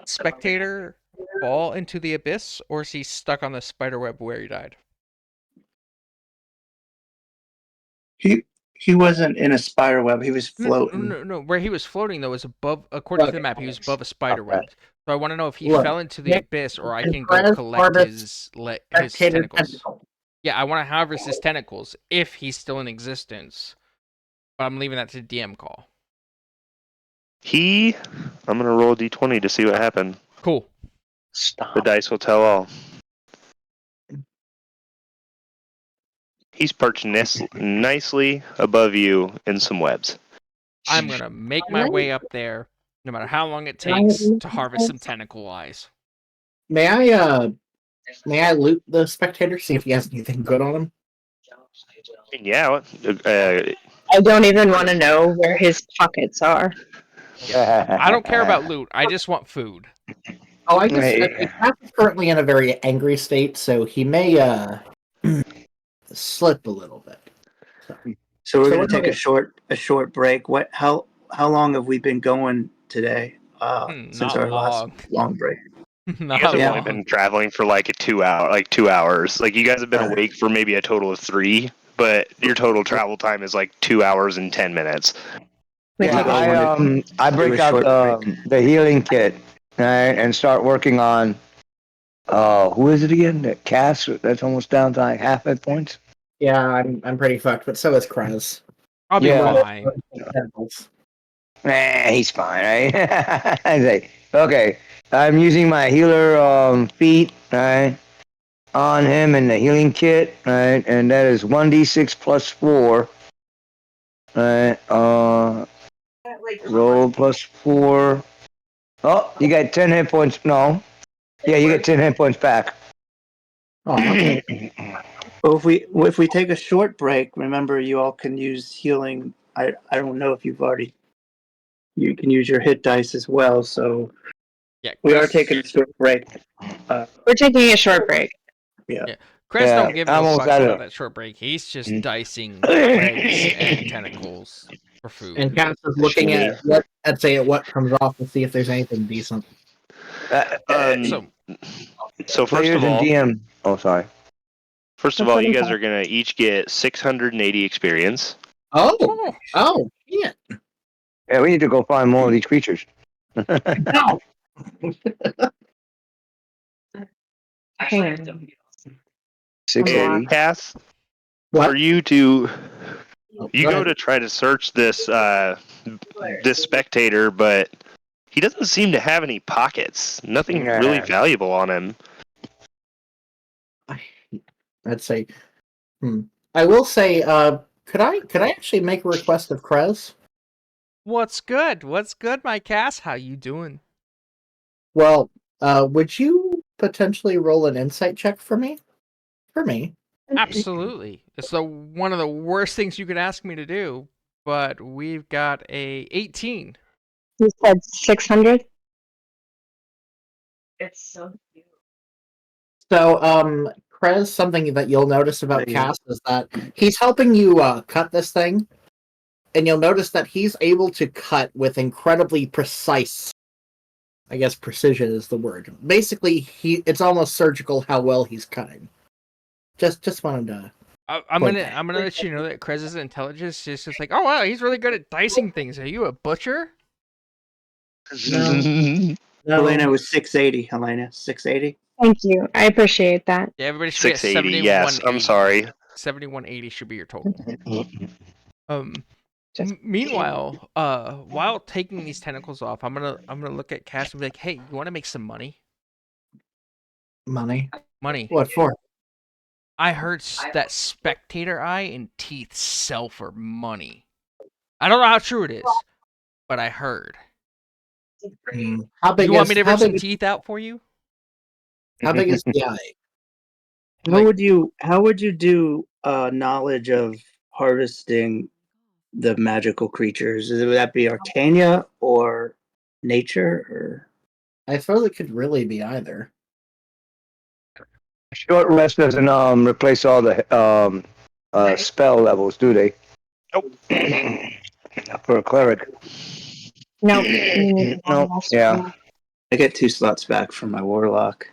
spectator fall into the abyss, or is he stuck on the spider web where he died? He wasn't in a spider web. He was floating. No. Where he was floating though was above, according to the map, he was above a spider web. So I want to know if he Look, fell into the Nick, abyss, or I and can go Krez collect harvest his Spectator tentacles. tentacle. Yeah, I want to harvest his tentacles if he's still in existence. But I'm leaving that to DM call. I'm gonna roll a d20 to see what happened. Cool. The dice will tell all. He's perched nicely above you in some webs. I'm gonna make my way up there, no matter how long it takes, to harvest some tentacle eyes. May I loot the spectator, see if he has anything good on him? Yeah. I don't even want to know where his pockets are. I don't care about loot. I just want food. Oh, I just Cass is currently in a very angry state, so he may slip a little bit. So we're So gonna what take about a short break. What? How long have we been going today? Since Not our long. last long break. You guys have Yeah. only been traveling for like 2 hours. Like you guys have been awake for maybe a total of 3, but your total travel time is like 2 hours and 10 minutes. Yeah, I break a out short the healing kit, right, and start working on who is it again? That Cass, that's almost down to like half hit points. Yeah, I'm pretty fucked, but so is Krez. I'll be Yeah. fine. Tentacles. He's fine, right? I say, okay, I'm using my healer feat, right, on him in the healing kit, right, and that is 1d6 plus 4. Right, roll plus 4. Oh, you got 10 hit points. No. Yeah, you get 10 hit points back. Oh, Well, if we take a short break, remember you all can use healing. I don't know if you've already. You can use your hit dice as well. So Yeah, we are Chris- taking a short break. We're taking a short break. Chris Yeah, don't give I'm no almost fucks out of- about that short break. He's just dicing legs and tentacles for food. and Cass is looking at what comes off to see if there's anything decent. So first Players of all, and DM. Oh, sorry. you guys are gonna each get 680 experience. Oh, yeah. Yeah, we need to go find more of these creatures. No. Actually, Hang on. 680. Cass, What? for you to Oh, you go go ahead. to try to search this spectator, but he doesn't seem to have any pockets. Nothing really Nah. valuable on him. I'd say. I will say. Could I actually make a request of Krez? What's good? What's good, my Cass? How you doing? Well, would you potentially roll an insight check for me? For me. Absolutely. It's one of the worst things you could ask me to do, but we've got a 18. You said 600? It's so cute. So, Krez, something that you'll notice about Cass is that he's helping you cut this thing, and you'll notice that he's able to cut with incredibly precise. I guess precision is the word. Basically, it's almost surgical how well he's cutting. Just wanted to. I'm gonna let you know that Krez's intelligence is just like, oh wow, he's really good at dicing things. Are you a butcher? No. Helena was 680. Helena, 680. Thank you. I appreciate that. Yeah, everybody should be at 680. Yes, I'm sorry. 7180 should be your total. Just Meanwhile, while taking these tentacles off, I'm gonna look at Cass and be like, hey, you want to make some money? Money. Money. What for? I heard that spectator eye and teeth sell for money. I don't know how true it is, but I heard. How big You want is me to how rip some big, teeth out for you? how big is the eye? How would you do knowledge of harvesting the magical creatures? Would that be Arcania or nature or I suppose it could really be either. Short rest doesn't replace all the spell levels, do they? Nope. For a cleric. no. No. Yeah. I get 2 slots back from my warlock.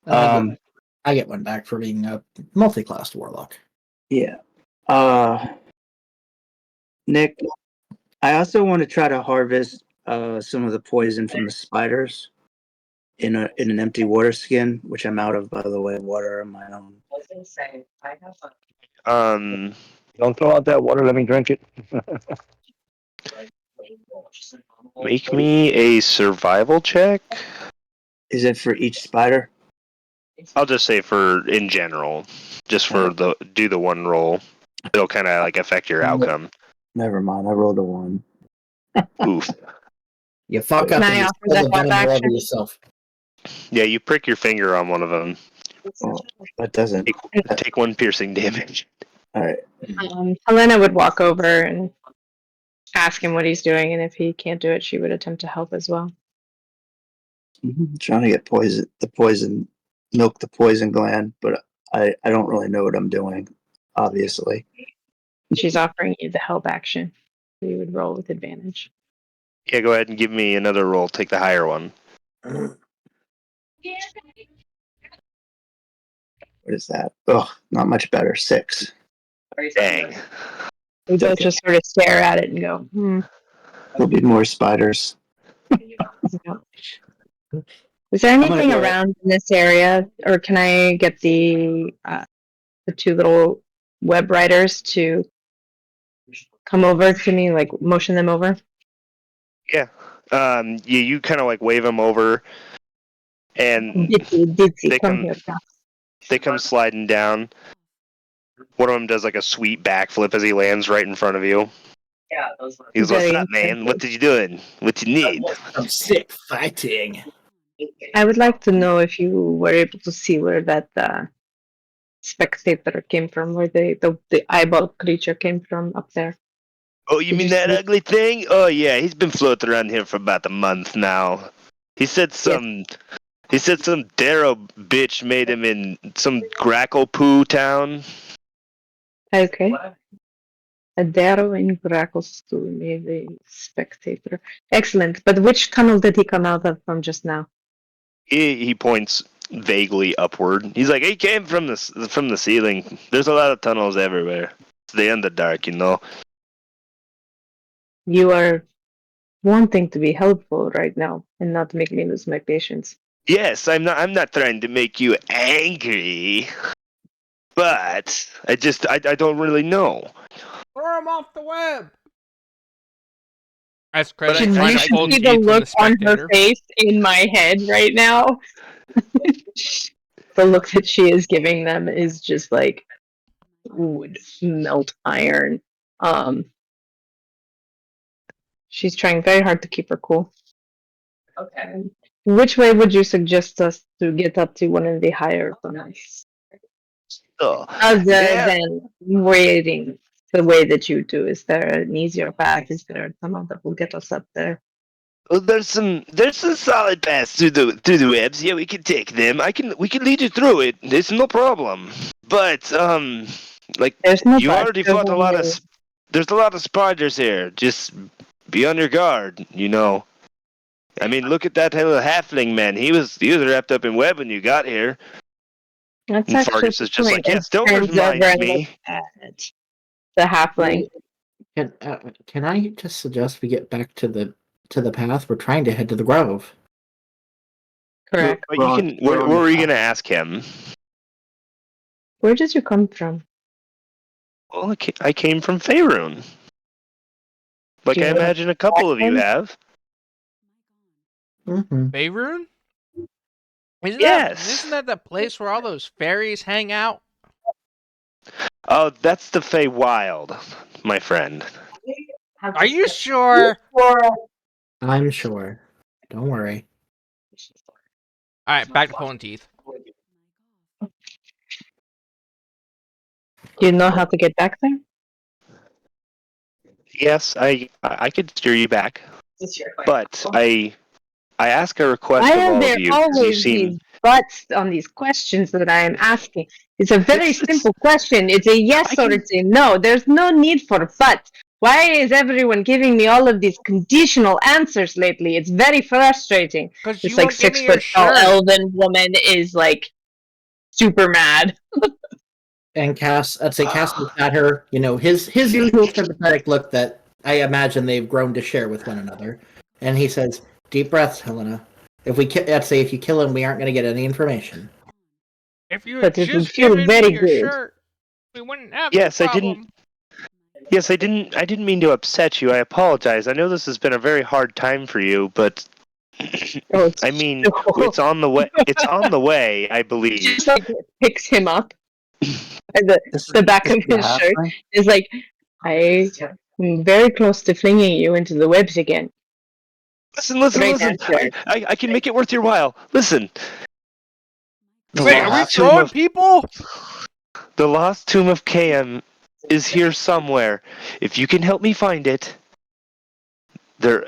I get one back for being a multi-classed warlock. Yeah. Nick, I also want to try to harvest some of the poison from the spiders in an empty water skin, which I'm out of, by the way, water on my own. I was gonna say, I have Don't throw out that water. Let me drink it. Make me a survival check. Is it for each spider? I'll just say for in general, just for do the one roll. It'll kind of like affect your outcome. Never mind. I rolled a 1. Oof. You fuck up Can and I you offer spill that the venom help all over action? yourself. Yeah, you prick your finger on one of them. Oh, that doesn't. Take 1 piercing damage. All right. Helena would walk over and ask him what he's doing, and if he can't do it, she would attempt to help as well. Trying to get milk the poison gland, but I don't really know what I'm doing, obviously. She's offering you the help action. You would roll with advantage. Yeah, go ahead and give me another roll. Take the higher one. What is that? Oh, not much better. 6. Dang. We both just sort of stare at it and go, There'll be more spiders. no. Is there anything around in this area, or can I get the 2 little web riders to come over to me, like motion them over? Yeah. You kind of like wave them over, and Ditsy, they come come- here. they come sliding down. One of them does like a sweet backflip as he lands right in front of you. Yeah, those were. He's like, Very "What's up, man? What did you doing? What you need?" I'm sick fighting. I would like to know if you were able to see where that spectator came from, where the eyeball creature came from up there. Oh, you Did mean you that see- ugly thing? Oh yeah, he's been floating around here for about a month now. He said some Darrow bitch made him in some grackle poo town. Okay. A Darrow in Grackles to me, the spectator. Excellent. But which tunnel did he come out of from just now? He points vaguely upward. He's like, he came from the ceiling. There's a lot of tunnels everywhere. It's the Underdark, you know. You are wanting to be helpful right now and not make me lose my patience. Yes, I'm not trying to make you angry, but I don't really know. Throw him off the web. As But credits I- You flash I- should golden see the teeth from look the on her spectator. face in my head right now. The look that she is giving them is just like would melt iron. She's trying very hard to keep her cool. Okay. Which way would you suggest us to get up to one of the higher tunnels? Other Yeah. than waiting the way that you do, is there an easier path? Is there a tunnel that will get us up there? Well, there's some solid paths through the webs. Yeah, we can take them. We can lead you through it. It's no problem. But like There's no you path. already There's fought a lot of. only- There's a lot of spiders here. Just be on your guard. You know. I mean, look at that little halfling man. He was wrapped up in web when you got here. That's And actually Fargus is just the like, point. yes, don't Turns remind over and me. looks at the halfling. Can I just suggest we get back to the path? We're trying to head to the grove. Correct. But you can. Where were you gonna ask him? Where did you come from? Well, I came from Faerun. Like Do you I know imagine a couple of you him? have. Mm-hmm. Faerun? Yes. Isn't that the place where all those fairies hang out? Oh, that's the Feywild, my friend. Are you sure? I'm sure. Don't worry. Alright, back to pulling teeth. Do you know how to get back there? Yes, I could steer you back, but I ask a request Why of are all there of you because you always seem. these buts on these questions that I am asking? It's a very simple question. It's a yes or it's a no. There's no need for but. Why is everyone giving me all of these conditional answers lately? It's very frustrating. Because you This like won't give me 6 your foot tall shirt. elven woman is like super mad. And Cass, I'd say Cass looks at her. You know, his usual sympathetic look that I imagine they've grown to share with one another. And he says, "Deep breaths, Helena. If I'd say if you kill him, we aren't going to get any information." If you had But it would just feel given very me your good. shirt, we wouldn't have Yes, the I problem. didn't. Yes, I didn't mean to upset you. I apologize. I know this has been a very hard time for you, but Oh, it's I mean, so- it's on the way. It's on the way, I believe. just like picks him up. And the back of his shirt is like, I am very close to flinging you into the webs again. Listen. Great answer. I can make it worth your while. Listen. The Wait, are we lost tomb throwing of- people? The lost tomb of Kayam is here somewhere. If you can help me find it,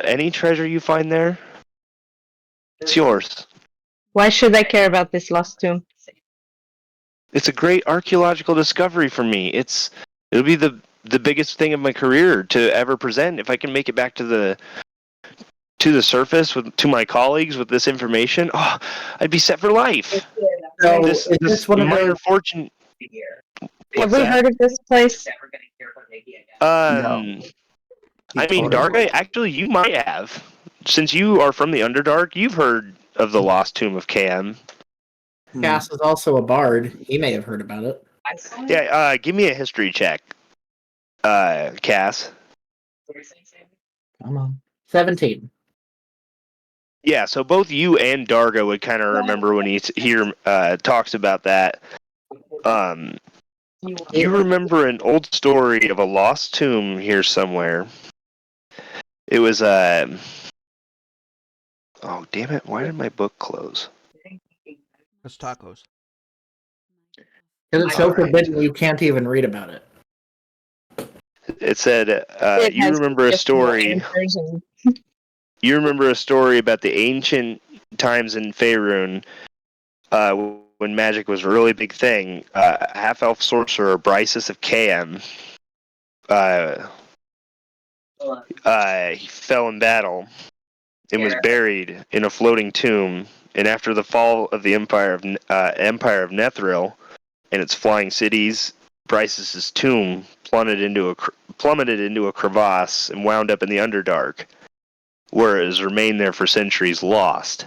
any treasure you find there, it's yours. Why should I care about this lost tomb? It's a great archaeological discovery for me. It'll be the biggest thing of my career to ever present if I can make it back to the surface to my colleagues with this information. Oh, I'd be set for life. So, This is this one of minor those? fortune. Have What's we that? heard of this place? Never gonna hear from Nikki again. I mean, Darga, actually, you might have. Since you are from the Underdark, you've heard of the Lost Tomb of Kayam. Cass is also a bard. He may have heard about it. I saw it. Yeah, give me a history check, Cass. What were you saying, Sam? Come on. 17. Yeah, so both you and Darga would kind of remember when he talks about that. You remember an old story of a lost tomb here somewhere. It was oh damn it! Why did my book close? It's tacos. Because it's so Alright. forbidden, you can't even read about it. It said It you has remember a just more story. answers and- You remember a story about the ancient times in Faerun, when magic was a really big thing. Half-elf sorcerer Brysus of Kayam, he fell in battle and was buried in a floating tomb. And after the fall of the Empire of Nethril and its flying cities, Brysus's tomb plummeted into a crevasse and wound up in the Underdark, where it has remained there for centuries lost.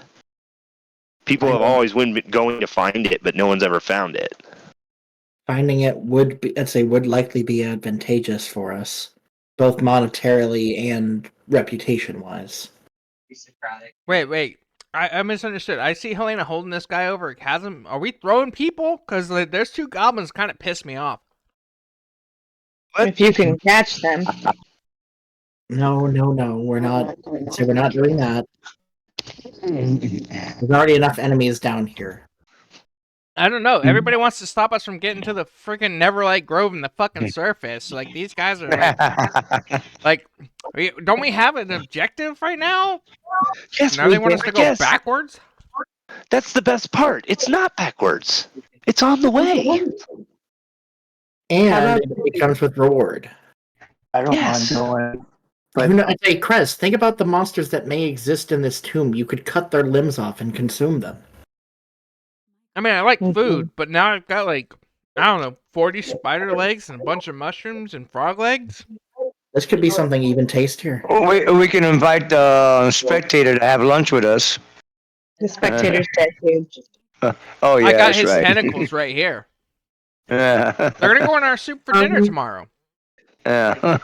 People I have know. always been going to find it, but no one's ever found it. Finding it would be, I'd say, would likely be advantageous for us, both monetarily and reputation-wise. Wait. I misunderstood. I see Helena holding this guy over a chasm. Are we throwing people? Because there's two goblins kind of piss me off. If you can catch them. No, we're not. So we're not doing that. There's already enough enemies down here. I don't know. Everybody wants to stop us from getting to the freaking Neverlight Grove and the fucking surface. Like, these guys are like, don't we have an objective right now? Yes, Now they want us to go backwards? That's the best part. It's not backwards. It's on the way. And it comes with reward. I don't Yes. mind going. But But I say, Krez, think about the monsters that may exist in this tomb. You could cut their limbs off and consume them. I mean, I like Mhm. food, but now I've got, like, I don't know, 40 spider legs and a bunch of mushrooms and frog legs. This could be something even tastier. We can invite the spectator to have lunch with us. The spectator's dead, dude. Oh yeah, I got that's his right. tentacles right here. Yeah. They're gonna go in our soup for dinner tomorrow. Yeah.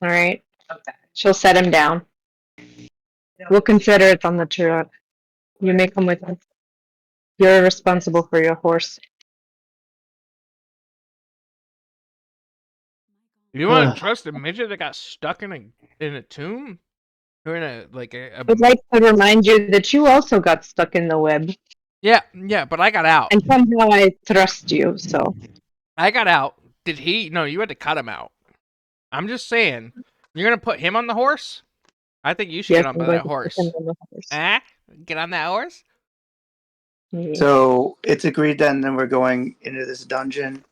All right. She'll set him down. We'll consider it on the truck. You may come with us. You're responsible for your horse. You want to trust a midget that got stuck in a tomb? Or in a I would like to remind you that you also got stuck in the web, yeah, but I got out. and somehow I trust you. So I got out. Did he? No, you had to cut him out. I'm just saying, you're gonna put him on the horse? I think you should yes, get on I'm going that to horse. put him on the horse. Get on that horse? Yeah. so it's agreed then we're going into this dungeon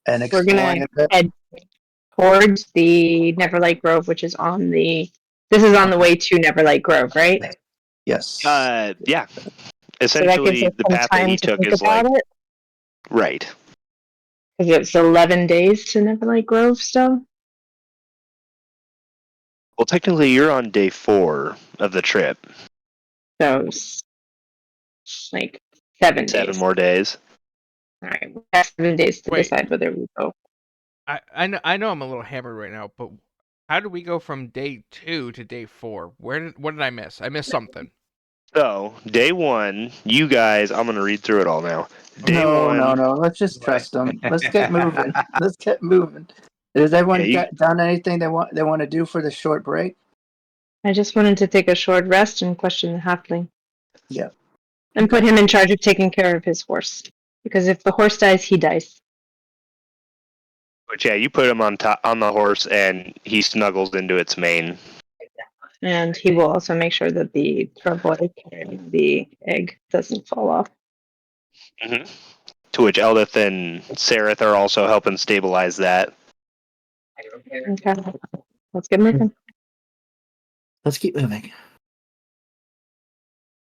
and We're exploring gonna a bit. head towards the Neverlight Grove, which is on the. This is on the way to Neverlight Grove, right? Yes. Yeah. So that Essentially, gives us the some path that time he to took think is like about it. right. Because it's 11 days to Neverlight Grove still. Well, technically, you're on day 4 of the trip. So it's like 7 7 days. more days. All right, we have 7 days to Wait. decide whether we go. I know I'm a little hammered right now, but how did we go from day 2 to day 4? What did I miss? I missed something. So, day 1, you guys, I'm going to read through it all now. Day No. 1, Let's just trust them. Let's get moving. Let's get moving. Has everyone Yeah, done anything they want to do for the short break? I just wanted to take a short rest and question the halfling. Yeah. And put him in charge of taking care of his horse. Because if the horse dies, he dies. But yeah, you put him on the horse, and he snuggles into its mane. And he will also make sure that the travois carrying the egg doesn't fall off. Mm-hmm. To which Eldith and Sereth are also helping stabilize that. Okay. Let's get moving. Let's keep moving.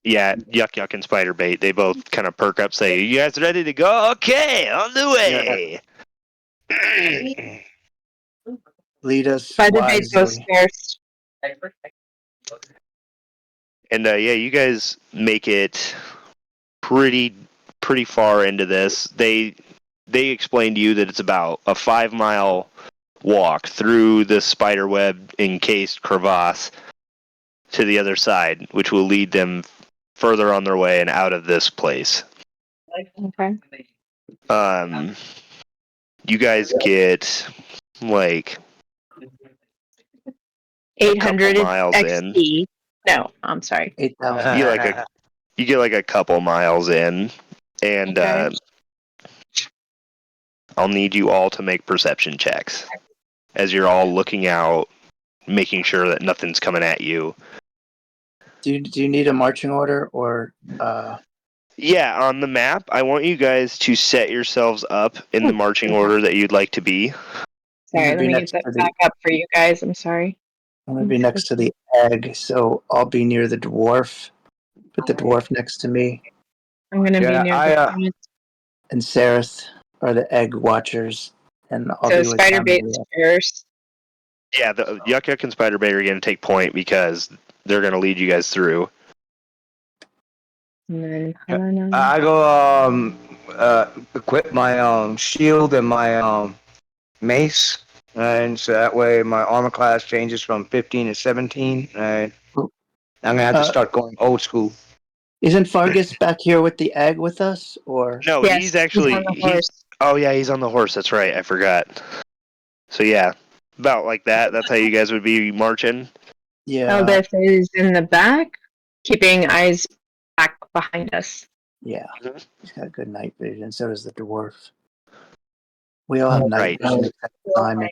Yeah, Yuck and Spiderbait, they both kind of perk up, say, "You guys ready to go? Okay, on the way." Lead us Spider-Bait goes wisely. first. And yeah, you guys make it pretty far into this. They explained to you that it's about a 5-mile walk through the spiderweb encased crevasse to the other side, which will lead them further on their way and out of this place. Okay. You guys get like 800 miles XP. No, I'm sorry. 8,000. you get like a couple miles in, and Okay. I'll need you all to make perception checks as you're all looking out, making sure that nothing's coming at you. Do you need a marching order or Yeah, on the map, I want you guys to set yourselves up in the marching order that you'd like to be. Sorry, You'd let be me get next that to the- back up for you guys. I'm sorry. I'm gonna be next to the egg, so I'll be near the dwarf. Put the dwarf next to me, I'm going to Yeah, be near I, the front. and Sareth are the egg watchers, and I'll So be with Spider-Bait's first. Yeah, the Yuck and Spiderbait are going to take point because they're going to lead you guys through. And then Helena. I go equip my shield and my mace, and so that way my armor class changes from 15 to 17. And I'm gonna have to Uh, start going old school. Isn't Fargus back here with the egg with us, or No, Yes, he's actually on the he's. horse. Oh yeah, he's on the horse. That's right. I forgot. So yeah, about like that. That's how you guys would be marching. yeah, Eldeth is in the back, keeping eyes back behind us. yeah, Mhm. he's got good night vision. So does the dwarf. We all have night Right. vision except Simon.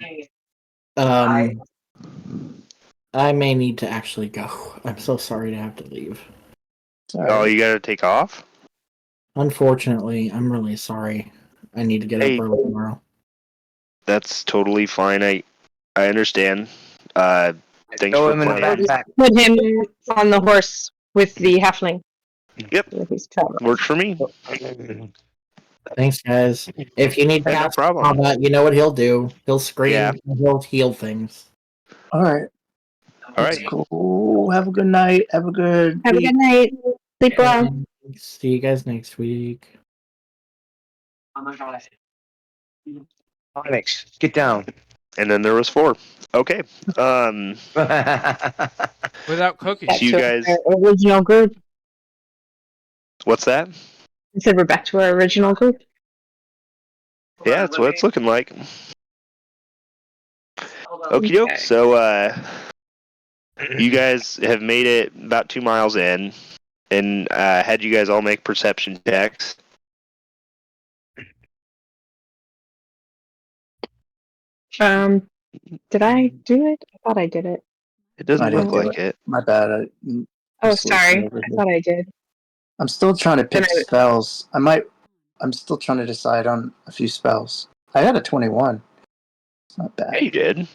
I may need to actually go. I'm so sorry to have to leave. It's all Oh, right. you gotta take off. Unfortunately, I'm really sorry. I need to get Hey. up early tomorrow. That's totally fine. I understand. Thanks Throw for him in the playing. backpack. Put him on the horse with the halfling. Yep, With his travel. works for me. Thanks, guys. If you need Yeah, no cast problem. combat, you know what he'll do. He'll scream Yeah. and he'll heal things. All right. All That's right. cool. Have a good night. Have a good Have a week. good night. Sleep well. See you guys next week. Oh my god. Onyx, get down. And then there was 4. Okay. Without cooking. Back So you to guys. our original group. What's that? I said we're back to our original group. Yeah, that's what it's looking like. Hold on. Okie doke. Okay. So you guys have made it about 2 miles in, and had you guys all make perception checks. Did I do it? I thought I did it. It doesn't I didn't look do like it. My bad. Oh, sorry. I thought I did. I'm still trying to pick Then I- spells. I'm still trying to decide on a few spells. I got a 21. It's not Yeah, bad. you did.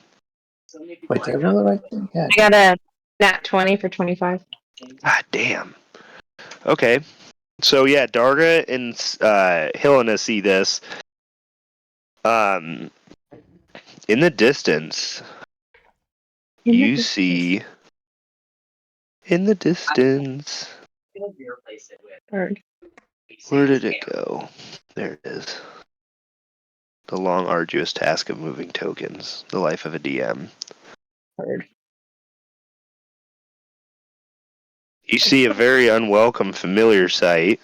Wait, did I roll the right thing? Yeah. I got a nat 20 for 25. God damn. Okay. So yeah, Darga and Helena see this. In the distance, you see. In the distance. You'll replace it with. Bird. Where did it go? There it is. The long, arduous task of moving tokens. The life of a DM. Bird. You see a very unwelcome, familiar sight.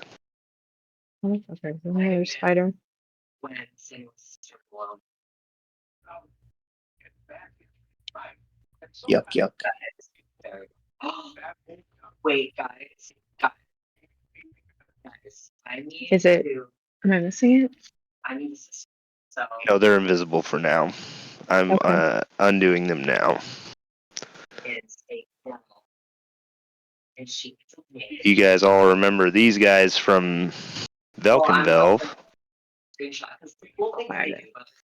Oh, okay. There's spider. When singles circle. Yuck, yuck. Wait, guys. Guys, I need Is it- to. Am I missing it? I need to. So. No, they're invisible for now. I'm Okay. undoing them now. Is a girl. And she. You guys all remember these guys from Velkenvelv Screenshot because the cool thing they do is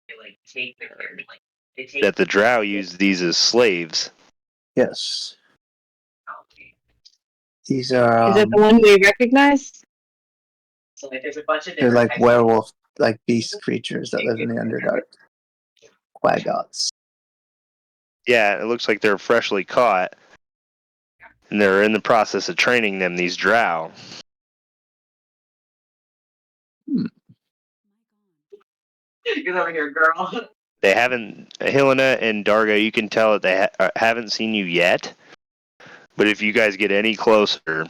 they like take their like they take that the Drow use these as slaves. Yes. These are Is it the one we recognize? So like there's a bunch of they're different like types of- werewolf, like beast creatures that live in the Underdark. Quaggots. Yeah, it looks like they're freshly caught. And they're in the process of training them, these Drow. Get over here, girl. They haven't, Helena and Darga, you can tell that they haven't seen you yet. But if you guys get any closer,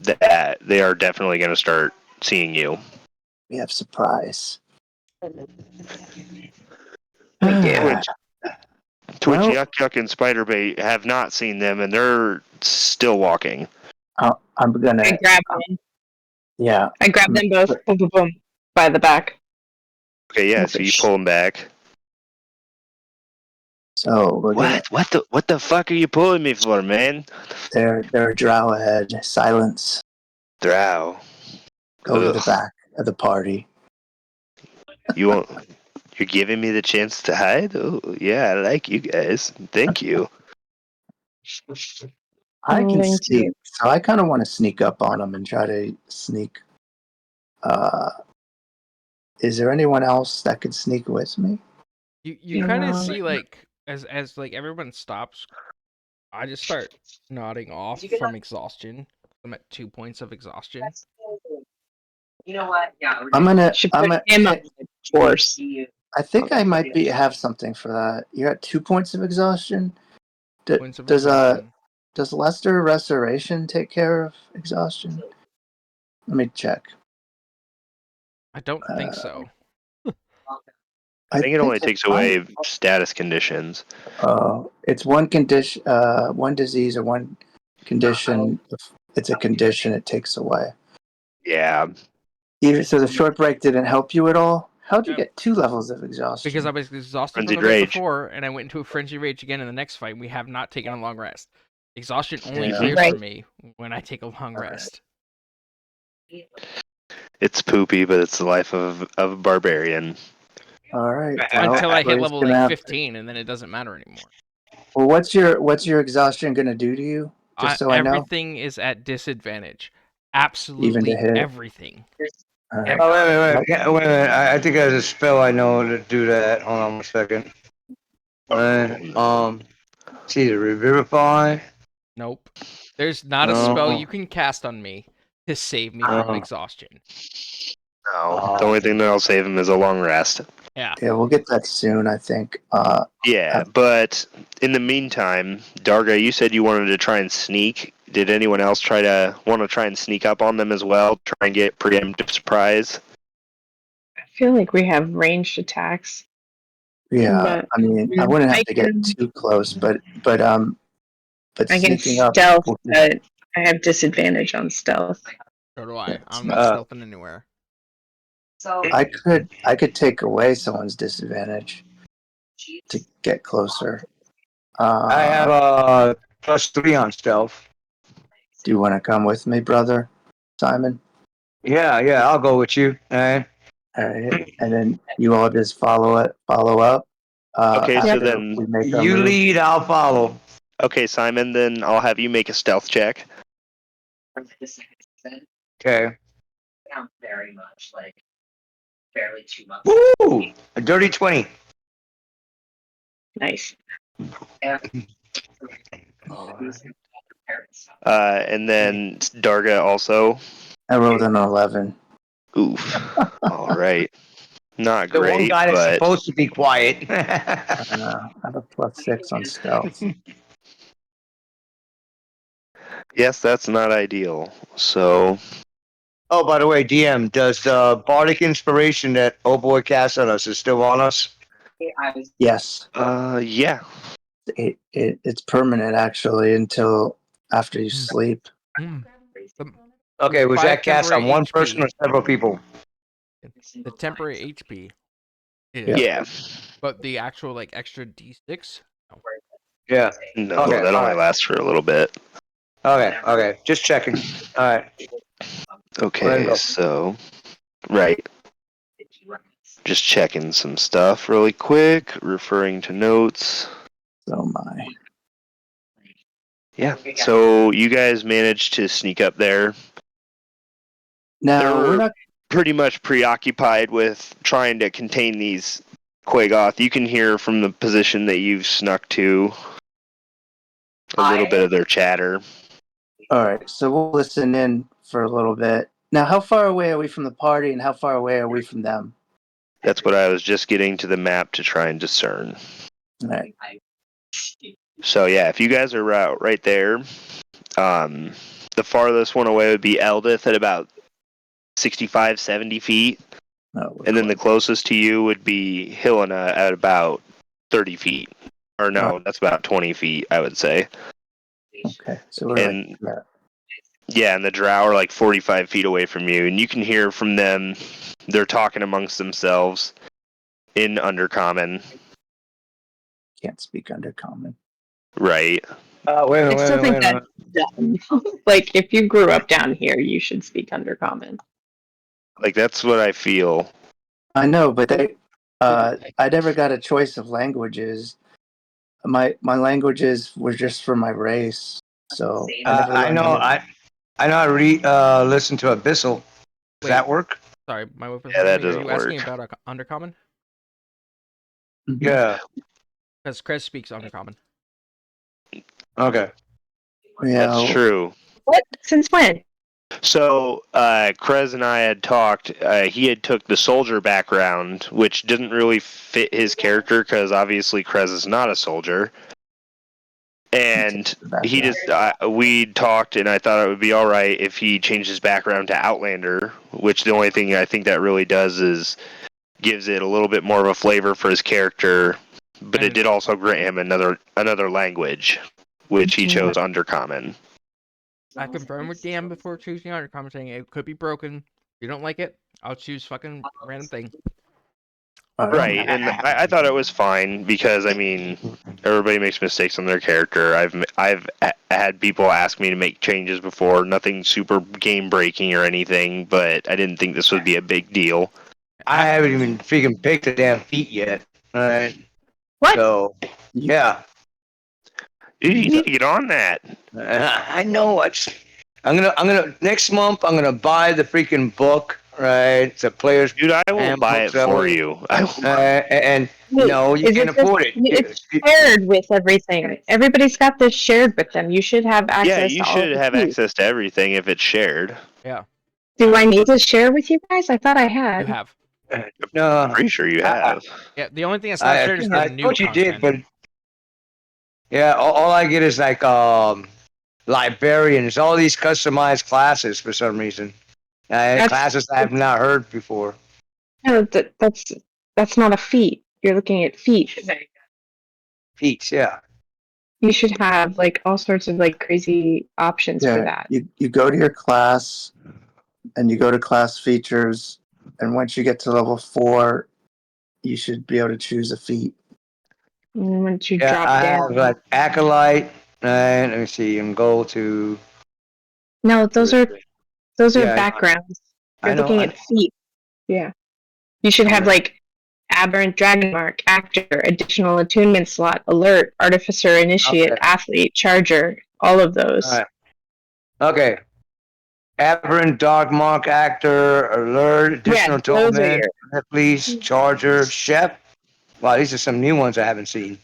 that they are definitely going to start seeing you. We have surprise. We do. Twitch, Twitch, Well- Yuck Yuck, and Spiderbait have not seen them, and they're still walking. I'm gonna. I grab them. Yeah. I grab them both. Boom, boom, boom. By the back. Okay, yeah, so you pull them back. So we're gonna. What the fuck are you pulling me for, man? They're a drow ahead. Silence. Drow. Go to the Ugh. back of the party. You won't. You're giving me the chance to hide? Oh, yeah, I like you guys. Thank you. I can Thank sneak. you. So I kind of want to sneak up on them and try to sneak. Is there anyone else that could sneak with me? You kind of Yeah. see like as like everyone stops, I just start nodding off You can from have- exhaustion. I'm at 2 points of exhaustion. That's cool. You know what? Yeah. Should put him on the force. I think I might have something for that. You're at 2 points of exhaustion. Points of Does exhaustion. does Lester Restoration take care of exhaustion? Let me check. I don't think so. I think it only it's takes fine. away status conditions. It's one condition, one disease or one condition. If it's a condition, it takes away. Yeah. Even so, the short break didn't help you at all. How'd you Yep. get 2 levels of exhaustion? Because I was exhausted from Frenzied the fight rage. before, and I went into a frenzy rage again in the next fight. We have not taken a long rest. Exhaustion only Yeah. clears Right. for me when I take a long Alright. rest. It's poopy, but it's the life of a barbarian. All right. Until I hit Corey's level gonna like have- 15, and then it doesn't matter anymore. Well, what's your exhaustion gonna do to you? Just so I know. Everything is at disadvantage. Absolutely hit. everything. All right. Oh, wait a minute. I think there's a spell I know to do that. Hold on 1 second. It's either Revivify. Nope. There's not a spell you can cast on me to save me from exhaustion. No. The only thing that'll save him is a long rest. Yeah. Yeah, we'll get that soon. I think. Yeah, but in the meantime, Darga, you said you wanted to try and sneak. Did anyone else want to try and sneak up on them as well? Try and get preemptive surprise? I feel like we have ranged attacks. Yeah. But- I mean, I wouldn't have to get can- too close, but I can sneaking up. stealth, but I have disadvantage on stealth. So do I. Yeah, I'm not stealthing anywhere. So I could take away someone's disadvantage to get closer. I have +3 on stealth. Do you want to come with me, brother, Simon? Yeah, I'll go with you. All right, and then you all just follow up. Okay, so after then we make our You move. lead, I'll follow. Okay, Simon, then I'll have you make a stealth check. this down Okay. very much, like barely 2 months. Woo! A dirty 20. Nice. And then Darga also. I rolled an 11. Oof. All right. Not The one great, guy that's but supposed to be quiet. I have a +6 on stealth. yes, that's not ideal. So, Oh, by the way, DM, does the bardic inspiration that Oh Boy cast on us is still on us? I was Yes, yeah. it's permanent actually until after you sleep. Mm. Okay, was 5 that cast on temporary one HP. person or several people? The temporary HP. Yeah. Yeah. But the actual like extra D6. Yeah. No, Okay, that only alright. lasts for a little bit. Okay. Just checking. All right. Okay, go. so right. Just checking some stuff really quick, referring to notes. So my. Yeah. So you guys managed to sneak up there. Now They're we're not. pretty much preoccupied with trying to contain these Quagoth. You can hear from the position that you've snuck to a little bit of their chatter. All right, so we'll listen in for a little bit. Now, how far away are we from the party, and how far away are we from them? That's what I was just getting to the map to try and discern. All right. So yeah, if you guys are right there, the farthest one away would be Eldith at about 65, 70 feet. No, And then the closest to you would be Helena at about 30 feet. Or no, that's about 20 feet, I would say. okay, so we're And like that. yeah, and the drow are like 45 feet away from you. And you can hear from them, they're talking amongst themselves in Undercommon. Can't speak under common. Right. Wait a I minute. still think that's dumb. Like, if you grew up down here, you should speak Undercommon. Like, that's what I feel. I know, but I never got a choice of languages. My languages were just for my race, so never I learned know. any- I know. Listen to Abyssal. Does Wait. that work? Sorry, my wife was Yeah, that Are doesn't you asking work. about Undercommon? Yeah. Because Krez speaks Undercommon. Okay. Yeah, That's true. What? Since when? So, Krez and I had talked. He had took the soldier background, which didn't really fit his character because obviously Krez is not a soldier. And he just, we talked, and I thought it would be all right if he changed his background to Outlander. Which the only thing I think that really does is gives it a little bit more of a flavor for his character. But it did also grant him another language, which he chose Undercommon. I confirmed with Dan before choosing Undercommon, saying it could be broken. If you don't like it, I'll choose fucking random thing. Right, and I thought it was fine because I mean, everybody makes mistakes on their character. I've had people ask me to make changes before, nothing super game breaking or anything, but I didn't think this would be a big deal. I haven't even freaking picked the damn feet yet. Alright. What? So, yeah. You need to get on that. I know. I'm gonna next month. I'm gonna buy the freaking book. Right, it's a player's. Dude, I will buy it for you. I will. And Wait, no, you is can't it just- afford it. It's shared with everything. Everybody's got this shared with them. You should have access Yeah, to you all should of have these. access to everything if it's shared. Yeah, Do I need to share with you guys? I thought I you had. have. No, Pretty sure you have. Yeah, the only thing that's not shared is the I new thought you content. did, but yeah, all I get is like librarians, all these customized classes for some reason. Classes I have not heard before. No, that's not a feat. You're looking at feats. Feats, yeah. You should have like all sorts of like crazy options for that. You go to your class, and you go to class features, and once you get to level 4, you should be able to choose a feat. And once you Yeah, drop I down. have like acolyte. Right, let me see, and go to. No, those are Yeah, backgrounds. You're I know. looking at feet. Yeah. You should have like aberrant dragon mark, actor, additional attunement slot, alert, artificer, initiate, Okay. athlete, charger, all of those. All right. Okay. Aberrant, Dark Mark, Actor, Alert, Additional those are Torment, Police, Charger, Chef. Wow, these are some new ones I haven't seen.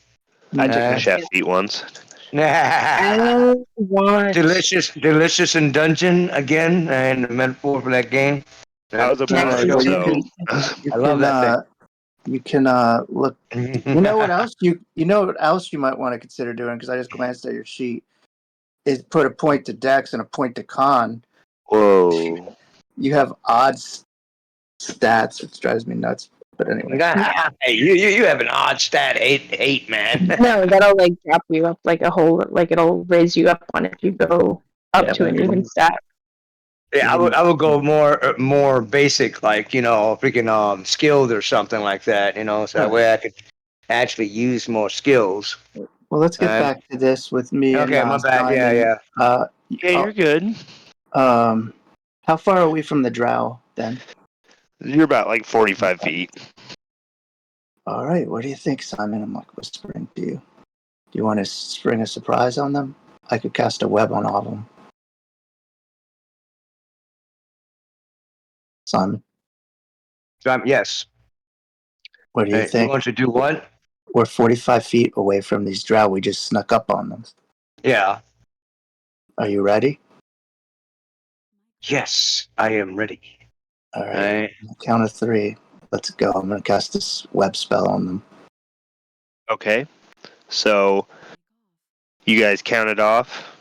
I took the Uh, chef feet once. I want. Delicious in Dungeon again, and the metaphor for that game. That was a Next bonus, season. so. You I love that You can look. thing. You know what else? You know what else you might want to consider doing? Because I just glanced at your sheet. Is put a point to Dex and a point to Con. Whoa. You have odds stats, which drives me nuts. But anyway, Hey, you have an odd stat 8, man. No, that'll like drop you up like a whole, like it'll raise you up on if you go up Yeah, to an even stat. Yeah, I would go more basic, like freaking skilled or something like that. So that way I could actually use more skills. well, let's get back to this with me. Okay, and, my bad. Simon. Yeah. Yeah, you're good. How far are we from the drow then? You're about like 45 feet. All right. What do you think, Simon? I'm like whispering to you. Do you want to spring a surprise on them? I could cast a web on all of them. Simon, Yes. what do you Hey, think? you want to do what? We're 45 feet away from these drow. We just snuck up on them. Yeah. Are you ready? Yes, I am ready. All right. Right. On the count of 3. Let's go. I'm going to cast this web spell on them. Okay. So you guys count it off,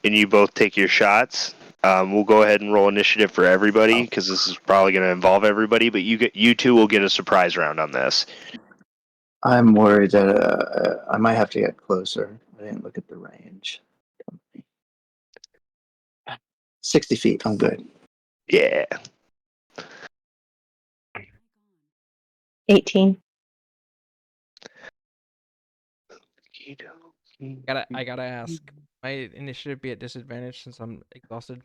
and you both take your shots. We'll go ahead and roll initiative for everybody because this is probably going to involve everybody. But you two will get a surprise round on this. I'm worried that I might have to get closer. I didn't look at the range. 60 feet. I'm good. Yeah. 18. I gotta ask. My initiative be at disadvantage since I'm exhausted.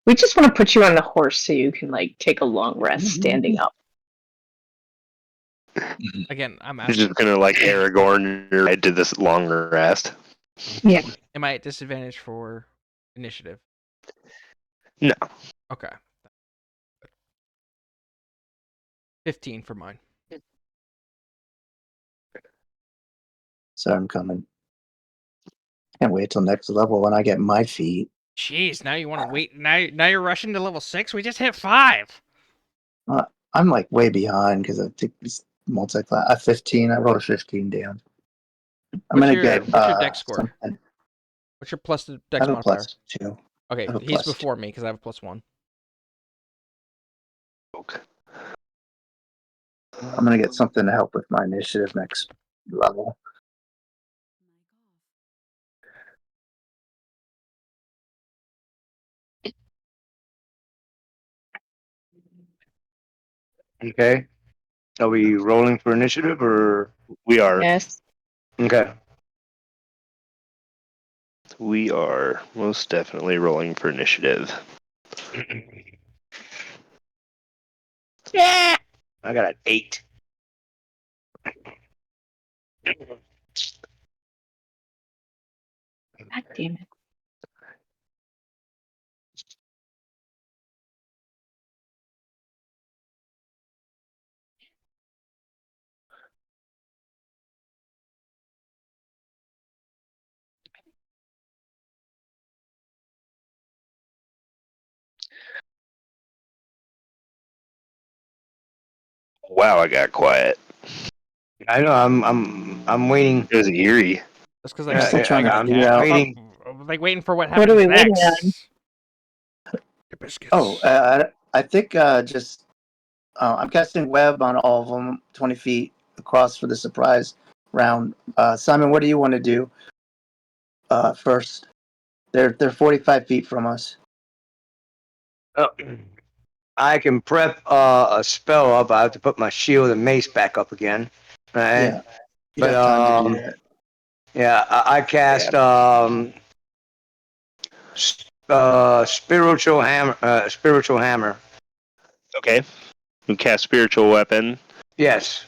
We just want to put you on the horse so you can like take a long rest standing up. Again, I'm You're asking. just going to like Aragorn your head to this long rest. Yeah. Am I at disadvantage for initiative? No. Okay. 15 for mine. So I'm coming. Can't wait till next level when I get my feet. Jeez, now you want to wait? Now you're rushing to level 6. We just hit 5. I'm like way behind because I think it's multi-class. 15. I wrote a 15 down. I'm What's gonna your get what's your dex score? something. What's your plus I dex have a modifier? +2. Okay, have a he's +2. before me because I have a +1. Okay. I'm gonna get something to help with my initiative next level. Okay. Are we rolling for initiative or? We are. Yes. Okay. We are most definitely rolling for initiative. Yeah. I got an 8. God damn it. Wow, I got quiet. I know. I'm waiting. It was eerie. That's because I'm still trying to I'm figure out. waiting. Like waiting for what What are happens we waiting next. Your biscuits. Oh, I think just I'm casting web on all of them, 20 feet across for the surprise round. Simon, what do you want to do first? They're 45 feet from us. Oh, I can prep a spell up. I have to put my shield and mace back up again. Right. Yeah, you But got time to do that. yeah, I cast spiritual hammer. Spiritual hammer. Okay. You cast spiritual weapon. Yes,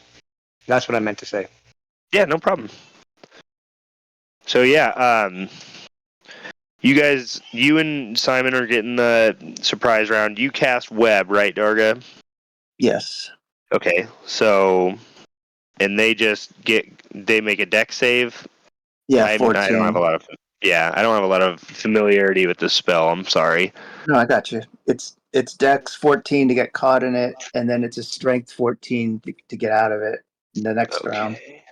that's what I meant to say. Yeah, no problem. So yeah, you and Simon are getting the surprise round. You cast web, right, Darga? Yes. Okay, so and they make a deck save. Yeah, I 14. don't have a lot of I don't have a lot of familiarity with this spell. I'm sorry. No, I got you. It's Dex 14 to get caught in it, and then it's a Strength 14 to get out of it in the next round. Okay.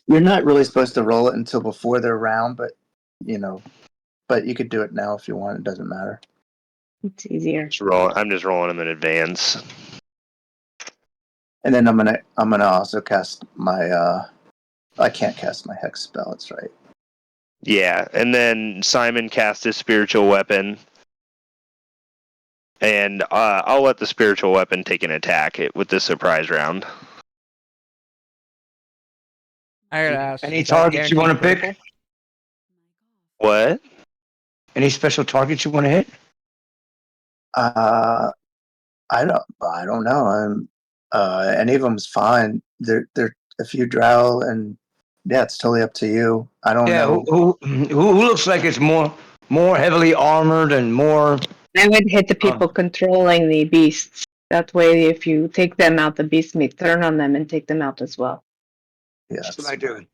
You're not really supposed to roll it until before their round, but but you could do it now if you want. It doesn't matter. It's easier. I'm just rolling them in advance. And then I'm gonna also cast my I can't cast my hex spell. That's right. Yeah, and then Simon cast his spiritual weapon, and I'll let the spiritual weapon take an attack with the surprise round. I gotta ask. Any is that targets you want to guaranteed pick? critical? What? Any special targets you want to hit? I don't know. Any of them's fine. They're a few drow, and yeah, it's totally up to you. I don't Yeah, know. who looks like it's more heavily armored and more. I would hit the people controlling the beasts. That way, if you take them out, the beast may turn on them and take them out as well. Yes. What am I doing?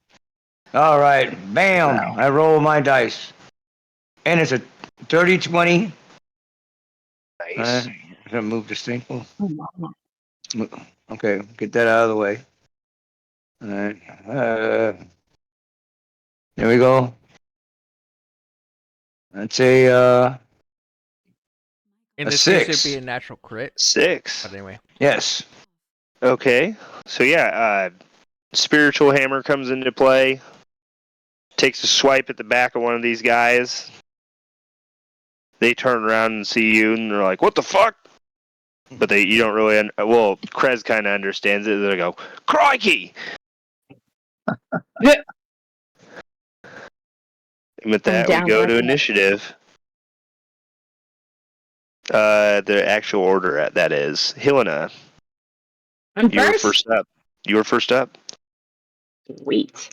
All right, bam! Wow. I roll my dice, and it's a 30, 20. Nice. I'm gonna move this thing. Oh, Oh, wow. okay, get that out of the way. All right. There we go. That's a In a this case, 6. it'd be a natural crit. 6. But anyway, Yes. Okay. So yeah, spiritual hammer comes into play. Takes a swipe at the back of one of these guys. They turn around and see you, and they're like, "What the fuck?" But you don't really. Well, Krez kind of understands it. They go, "Crikey!" And with I'm that, we down go with to it. initiative. The actual order that is Helena. I'm You were first. first up. You were first up. Wait.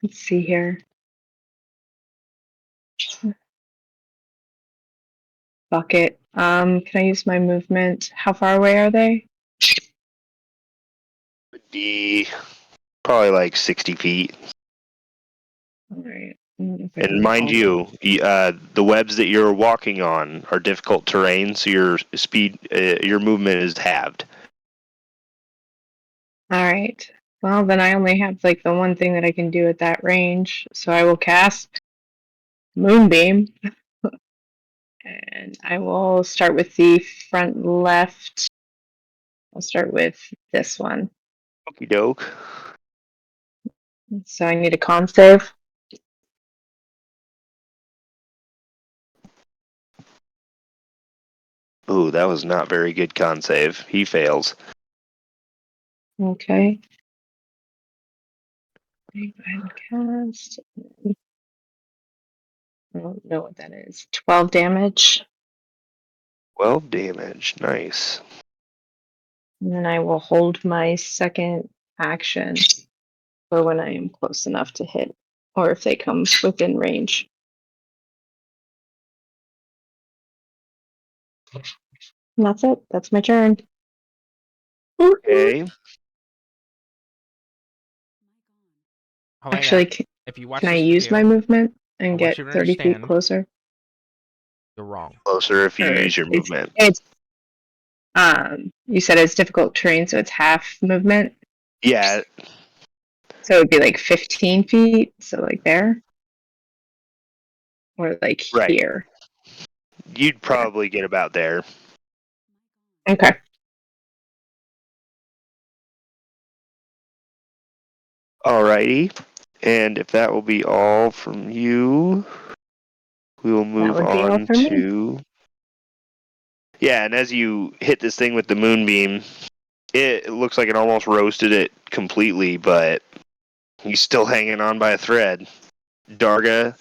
Let's see here. Bucket. Can I use my movement? How far away are they? Would be probably like 60 feet. All right. And mind you, the webs that you're walking on are difficult terrain, so your movement is halved. All right. Well, then I only have like the one thing that I can do at that range, so I will cast Moonbeam, and I will start with the front left. I'll start with this one. Okie doke. So I need a con save. Ooh, that was not very good con save. He fails. Okay. And cast. I don't know what that is. 12 damage. 12 damage. Nice. And then I will hold my second action for when I am close enough to hit, or if they come within range. And that's it. That's my turn. Okay. Helena, Actually, if you watch can I this use my video, movement I and want get you to 30 feet understand. closer? you're wrong. Closer if you Or use your it's- movement. It's you said it's difficult terrain, so it's half movement. Yeah, So it'd be like 15 feet. So like there, or like right. here. You'd probably get about there. Okay. Alrighty. And if that will be all from you, we will move would be all on for me. to. Yeah, and as you hit this thing with the moonbeam, it looks like it almost roasted it completely, but he's still hanging on by a thread. Darga,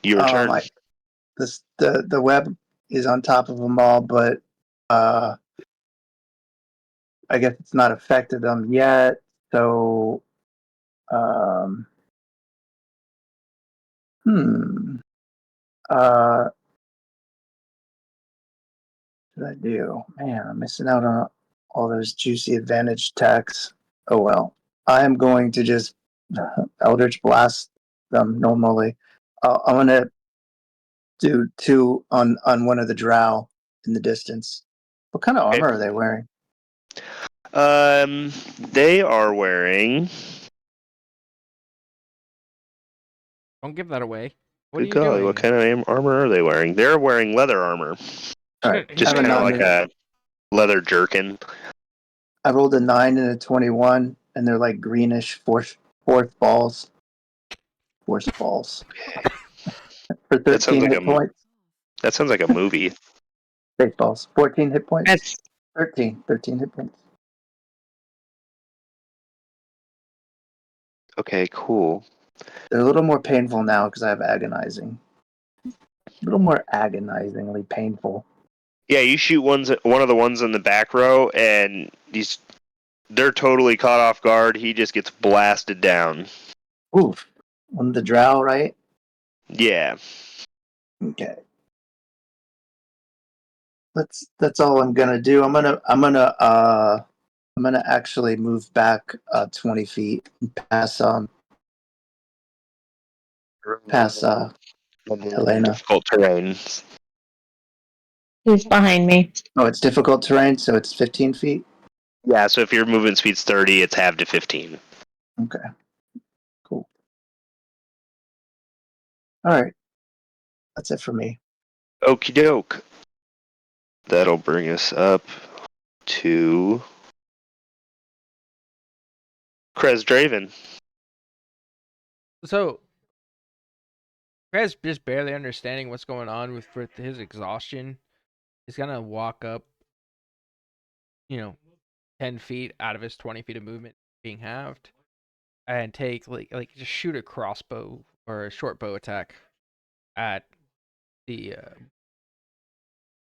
your turn. The web is on top of them all, but I guess it's not affected them yet. So, what did I do? Man, I'm missing out on all those juicy advantage attacks. Oh well. I am going to just Eldritch Blast them normally. I'm gonna do 2 on one of the drow in the distance. What kind of Okay. armor are they wearing? They are wearing. Don't give that away. What Good are you golly, doing? what kind of armor are they wearing? They're wearing leather armor. All right, Just I have kind a of 9 like a leather jerkin. I rolled a 9 and a 21, and they're like greenish force balls. Force balls. For That sounds 13 like hit points. That sounds like a movie. Baseballs. 14 hit points. That's 13 hit points. Okay, cool. They're a little more painful now because I have agonizing. A little more agonizingly painful. Yeah, you shoot one of the ones in the back row, and they're totally caught off guard. He just gets blasted down. Oof. One of the drow, right? Yeah. Okay. That's all I'm gonna do. I'm gonna actually move back 20 feet and pass Helena. Difficult terrain. he's behind me. Oh, it's difficult terrain, so it's 15 feet. Yeah, so if your movement speed's 30, it's halved to 15. Okay. Cool. All right. That's it for me. Okie doke. That'll bring us up to Krez Draven. So, Krez just barely understanding what's going on with his exhaustion. He's gonna walk up, 10 feet out of his 20 feet of movement being halved, and take like just shoot a crossbow or a short bow attack at the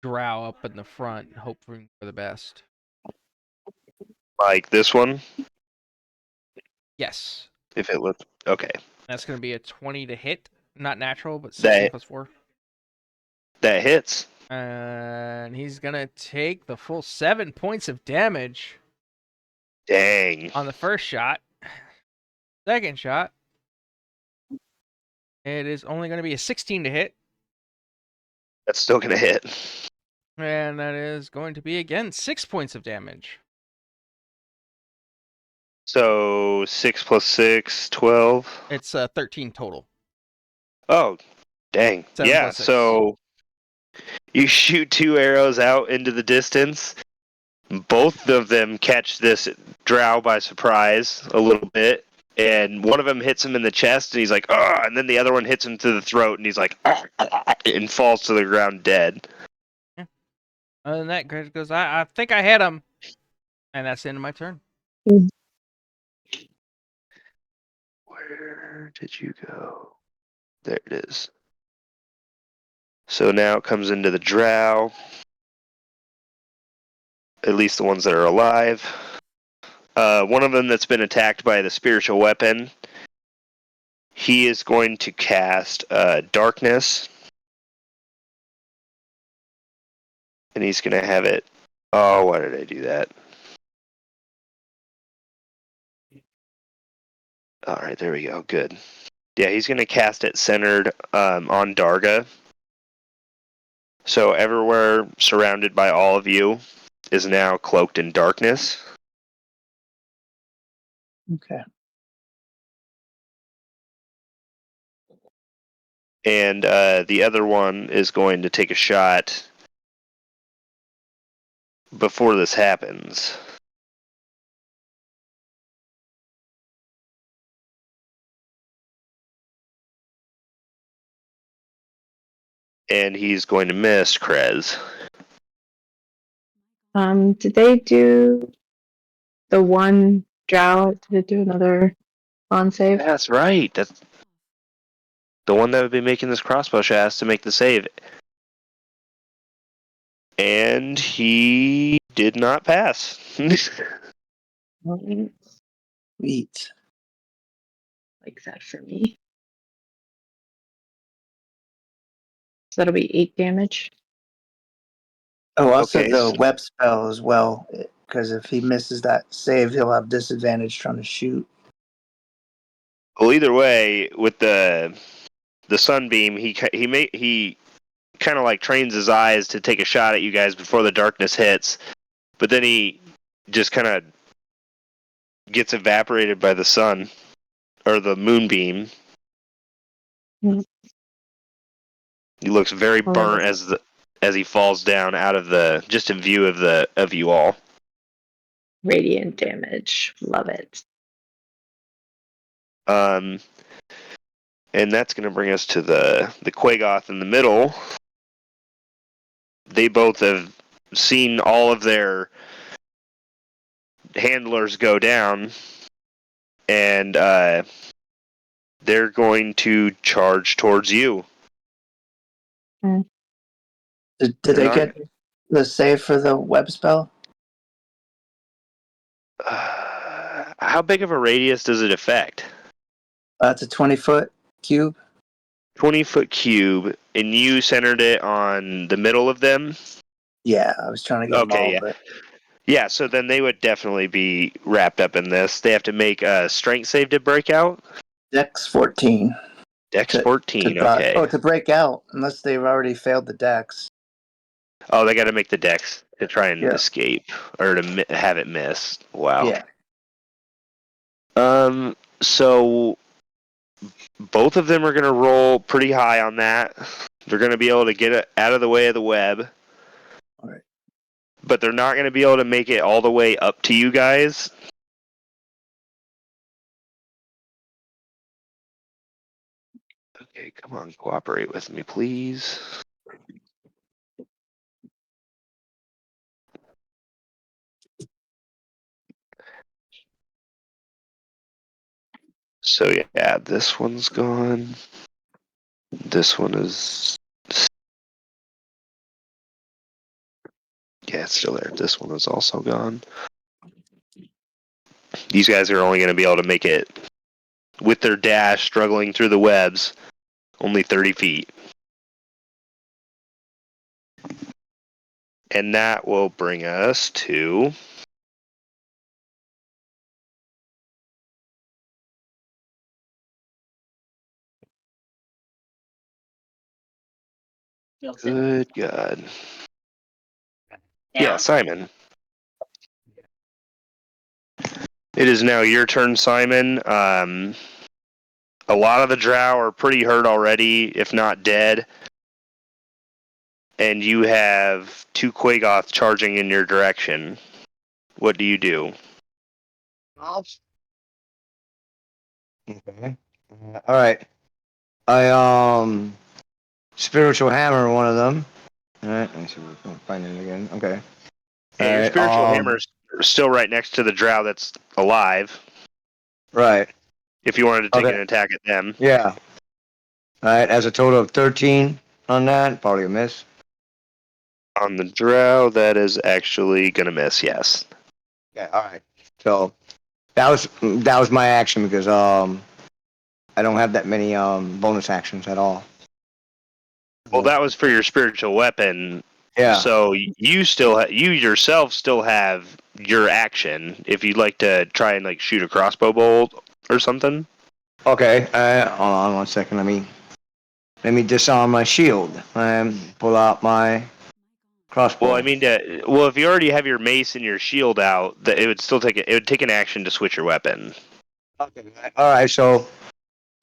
drow up in the front, hoping for the best. Like this one, Yes, if it looks okay. that's gonna be a 20 to hit, not natural, but 16 plus 4. That hits. And he's gonna take the full 7 points of damage Dang. on the first shot. Second shot. It is only going to be a 16 to hit. That's still gonna hit. And that is going to be, again, 6 points of damage. So 6 plus 6, 12. It's 13 total. Oh, dang. 7 Yeah, plus 6. so you shoot 2 arrows out into the distance. Both of them catch this drow by surprise a little bit. And one of them hits him in the chest, and he's like, "Ah!" And then the other one hits him to the throat, and he's like, "Ah!" And falls to the ground dead. Other than that, Greg goes, I think I hit him. And that's the end of my turn. Where did you go? There it is. So now it comes into the drow. At least the ones that are alive. One of them that's been attacked by the spiritual weapon. He is going to cast darkness. And he's going to have it. Oh, why did I do that? Alright, there we go. Good. Yeah, he's going to cast it centered on Darga. So everywhere surrounded by all of you is now cloaked in darkness. Okay. And the other one is going to take a shot before this happens. And he's going to miss Krez. Did they do the one drow? Did it do another on save? That's right. That's the one that would be making this crossbow shot has to make the save. And he did not pass. Sweet. Like that for me. So that'll be 8 damage. Oh, also Okay. the web spell as well, because if he misses that save, he'll have disadvantage trying to shoot. Well, either way, with the sunbeam, he kind of like trains his eyes to take a shot at you guys before the darkness hits, but then he just kind of gets evaporated by the sun or the moonbeam. Mhm. He looks very Oh, burnt yeah. as he falls down out of just in view of you all. Radiant damage. Love it. And that's going to bring us to the Quagoth in the middle. They both have seen all of their handlers go down, and they're going to charge towards you. Did They're they not- get the save for the web spell? How big of a radius does it affect? It's a 20-foot cube. 20-foot cube, and you centered it on the middle of them? Yeah, I was trying to get them Okay, all, yeah. but Yeah, so then they would definitely be wrapped up in this. They have to make a strength save to break out? Dex 14. Dex To- 14, to, okay. to break out, unless they've already failed the Dex. Oh, they got to make the dex to try and Yeah. escape or to have it miss. Wow. Yeah. So both of them are going to roll pretty high on that. They're going to be able to get it out of the way of the web. All right. But they're not going to be able to make it all the way up to you guys. Okay, come on, cooperate with me, please. So yeah, this one's gone. This one is... Yeah, it's still there. This one is also gone. These guys are only going to be able to make it with their dash struggling through the webs, only 30 feet. And that will bring us to Good God. Yeah, Simon. It is now your turn, Simon. A lot of the drow are pretty hurt already, if not dead. And you have 2 Quagoth charging in your direction. What do you do? Okay. All right. I spiritual hammer one of them. All right. Let me see if we can find it again. Okay. Yeah, your Alright, spiritual hammer's still right next to the drow that's alive. Right. If you wanted to take Okay. an attack at them. Yeah. Alright. As a total of 13 on that. Probably a miss. On the drow, that is actually gonna miss, yes. Yeah. All right. So that was my action because I don't have that many bonus actions at all. Well, that was for your spiritual weapon. Yeah. So you yourself still have your action if you'd like to try and like shoot a crossbow bolt or something. Okay. Hold on 1 second. Let me disarm my shield and pull out my crossbow. Well, I mean, if you already have your mace and your shield out, it would still take an action to switch your weapon. Okay. All right. So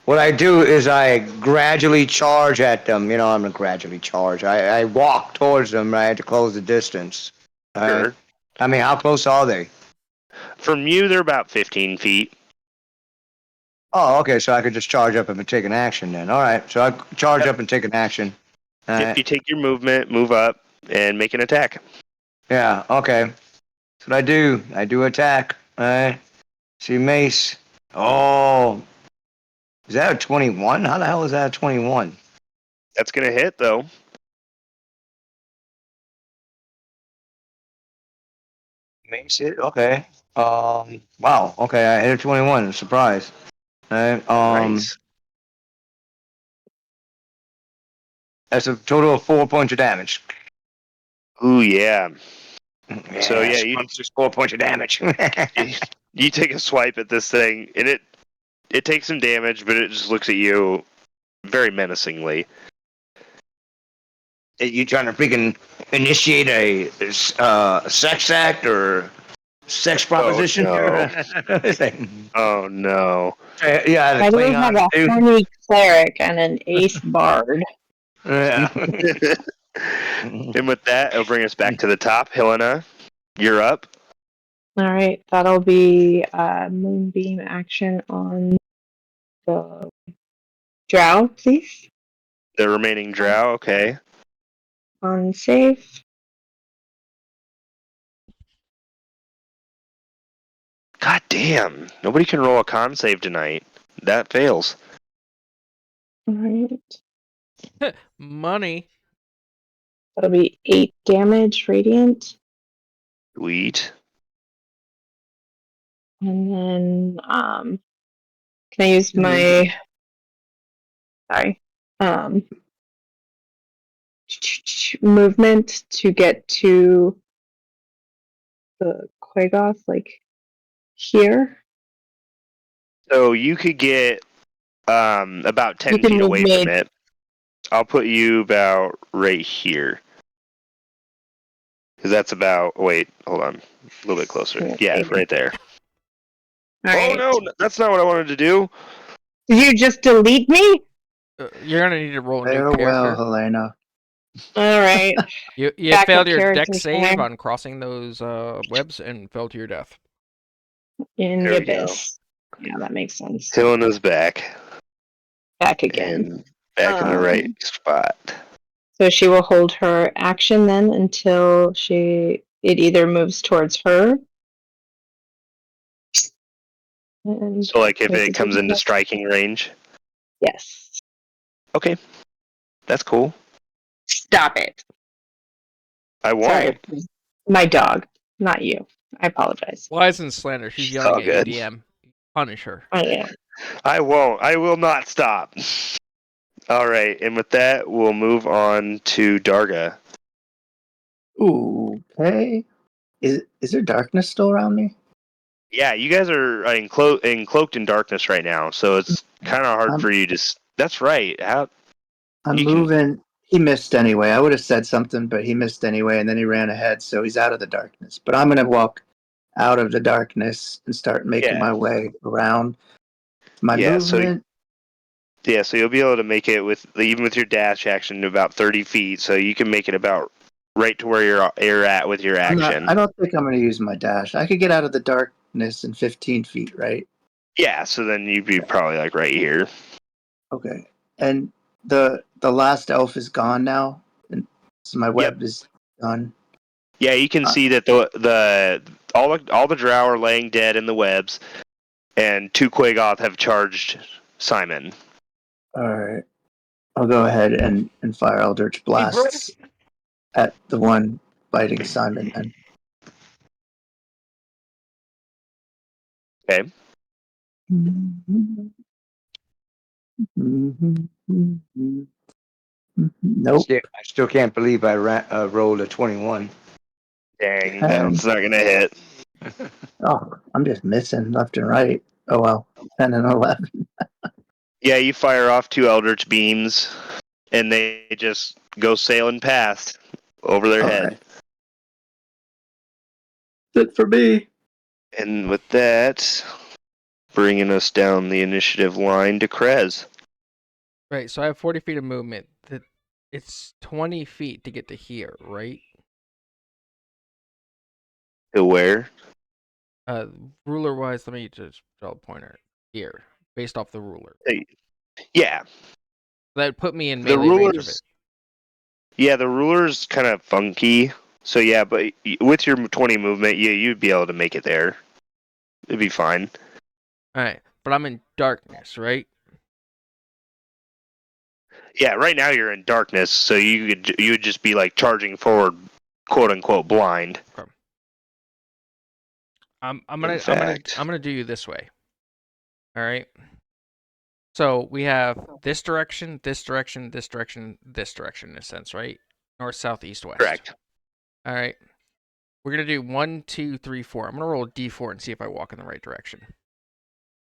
what I do is I gradually charge at them. I'm gonna gradually charge. I walk towards them, right, to close the distance. Sure. I mean, how close are they? From you, they're about 15 feet. Oh, okay. So I could just charge up and take an action then. All right. So I charge up and take an action. If you take your movement, move up, and make an attack. Yeah. Okay. That's what I do. I do attack. All right. See mace. Oh, is that a 21? How the hell is that a 21? That's gonna hit though. Mace it. Okay. Wow. Okay. I hit a 21. Surprise. All right. Nice. That's a total of 4 points of damage. Ooh yeah. So, yeah, just 4 points of damage. You take a swipe at this thing, and it takes some damage, but it just looks at you very menacingly. You trying to freaking initiate a sex act or sex proposition? Oh no. Yeah, I the do have a Klingon horny cleric and an ace bard. Yeah. And with that, it'll bring us back to the top. Helena, you're up. All right, that'll be moonbeam action on the drow, please. The remaining drow, okay. On save. God damn. Nobody can roll a con save tonight. That fails. All right, Money. that'll be 8 damage radiant, Sweet. and then can I use my movement to get to the Quagoth, like here? So you could get about 10 You can feet away move from me. it. I'll put you about right here. Because that's about... Wait, hold on. A little bit closer. Yeah, right there. All right. Oh no, that's not what I wanted to do. Did you just delete me? You're gonna need to roll a new Farewell, character. Helena. All right. You Backup failed your character deck save time. on crossing those webs and fell to your death. In There the we go. abyss. Yeah, that makes sense. Helena's back. Back again. And back in the right spot. So she will hold her action then until it either moves towards her. And So like if Wait, it did comes you- into striking range. yes. Okay. That's cool. Stop it. I won't. Sorry. My dog, not you. I apologize. Lies and slander. She's All yelling at good. you, DM. Punish her. I am. I won't. I will not stop. Alright, and with that we'll move on to Darga. Ooh, okay. Is there darkness still around me? Yeah, you guys are cloaked in darkness right now, so it's kind of hard I'm- for you to... That's right. I'm You can- moving He missed anyway. I would have said something, but he missed anyway, and then he ran ahead, so he's out of the darkness. But I'm gonna walk out of the darkness and start making Yeah. my way around. My Yeah, so- movement. Yeah, so you'll be able to make it even with your dash action to about 30 feet, so you can make it about right to where you're at with your action. I don't think I'm gonna use my dash. I could get out of the darkness in 15 feet, right? Yeah, so then you'd be probably like right here. Okay. And the last elf is gone now, and so my web is done. Yeah, you can see that all the drow are laying dead in the webs, and 2 Quagoth have charged Simon. All right. I'll go ahead and fire Eldritch Blasts at the one biting Simon then. Okay. Nope. I still can't believe I rolled a 21. Dang, that's not gonna hit. Oh, I'm just missing left and right. Oh well. 10 and 11. Yeah, you fire off 2 Eldritch beams, and they just go sailing past over their All head. right. That's it for me. And with that, bringing us down the initiative line to Krez. Right, so I have 40 feet of movement. It's 20 feet to get to here, right? To where? Ruler wise, let me just draw a pointer here, based off the ruler. Yeah, That put me in the melee range of it. rulers. Yeah, the ruler's kind of funky. So yeah, but with your 20 movement, you'd be able to make it there. It'd be fine. Alright, but I'm in darkness, right? Yeah, right now you're in darkness, so you would just be like charging forward, quote unquote, blind. Okay. I'm gonna do you this way. Alright. So we have this direction, this direction, this direction, this direction in a sense, right? North, south, east, west. Correct. Alright. We're gonna do 1, 2, 3, 4. I'm gonna roll a d4 and see if I walk in the right direction.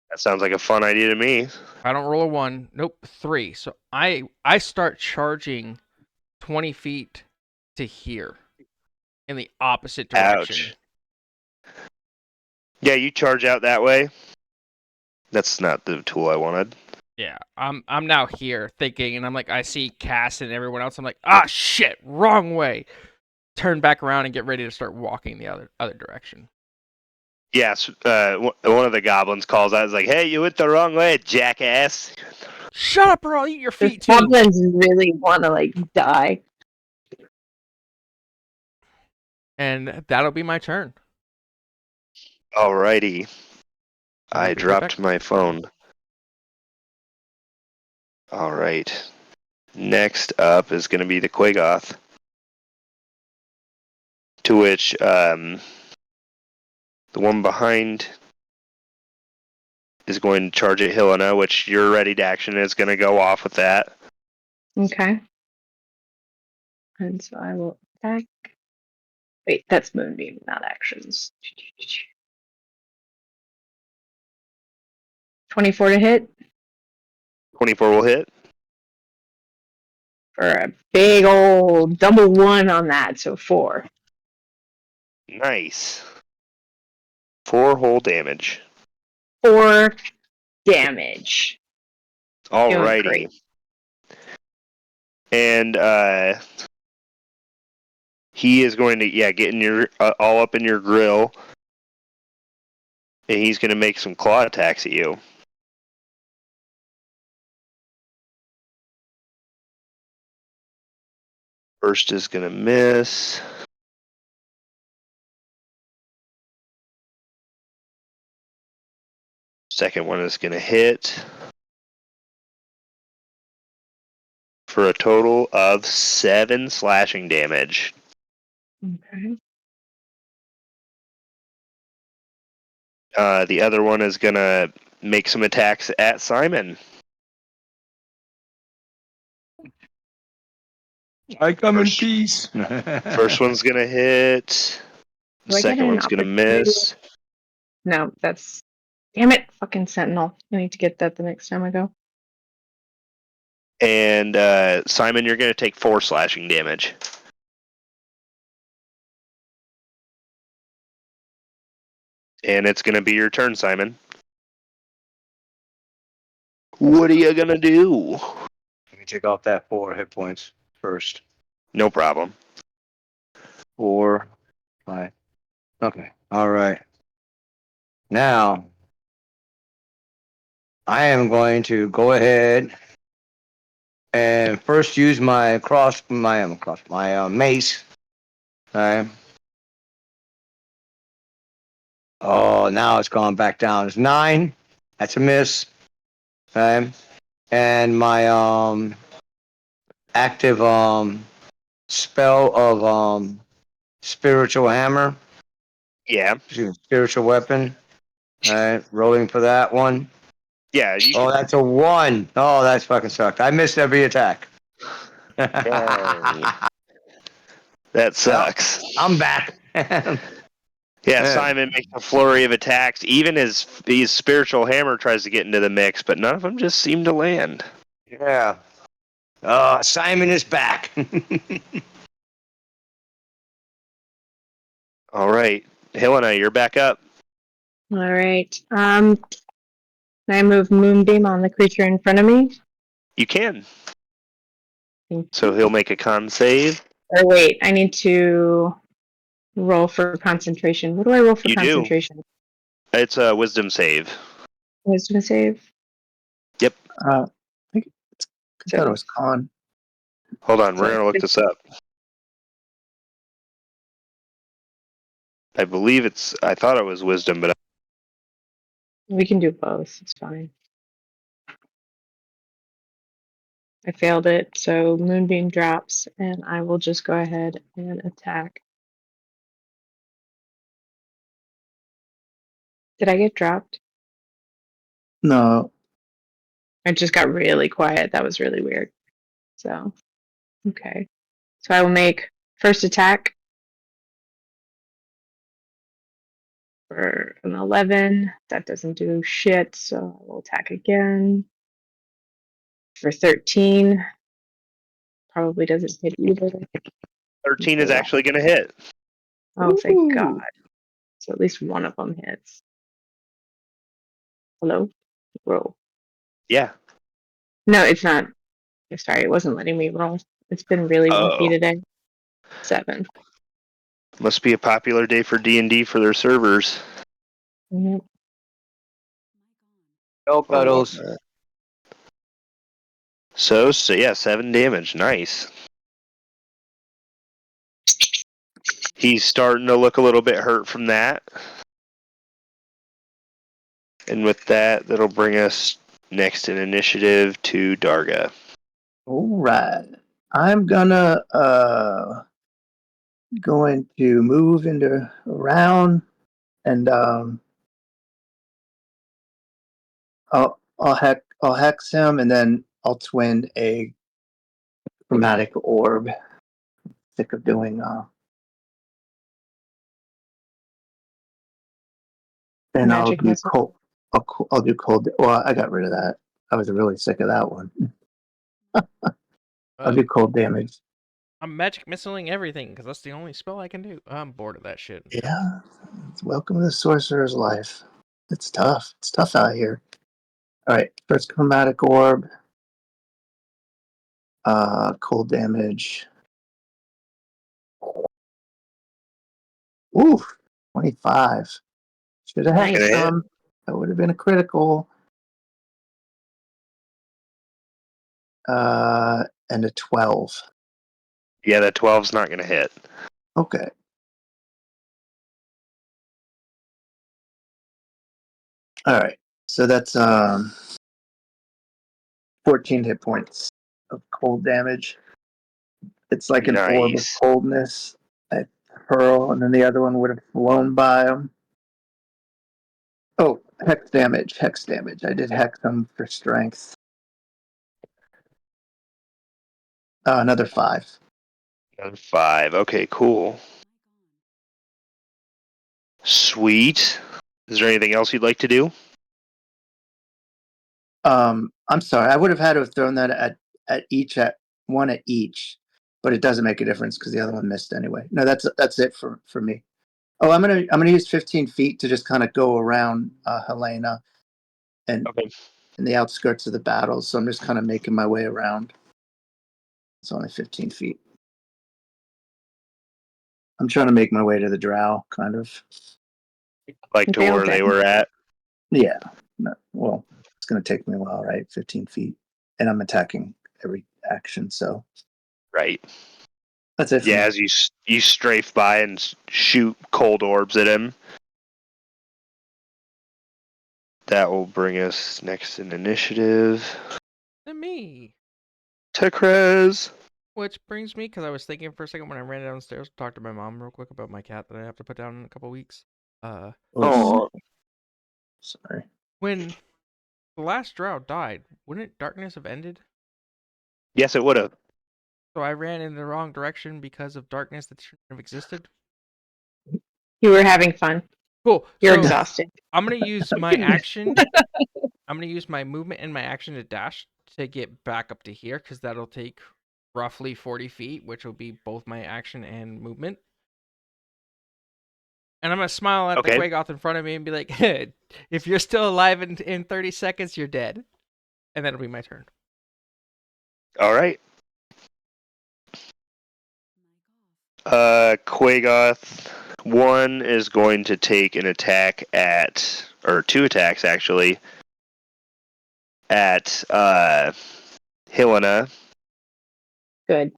That sounds like a fun idea to me. If I don't roll a 1, nope, 3. So I start charging 20 feet to here in the opposite direction. Ouch. Yeah, you charge out that way. That's not the tool I wanted. Yeah, I'm now here thinking, and I'm like, I see Cass and everyone else. I'm like, ah, shit, wrong way. Turn back around and get ready to start walking the other direction. Yes, one of the goblins calls out. It's like, "Hey, you went the wrong way, jackass." Shut up, or I'll eat your The feet too. goblins really want to like die. And that'll be my turn. Alrighty. I Be dropped back. my phone. Alright. Next up is going to be the Quagoth. To which, the one behind is going to charge at Helena, which your ready to action is going to go off with that. Okay. And so I will attack. Wait, that's Moonbeam, not actions. 24 to hit 24 will hit. for a big old double 1 on that, so 4. Nice. 4 whole damage. 4 damage. Alrighty. great. And he is going to get in your all up in your grill, and he's going to make some claw attacks at you. First is going to miss. Second one is going to hit. For a total of 7 slashing damage. Okay. The other one is going to make some attacks at Simon. I come in First- peace. First one's going to hit. Do I get Second an one's going to opportunity? miss. No, that's. Damn it, fucking Sentinel. I need to get that the next time I go. And Simon, you're going to take 4 slashing damage. And it's going to be your turn, Simon. What are you going to do? Let me take off that 4 hit points first. No problem. 4, 5. Okay. All right. Now, I am going to go ahead and first use my mace. Okay. Oh, now it's gone back down. It's 9. That's a miss. Okay. And my active spell of spiritual hammer, Yeah. spiritual weapon. All right, rolling for that one. Yeah. You Oh, that's a 1. Oh, that's fucking sucked. I missed every attack. Dang. That sucks. I'm back. Yeah, Yeah. Simon makes a flurry of attacks. Even his spiritual hammer tries to get into the mix, but none of them just seem to land. Yeah. Simon is back. All right, Helena, you're back up. All right. Can I move Moonbeam on the creature in front of me? You can. Thank So he'll make a con save. Or wait, I need to roll for concentration. What do I roll for You do. concentration? It's a wisdom save. Wisdom save. I think I thought it was con. Hold on, we're So- gonna look this up. I believe I thought it was wisdom, but We can do both. It's fine. I failed it, so Moonbeam drops, and I will just go ahead and attack. Did I get dropped? No, I just got really quiet. That was really weird. So, okay. So I will make first attack for an 11. That doesn't do shit, so I will attack again. For 13. Probably doesn't hit either. 13 is actually gonna hit. Oh, thank Ooh. God. So at least one of them hits. Hello? Roll. Yeah. No, it's not. Sorry, it wasn't letting me roll. It's been really wonky Oh. today. 7. Must be a popular day for D&D for their servers. Mhm. No cuddles. So yeah, 7 damage. Nice. He's starting to look a little bit hurt from that. And with that, that'll bring us next in initiative to Darga. all right. I'm going to move into around and I'll hex him and then I'll twin a chromatic orb. Sick of doing and Magic I'll do missile. cold. I'll do cold. Well, I got rid of that. I was really sick of that one. I'll do cold damage. I'm magic missiling everything because that's the only spell I can do. I'm bored of that shit. Yeah. Welcome to the sorcerer's life. It's tough. It's tough out here. All right. First chromatic orb. Cold damage. Ooh, 25. Should have Nice. had some. That would have been a critical. And a 12. Yeah, that 12's not going to hit. Okay. All right. So that's 14 hit points of cold damage. It's like an orb of Nice. coldness. I hurl, and then the other one would have flown by him. Oh, hex damage. Hex damage. I did hex him for strength. Another 5. Another 5. Okay, cool. Sweet. Is there anything else you'd like to do? I'm sorry. I would have had to have thrown that at at one at each, but it doesn't make a difference because the other one missed anyway. No, that's it for me. Oh, I'm gonna use 15 feet to just kind of go around Helena and Okay. in the outskirts of the battle. So I'm just kind of making my way around. It's only 15 feet. I'm trying to make my way to the drow, kind of. Like to They all where they did. were at. Yeah. No, well, it's gonna take me a while, right? 15 feet, and I'm attacking every action. So Right. that's it. For Yeah, me. as you strafe by and shoot cold orbs at him. That will bring us next in initiative And me. to Krez. Which brings me, because I was thinking for a second when I ran downstairs to talk to my mom real quick about my cat that I have to put down in a couple weeks. Oh, Sorry. When the last drought died, wouldn't darkness have ended? yes, it would have. So I ran in the wrong direction because of darkness that shouldn't have existed. You were having fun. Cool. You're So exhausted. I'm gonna use my action. I'm gonna use my movement and my action to dash to get back up to here because that'll take roughly 40 feet, which will be both my action and movement. And I'm gonna smile at Okay. the Quagoth in front of me and be like, hey, if you're still alive in 30 seconds, you're dead. And that'll be my turn. All right. Quagoth 1 is going to take an attack at, or 2 attacks actually, at Helena. Good.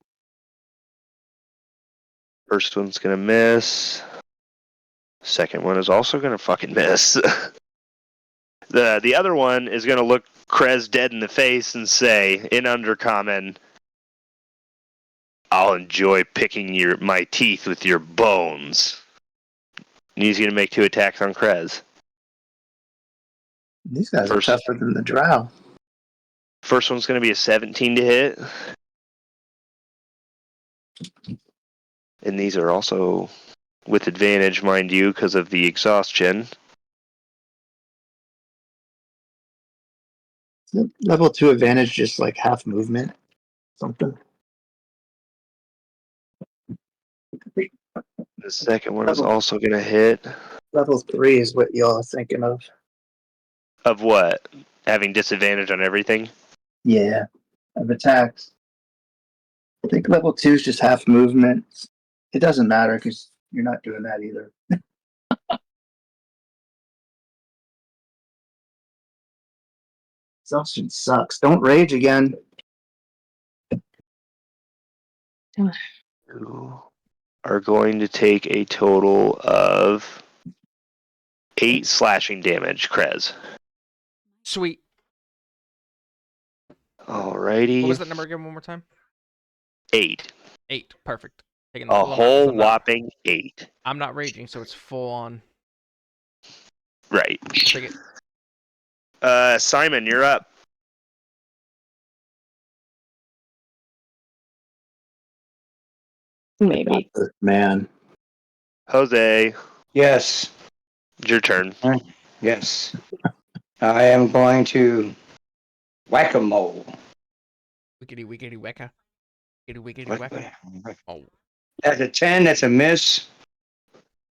First one's gonna miss. Second one is also gonna fucking miss. The other one is gonna look Krez dead in the face and say, in Undercommon, I'll enjoy picking my teeth with your bones. And he's gonna make 2 attacks on Krez. These guys First- are tougher than the drow. First one's gonna be a 17 to hit. And these are also with advantage, mind you, because of the exhaustion. Level 2 advantage, just like half movement, something. The second one is also gonna hit. Level 3 is what y'all are thinking of. Of what? Having disadvantage on everything? Yeah, of attacks. I think level 2 is just half movement. It doesn't matter because you're not doing that either. Exhaustion sucks. Don't rage again. You are going to take a total of 8 slashing damage, Krez. Sweet. Alrighty. What was that number again one more time? 8. 8. Perfect. Taking the A full amount 'cause whole I'm not- whopping 8. I'm not raging, so it's full on. Right. Take it. Simon, you're up. Maybe. Man. Jose, Yes. it's your turn. Yes. I am going to whack-a-mole. Wickety wickety wecka. Wickety wickety wecka. Oh. That's a 10, that's a miss.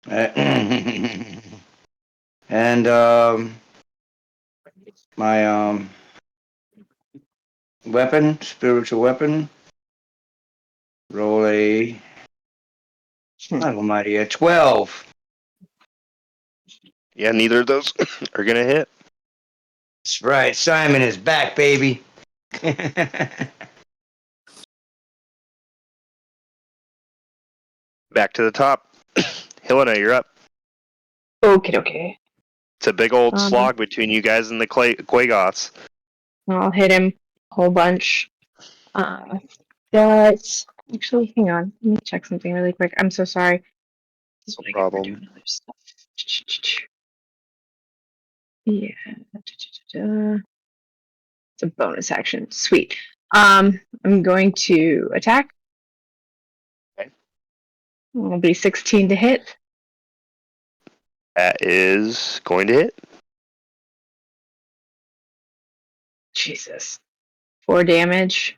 And my weapon, spiritual weapon. Roll a almighty, a 12. Yeah, neither of those are gonna hit. That's right, Simon is back, baby. Back to the top. Helena, you're up. Okay. It's a big old Um, slog between you guys and the Quagoths. I'll hit him a whole bunch. But actually, hang on. Let me check something really quick. I'm so sorry. This is what I get for Problem. doing other stuff. Yeah. It's a bonus action. Sweet. I'm going to attack. Okay. It'll be 16 to hit. That is going to hit. Jesus. 4 damage.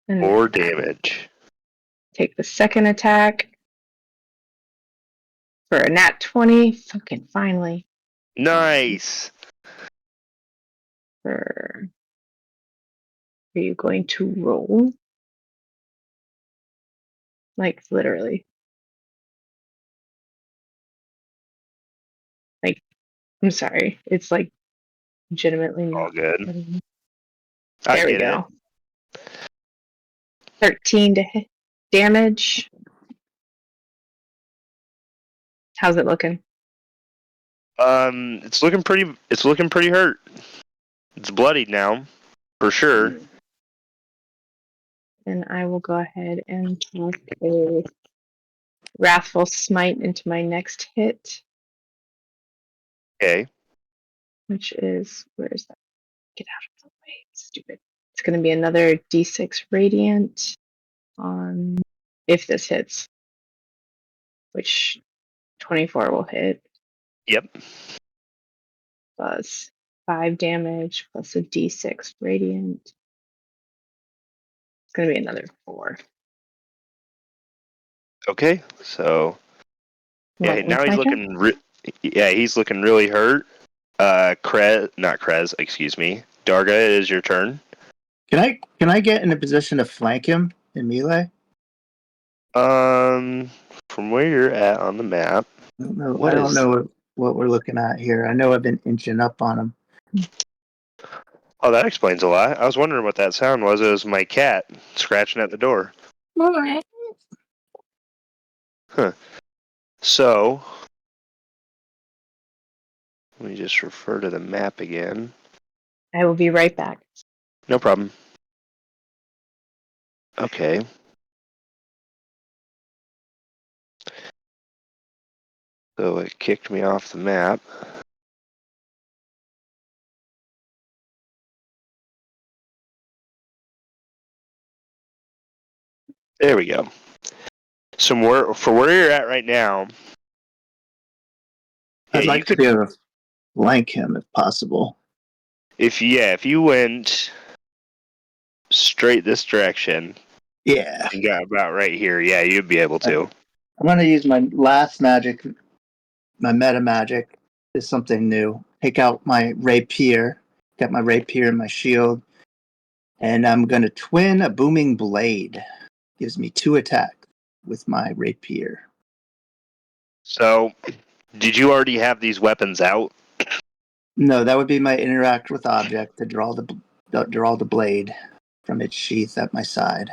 And 4 damage. take the second attack for a nat 20. Fucking finally. Nice. Are you going to roll? Like, literally. Like, I'm sorry. It's like legitimately All not. good. There we go. 13 to hit damage. How's it looking? It's looking pretty hurt. It's bloodied now, for sure. And I will go ahead and toss a Wrathful Smite into my next hit, Okay. which is, where is that? Get out of the way, stupid. It's going to be another D6 Radiant on, if this hits, which 24 will hit, Yep. plus 5 damage, plus a D6 Radiant. It's going to be another 4. Okay. So yeah, What, now what's he's my turn? looking. He's looking really hurt. Not Krez. Excuse me. Darga, it is your turn. Can I get in a position to flank him in melee? From where you're at on the map. I don't know what we're looking at here. I know I've been inching up on him. Oh, that explains a lot. I was wondering what that sound was. It was my cat scratching at the door. Huh. So, let me just refer to the map again. I will be right back. No problem. Okay. So it kicked me off the map. There we go. So for where you're at right now, I'd like to be able to flank him if possible. if you went straight this direction, Yeah. and got about right here, yeah, you'd be able to. I'm going to use my last magic, my meta magic is something new. Take out my rapier, got my rapier and my shield, and I'm going to twin a booming blade. Gives me 2 attacks with my rapier. So, did you already have these weapons out? No, that would be my interact with object to draw the blade from its sheath at my side.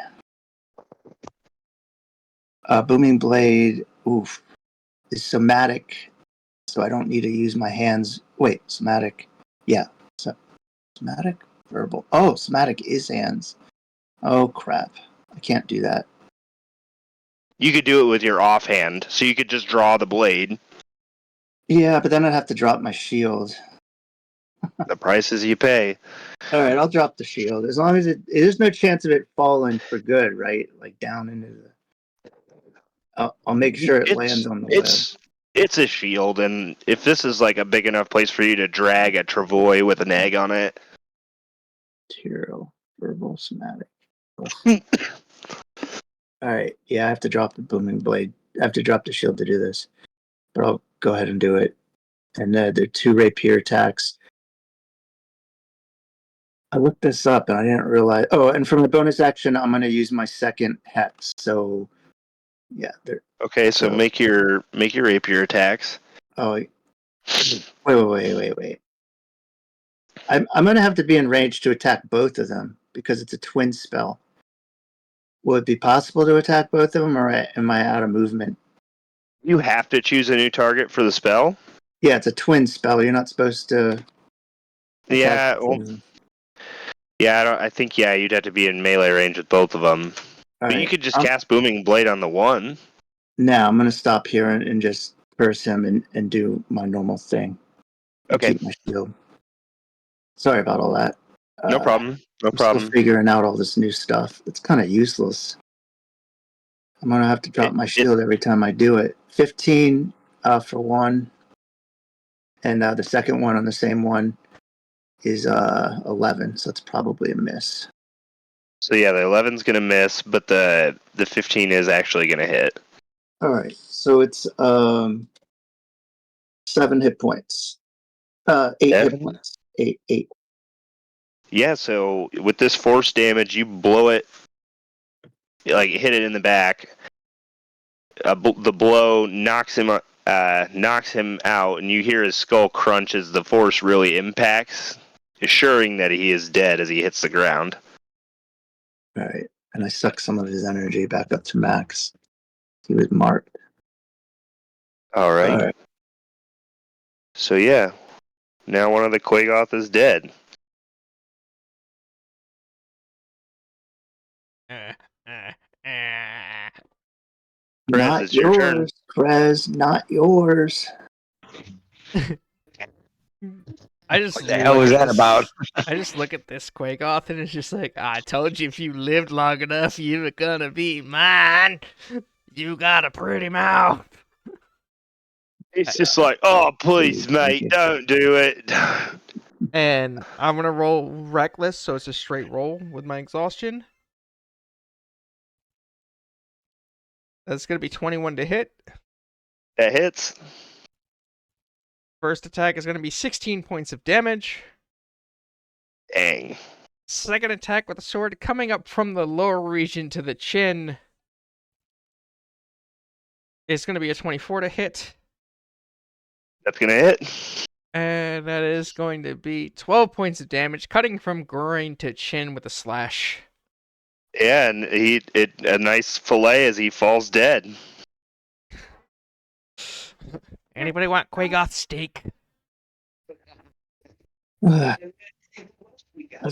Booming blade, is somatic, so I don't need to use my hands. Wait, somatic, yeah, somatic, verbal. Oh, somatic is hands. Oh crap, I can't do that. You could do it with your offhand, so you could just draw the blade. Yeah, but then I'd have to drop my shield. The prices you pay. All right, I'll drop the shield as long as there's no chance of it falling for good, right? Like down into the. I'll make sure it lands on the web. It's a shield, and if this is like a big enough place for you to drag a travois with an egg on it. Material, verbal, somatic. Alright, yeah, I have to drop the booming blade. I have to drop the shield to do this. But I'll go ahead and do it. And there are 2 rapier attacks. I looked this up and I didn't realize. Oh, and for my bonus action, I'm going to use my second hex. So, yeah. Okay, so make your rapier attacks. Oh, wait. I'm going to have to be in range to attack both of them because it's a twin spell. Will it be possible to attack both of them, or am I out of movement? You have to choose a new target for the spell? Yeah, it's a twin spell. You're not supposed to. Yeah, I think you'd have to be in melee range with both of them. But you could just cast Booming Blade on the one. No, I'm going to stop here and just curse him and do my normal thing. Okay. Keep my shield. Sorry about all that. No problem. I'm still figuring out all this new stuff. It's kind of useless. I'm going to have to drop my shield every time I do it. 15 for one. And the second one on the same one is 11. So it's probably a miss. So yeah, the 11's gonna miss, but the 15 is actually gonna hit. All right, so it's 7 hit points. 8 hit 7? points. 8. Yeah, so with this force damage, you blow it, like hit it in the back. The blow knocks him out, and you hear his skull crunch as the force really impacts, assuring that he is dead as he hits the ground. All right, and I suck some of his energy back up to max. He was marked. All right. All right. So yeah, now one of the Quagoth is dead. Krez, Not it's your turn. yours, Krez. Not yours. I just What the hell was that about? I just look at this Quagoth and it's just like, I told you if you lived long enough, you were gonna be mine. You got a pretty mouth. It's just like, oh, please, mate, don't do it. And I'm gonna roll reckless, so it's a straight roll with my exhaustion. That's gonna be 21 to hit. That hits. First attack is gonna be 16 points of damage. Dang. Second attack with the sword coming up from the lower region to the chin. It's gonna be a 24 to hit. That's gonna hit. And that is going to be 12 points of damage, cutting from groin to chin with a slash. Yeah, and a nice fillet as he falls dead. Anybody want Quagoth steak? I've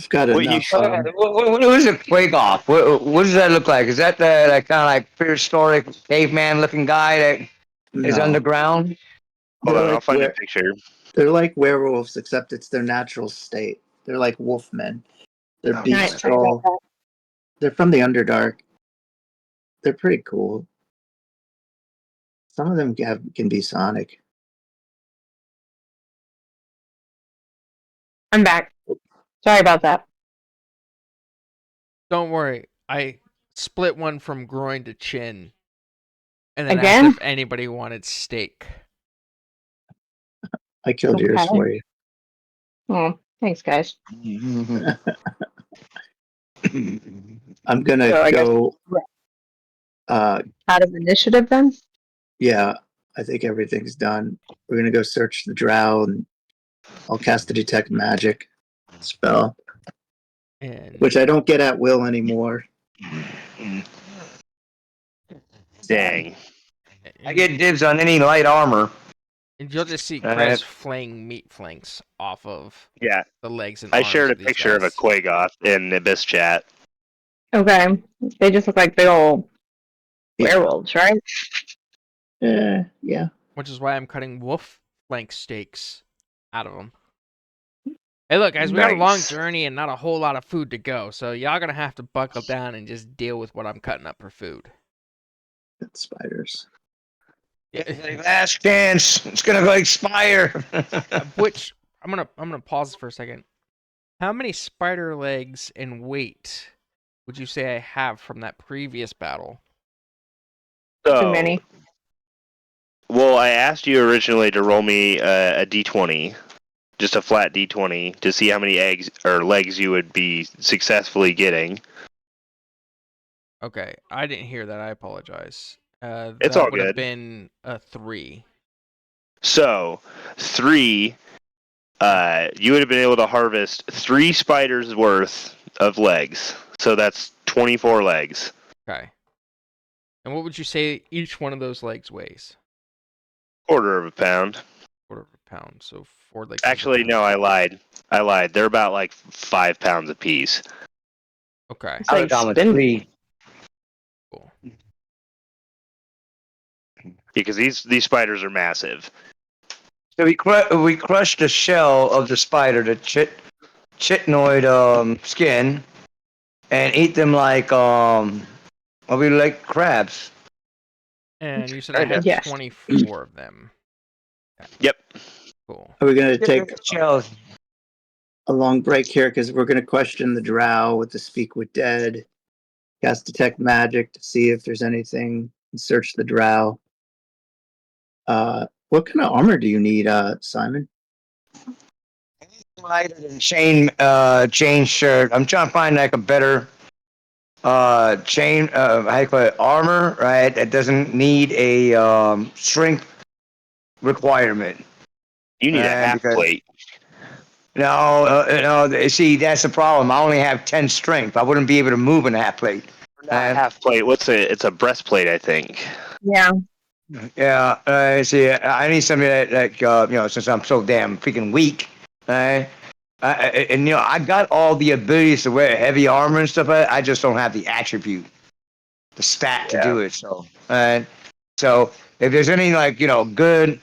got What enough. What is a Quagoth? What does that look like? Is that the kind of like prehistoric caveman looking guy that is No. underground? Hold They're on, I'll like find a were- picture. They're like werewolves, except it's their natural state. They're like wolfmen. They're Oh, beast Nice. skull. They're from the Underdark. They're pretty cool. Some of them can be Sonic. I'm back. Sorry about that. Don't worry. I split one from groin to chin. And then Again? asked if anybody wanted steak. I killed yours Okay. for you. Oh, thanks, guys. I'm gonna So I guess- go. Out of initiative, then? Yeah, I think everything's done. We're gonna go search the drow, and I'll cast the detect magic spell, And which I don't get at will anymore. Dang. I get dibs on any light armor. And you'll just see Uh, Krez flaying meat flanks off of Yeah, the legs and I arms shared a of these picture of a guys. Quagoth in Abyss chat. Okay. They just look like big old Yeah. werewolves, right? Yeah. Which is why I'm cutting wolf flank steaks out of them. Hey, look, guys, we got a long Nice. journey and not a whole lot of food to go, so y'all gonna have to buckle down and just deal with what I'm cutting up for food. It's spiders. Last chance. It's gonna expire. Which I'm gonna pause for a second. How many spider legs and weight would you say I have from that previous battle? So, Too many. Well, I asked you originally to roll me a d20, just a flat d20, to see how many eggs or legs you would be successfully getting. Okay, I didn't hear that. I apologize. It's that all would have good. been a 3. So, 3, you would have been able to harvest 3 spiders worth of legs. So that's 24 legs. Okay. And what would you say each one of those legs weighs? Quarter of a pound. Quarter of a pound. So 4 legs. is a Actually, pound. no, I lied. They're about like 5 pounds apiece. Okay. It's like I'm spin- 3. Cool. Because these spiders are massive. So we crushed the shell of the spider, the chitinoid skin, and eat them like like crabs. And you said I have Yes. 24 of them. Yep. Cool. Are we gonna take? Shells. a long break here because we're going to question the drow with the speak with dead. Cast detect magic to see if there's anything. And search the drow. What kind of armor do you need, Simon? Lighter than chain shirt. I'm trying to find like a better chain how do you call it, armor, right? That doesn't need a strength requirement. You need a half because- plate. No, see, that's the problem. I only have 10 strength. I wouldn't be able to move in a half plate. Not a half plate. It's a breastplate, I think. Yeah. Yeah, see, I need something that, since I'm so damn freaking weak, and I got all the abilities to wear heavy armor and stuff. I just don't have the attribute, the stat to do it. So if there's any good,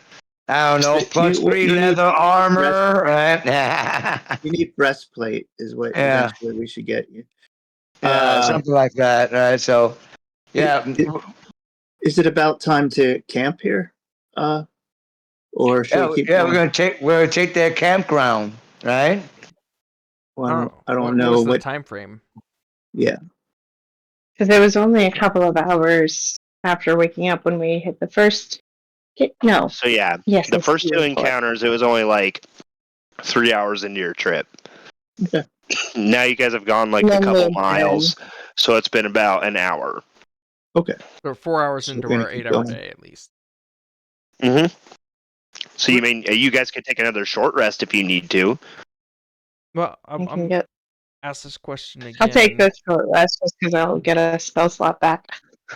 I don't know, plus 3 leather armor, right? You need breastplate, is what eventually we should get you. Something like that, right? So, yeah. Is it about time to camp here? Or should we keep we're going? gonna take their campground, right? Well, I don't what know was the what time frame. Yeah. Because it was only a couple of hours after waking up when we hit the first. No. So yeah, Yes. the it's first 2 beautiful. encounters, it was only like 3 hours into your trip. Okay. Now you guys have gone like a couple miles, so it's been about an hour. Okay. So 4 hours So into we're gonna our keep 8-hour going. day at least. Mm-hmm. So you mean you guys could take another short rest if you need to? Well, I can I'm get. ask this question again. I'll take this short rest just because I'll get a spell slot back.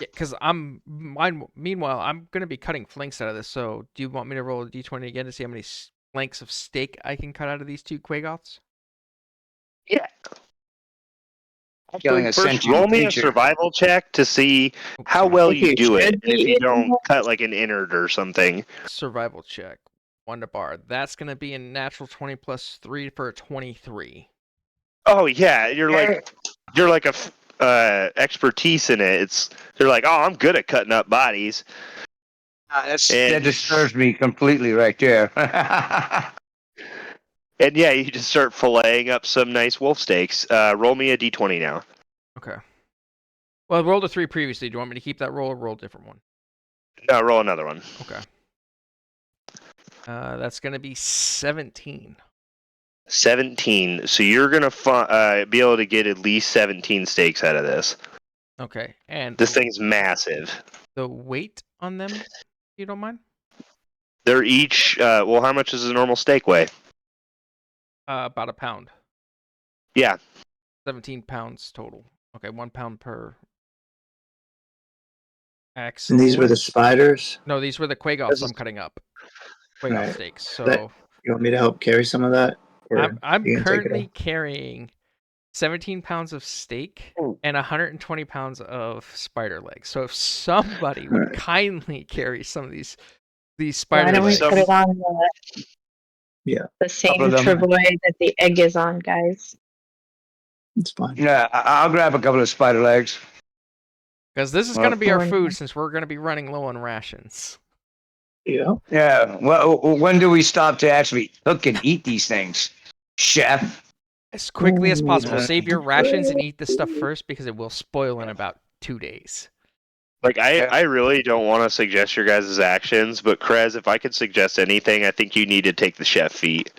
Yeah, because meanwhile, I'm gonna be cutting flanks out of this. So, do you want me to roll a d20 again to see how many flanks of steak I can cut out of these 2 Quagoths? Yeah. Killing a First, sentient roll me a creature. survival check to see Oh, how sorry. well If you you do it, should and if be you in don't the- cut like an innard or something. Survival check. 1 to bar. That's gonna be a natural 20 plus 3 for a 23. Oh yeah, you're like a expertise in it. You're like, oh, I'm good at cutting up bodies. That disturbs me completely right there. And yeah, you just start filleting up some nice wolf steaks. Roll me a d20 now. Okay. Well, I rolled a 3 previously. Do you want me to keep that roll or roll a different one? No, roll another one. Okay. That's gonna be 17. 17. So you're gonna be able to get at least 17 steaks out of this. Okay. And This thing's massive. the weight on them, if you don't mind? They're each. Well, how much does a normal steak weigh? About a pound. Yeah. 17 pounds total. Okay, 1 pound per. And Excellent. these were the spiders. No, these were the Quagoths I'm cutting up. Quagoth Right. steaks. So You want me to help carry some of that? Or I'm you can take it currently carrying 17 pounds of steak and 120 pounds of spider legs. So if somebody would Alright. kindly carry some of these Why spider don't we legs. put it on the same Couple of them. travois that the egg is on, guys? It's fine. Yeah, I'll grab a couple of spider legs. Because this is Well, going to be our Fair food enough. since we're going to be running low on rations. Yeah. Yeah. Well, when do we stop to actually cook and eat these things, chef? As quickly as possible. yeah. Save your rations and eat this stuff first because it will spoil in about 2 days. Like Yeah. I really don't want to suggest your guys' actions, but Krez, if I could suggest anything, I think you need to take the chef feat.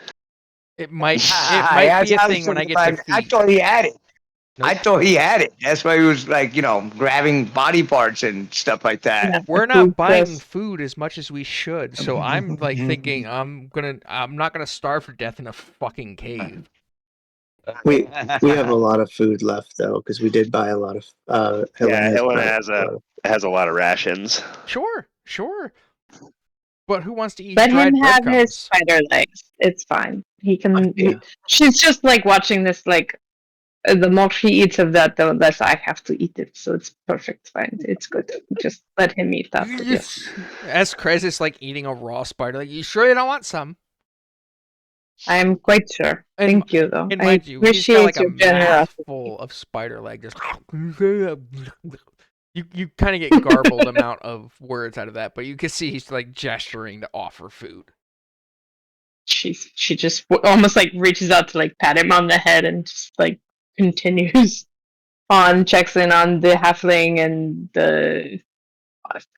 It might be I a was thing when I thinking get to about it. I feet. thought he had it. I Nope. thought he had it. That's why he was like, grabbing body parts and stuff like that. Yeah, We're the not food buying quest. food as much as we should, so I'm like thinking I'm not gonna starve to death in a fucking cave. We have a lot of food left though, because we did buy a lot of. Helena has has a lot of rations. Sure. But who wants to eat Let dried him have his breadcrumbs? spider legs. It's fine. He can. Yeah. She's just like watching this. Like the more she eats of that, the less I have to eat it. So it's perfect. Fine. It's good. Just let him eat that. Yes. As Krez is like eating a raw spider, like, you sure you don't want some? I'm quite sure. And- Thank you, though. And I mind you, he's appreciate got like a your generosity. mouthful of spider leg. Just you kind of get garbled amount of words out of that, but you can see he's like gesturing to offer food. she just almost like reaches out to like pat him on the head and just like continues on, checks in on the halfling and the.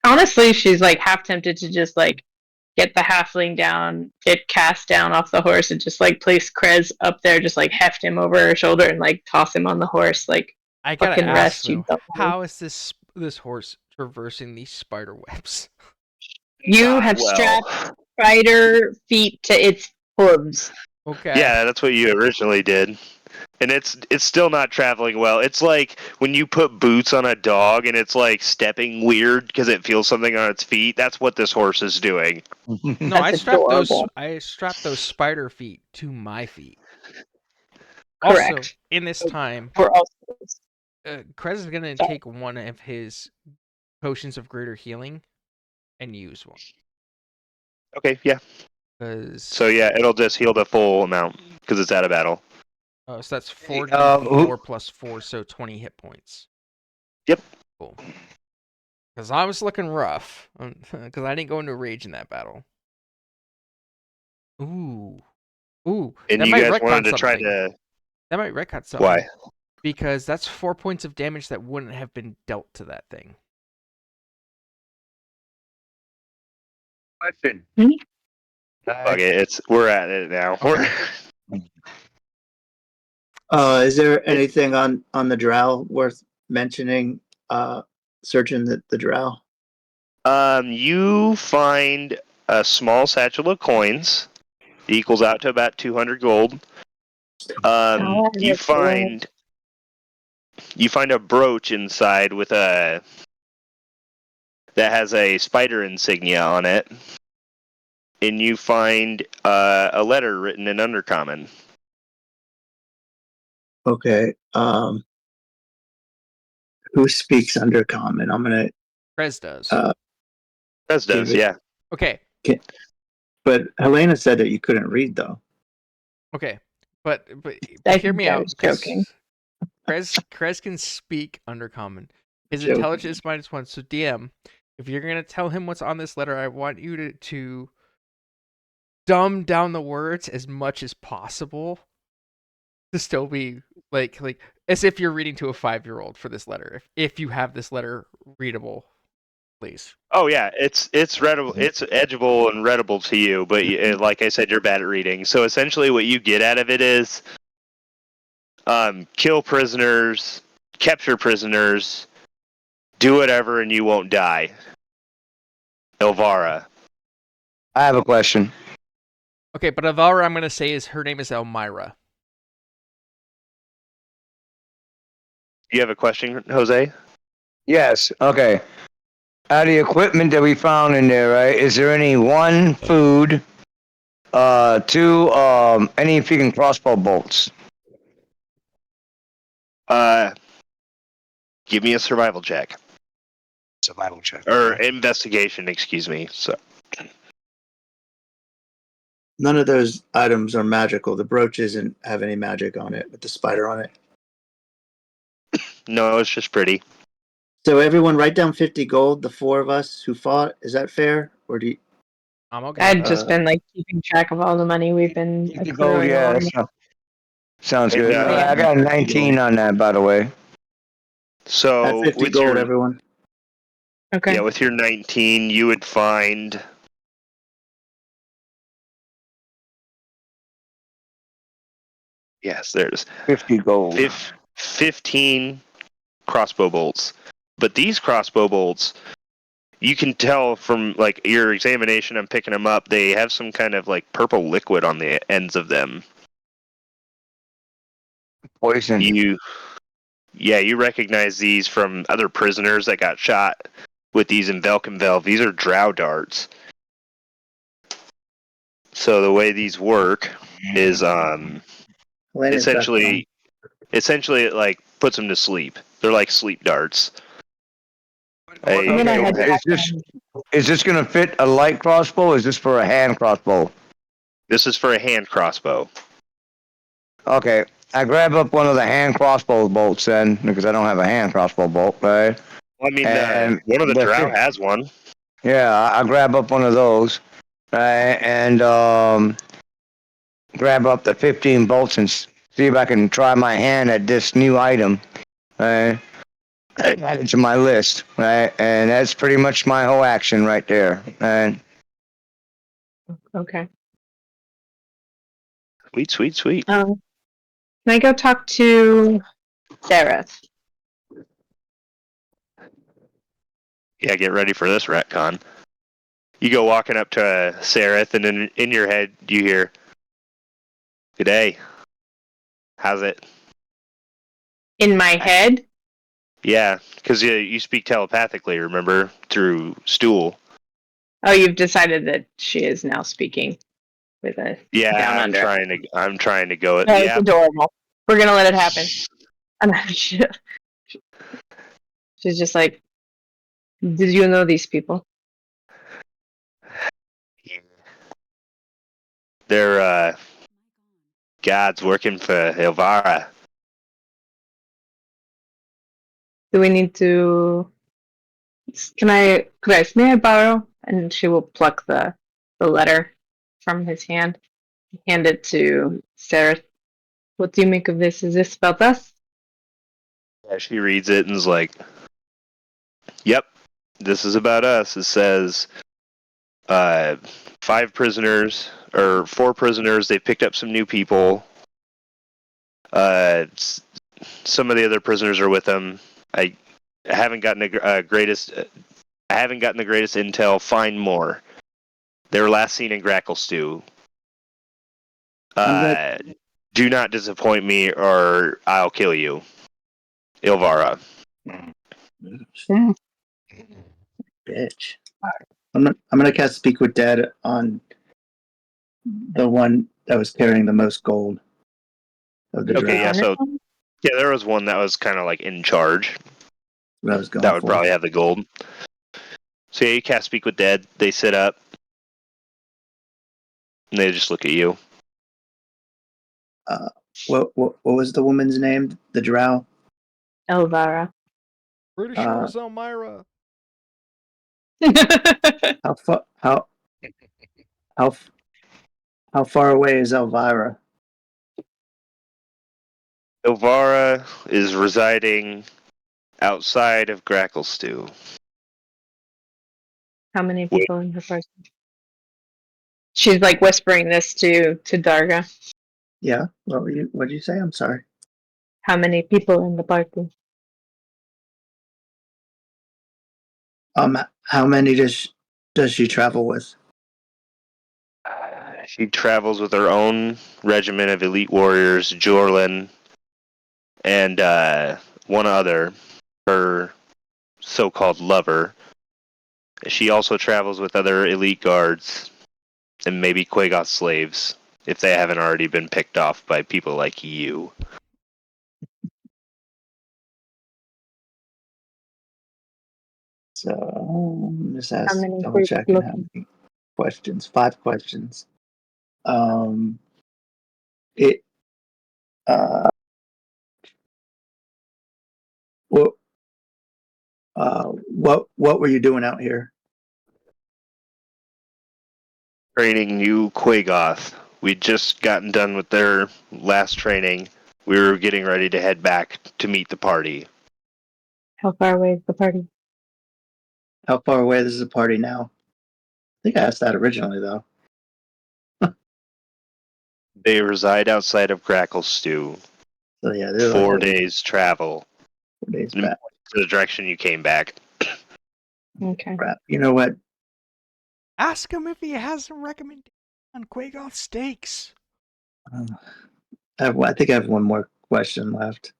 Honestly, she's like half tempted to just like get the halfling down, get cast down off the horse, and just like place Krez up there, just like heft him over her shoulder and like toss him on the horse. Like, I gotta fucking ask rest, you though, dumb how is this horse traversing these spider webs? You have Well, strapped spider feet to its hooves. Okay. yeah, that's what you originally did. And it's still not traveling well. It's like when you put boots on a dog and it's like stepping weird because it feels something on its feet. That's what this horse is doing. No, I That's strapped adorable. those spider feet to my feet. Also, Correct. in this time, For all Krez is gonna take one of his potions of greater healing and use one. Okay, yeah. So yeah, it'll just heal the full amount because it's out of battle. Oh, so that's 4 who- 4 plus 4, so 20 hit points. Yep. Cool. Because I was looking rough. Because I didn't go into rage in that battle. Ooh. And that you might guys retcon wanted to try something. to. That might retcon something. Why? Because that's 4 points of damage that wouldn't have been dealt to that thing. Question. Fuck it, we're at it now. Is there anything on the drow worth mentioning? Searching the drow. You find a small satchel of coins. Equals out to about 200 gold. You find a brooch inside with that has a spider insignia on it, and you find a letter written in Undercommon. Okay. Who speaks Undercommon? I'm gonna. Krez does. As does, David. yeah. Okay. But Helena said that you couldn't read though. Okay. But I hear think me I out. was joking. Krez can speak Undercommon. His Joking. intelligence is -1. So DM, if you're gonna tell him what's on this letter, I want you to dumb down the words as much as possible to still be like as if you're reading to a 5-year-old for this letter. If you have this letter readable, please. Oh yeah, it's readable, it's edgeable and readable to you, but like I said, you're bad at reading. So essentially, what you get out of it is, kill prisoners, capture prisoners, do whatever, and you won't die. Elvara. I have a question. Okay, but Avara, I'm gonna say is her name is Elmira. You have a question, Jose? Yes. Okay. Out of the equipment that we found in there, right? Is there any one food, two, any freaking crossbow bolts? Give me a survival check Survival check. or investigation. Excuse me. So None of those items are magical. The brooch doesn't have any magic on it with the spider on it. no, it's just pretty. So everyone write down 50 gold, the four of us who fought. Is that fair? Or do you I'm okay. I've just been like keeping track of all the money we've been Gold, accruing yeah. along. Sounds good. Yeah. I got a 19 on that, by the way. So at 50 with gold, your everyone? Okay. yeah, with your 19, you would find yes, there's 50 gold. 15 crossbow bolts. But these crossbow bolts, you can tell from like your examination, I'm picking them up, they have some kind of like purple liquid on the ends of them. Poison. You recognize these from other prisoners that got shot with these in Velkenvelv. These are drow darts. So the way these work is Helena's back essentially it like puts them to sleep. They're like sleep darts. I'm gonna Hey, head back Is this gonna fit a light crossbow? Or is this for a hand crossbow? this is for a hand crossbow. Okay, I grab up one of the hand crossbow bolts then, because I don't have a hand crossbow bolt, right? Well, I mean, And one of the the drow fif- has one. Yeah, I grab up one of those, right? And grab up the 15 bolts and see if I can try my hand at this new item. Add it to my list, right? And that's pretty much my whole action right there. And Okay. Sweet, sweet, sweet. Can I go talk to Sarah? Yeah, get ready for this retcon. You go walking up to Sareth, and in your head you hear, "Good day. How's it?" In my head? Yeah, because you speak telepathically, remember, through stool. Oh, you've decided that she is now speaking with a Yeah, down I'm under. trying to go. That was Yeah, adorable. We're gonna let it happen. And she's just like, did you know these people? they're gods working for Elvira. Do we need to? Grace, may I borrow? And she will pluck the letter from his hand, hand it to Sarah. What do you make of this? Is this about us? Yeah, she reads it and is like, "Yep, this is about us." It says, 4 prisoners. They picked up some new people. Some of the other prisoners are with them. I haven't gotten the greatest intel. Find more. They were last seen in Gracklestew. Do not disappoint me, or I'll kill you, Ilvara. Bitch. I'm gonna cast Speak with Dead on the one that was carrying the most gold of the Okay, draft. yeah, there was one that was kind of like in charge. What I was going That would for. probably have the gold. So yeah, you cast Speak with Dead. They sit up. And they just look at you. What was the woman's name? The drow? Elvira. Pretty sure it's Elmira. How far away is Elvira? Ilvara is residing outside of Gracklestew. How many people in her person? She's like whispering this to Darga. Yeah. What did you say? I'm sorry. How many people in the party? How many does she travel with? She travels with her own regiment of elite warriors, Jorlin, and one other, her so-called lover. She also travels with other elite guards and maybe Quagoth slaves, if they haven't already been picked off by people like you. So I'm just How many double groups checking how looking? many questions. 5 questions. It what what were you doing out here? Training new Quagoth. We'd just gotten done with their last training. We were getting ready to head back to meet the party. How far away is the party? How far away is the party now? I think I asked that originally though. They reside outside of Gracklestew. So yeah, they're 4 like days travel 4 days in back. the direction you came back. Okay. Crap. You know what? Ask him if he has a recommendation on Quagoth steaks. I think I have one more question left.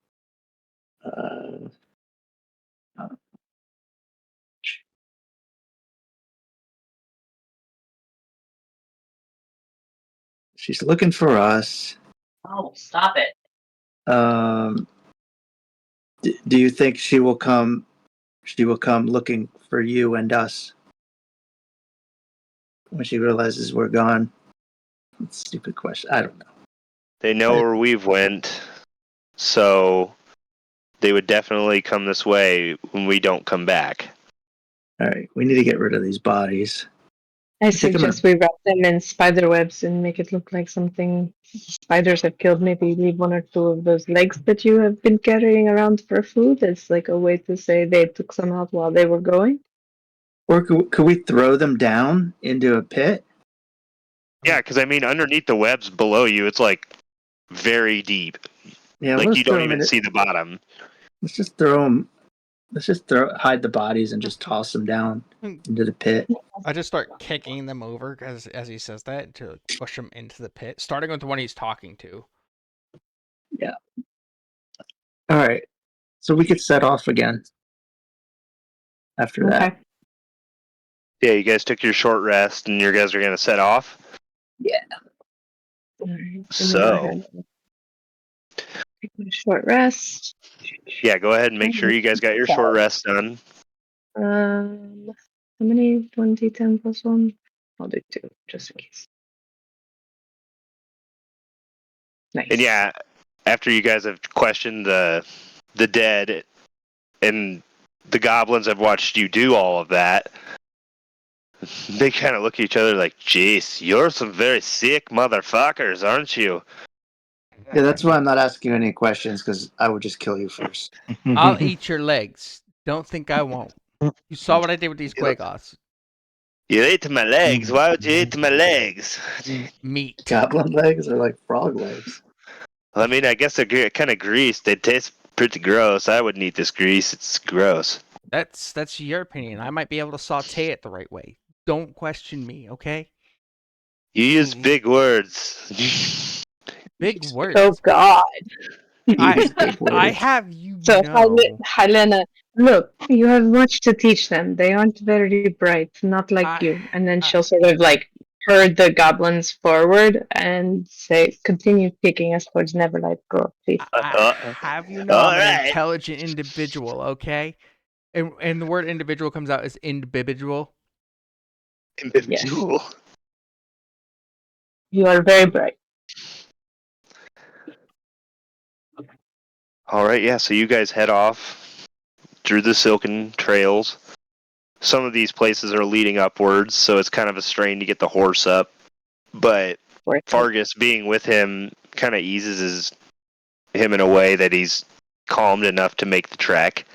She's looking for us. Oh, stop it. Do you think she will come? She will come looking for you and us when she realizes we're gone. That's a stupid question. I don't know. They know where we've went, so they would definitely come this way when we don't come back. All right, we need to get rid of these bodies. I Take 'em suggest we wrap them in spider webs and make it look like something spiders have killed. Maybe leave one or two of those legs that you have been carrying around for food. It's like a way to say they took some out while they were going. Or could we throw them down into a pit? Yeah, because I mean, underneath the webs below you, it's like very deep. Yeah, Like let's you throw don't 'em even into- see the bottom. Let's just throw them. Let's just hide the bodies and just toss them down into the pit. I just start kicking them over as he says that to push them into the pit, starting with the one he's talking to. All right, so we could set off again after that. Okay. Yeah, you guys took your short rest, and you guys are gonna set off. All right, let me go So, ahead and take a short rest. yeah, go ahead and make sure you guys got your short rest done. How many? 1d10 plus 1? I'll do 2, just in case. Nice. And yeah, after you guys have questioned the dead, and the goblins have watched you do all of that, they kind of look at each other like, "Jeez, you're some very sick motherfuckers, aren't you?" Yeah, that's why I'm not asking you any questions because I would just kill you first. I'll eat your legs. Don't think I won't. You saw what I did with these Yep. Quagos. You ate my legs. Why would you eat my legs? Meat. Goblin legs are like frog legs. Well, I mean, I guess they're kind of greased. They taste pretty gross. I wouldn't eat this grease. It's gross. That's your opinion. I might be able to saute it the right way. Don't question me, okay? You use big words. Big words. Oh God. I have you So know. Helena, look, you have much to teach them. They aren't very bright, not like I- you. And then she'll sort of like herd the goblins forward and say, continue taking us towards Neverlight Grove, please. I have you know I'm an Alright. intelligent individual, okay? And the word individual comes out as individual. Individual. You are very bright. All right, yeah. So you guys head off through the silken trails. Some of these places are leading upwards, so it's kind of a strain to get the horse up. But Worth it. Fargus being with him kind of eases him in a way that he's calmed enough to make the trek.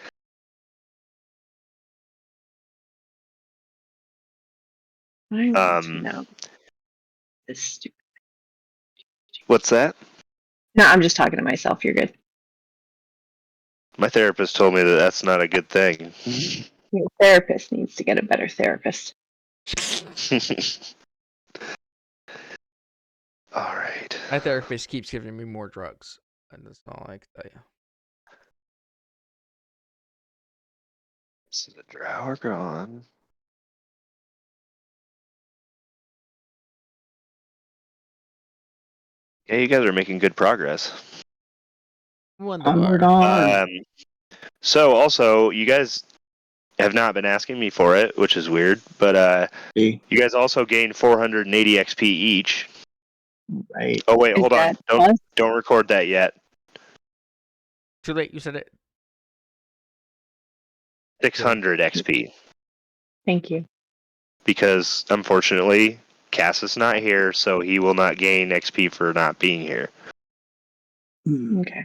I want to Um, know. This stupid. What's that? No, I'm just talking to myself. You're good. My therapist told me that that's not a good thing. Your therapist needs to get a better therapist. All right. My therapist keeps giving me more drugs. And that's all I can tell you. So the drow are gone. Yeah, you guys are making good progress. Onward Wonderbar. on. So also, you guys have not been asking me for it, which is weird, but See, you guys also gained 480 XP each. right. Oh wait, Is hold on. that Don't us? don't record that yet. Too late, you said it. 600 XP Thank you. because unfortunately Cass is not here, so he will not gain XP for not being here. Hmm. Okay.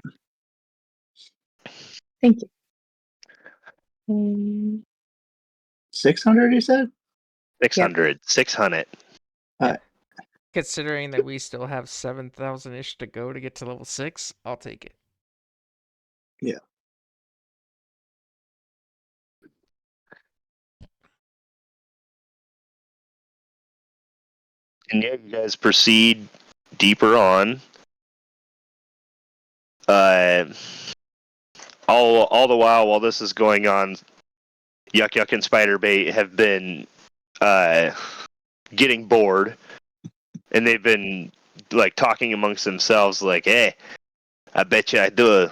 Thank you. Um, 600, you said? 600. 600. Considering that we still have 7,000 ish to go to get to level 6, I'll take it. Yeah. And yeah, you guys proceed deeper on. All the while this is going on, Yuck Yuck and Spiderbait have been getting bored, and they've been like talking amongst themselves, like, "Hey, I bet you I do a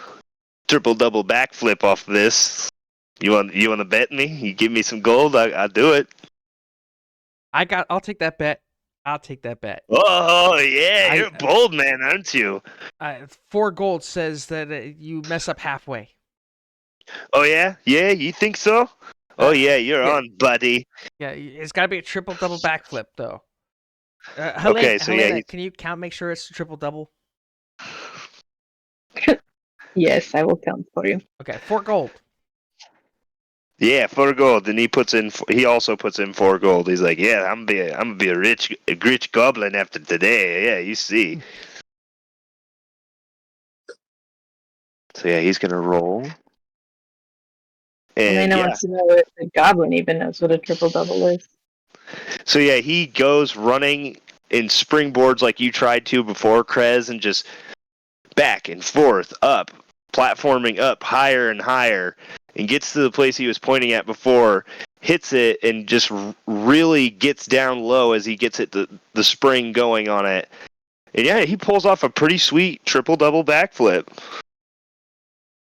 triple double backflip off this. You want to bet me? You give me some gold, I'll do it." I'll take that bet. I'll take that bet. Oh yeah, you're I- a bold man, aren't you? 4 gold says that you mess up halfway. Oh yeah, you think so? Oh yeah, you're yeah. on, buddy. Yeah, it's got to be a triple double backflip though. Okay, so yeah, Helena, can you count? Make sure it's triple double. Yes, I will count for you. Okay, 4 gold. Yeah, 4 gold. And he also puts in 4 gold. He's like, yeah, I'm gonna be a rich goblin after today. Yeah, you see. So yeah, he's gonna roll. And Elena yeah, wants to know if the goblin even knows what a triple double is. so yeah, he goes running in springboards like you tried to before, Krez, and just back and forth, up, platforming up higher and higher, and gets to the place he was pointing at before, hits it, and just really gets down low as he gets it the spring going on it. And yeah, he pulls off a pretty sweet triple double backflip.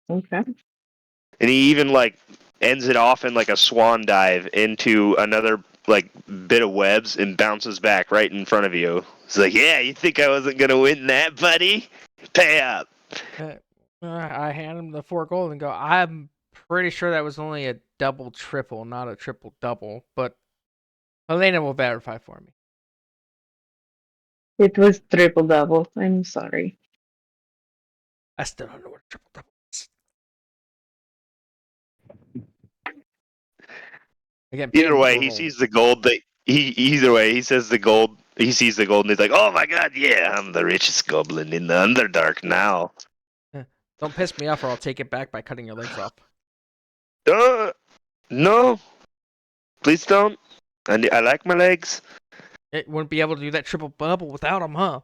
Okay. And he even like ends it off in like a swan dive into another like bit of webs and bounces back right in front of you. It's like, yeah, you think I wasn't gonna win that, buddy? Pay up. I hand him the 4 gold and go, I'm pretty sure that was only a double triple, not a triple double, but Helena will verify for me. It was triple double. I'm sorry. I still don't know what a triple double is. Again, Either paying way, for he gold. sees the gold that either way, he says the gold, he sees the gold and he's like, oh my god, yeah, I'm the richest goblin in the Underdark now. Don't piss me off or I'll take it back by cutting your legs off. No, please don't. I like my legs. It wouldn't be able to do that triple double without him, huh?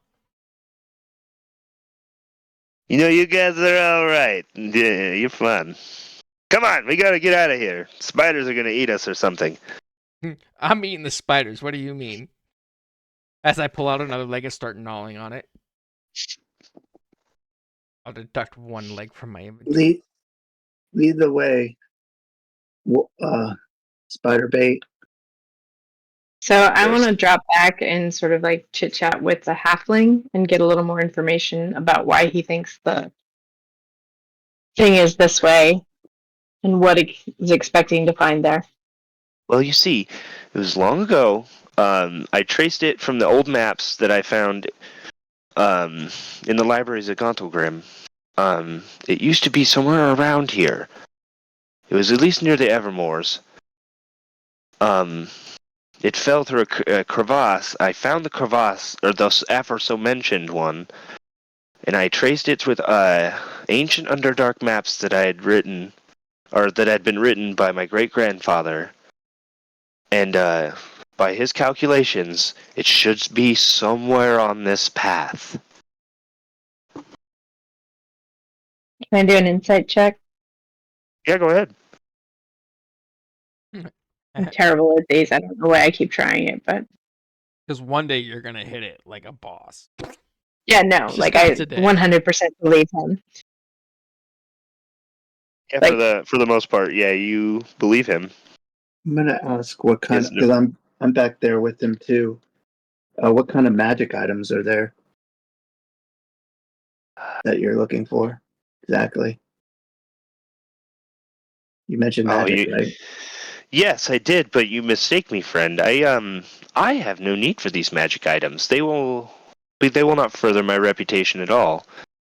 You know, you guys are alright. Yeah, you're fun. Come on, we gotta get out of here. Spiders are gonna eat us or something. I'm eating the spiders. What do you mean? As I pull out another leg and start gnawing on it. I'll deduct 1 leg from my inventory. Lead the way. Spider bait. So I Yes. want to drop back and sort of like chit chat with the halfling and get a little more information about why he thinks the thing is this way and what he's expecting to find there. Well, you see, it was long ago. I traced it from the old maps that I found in the libraries at Gauntlgrim. It used to be somewhere around here. It was at least near the Evermoors. It fell through a crevasse. I found the crevasse, or the aforementioned one, and I traced it with ancient Underdark maps that I had written, or that had been written by my great-grandfather. And by his calculations, it should be somewhere on this path. Can I do an insight check? Yeah, go ahead. I'm terrible at these. I don't know why I keep trying it, but Because one day you're gonna hit it like a boss. yeah, no, Just like not I today. 100% believe him. Yeah, Like- for the most part, yeah, you believe him. I'm gonna ask what kind Yes, of, because I'm back there with him too. What kind of magic items are there that you're looking for exactly? You mentioned magic, right? Yes, I did, but you mistake me, friend. I have no need for these magic items. They will not further my reputation at all.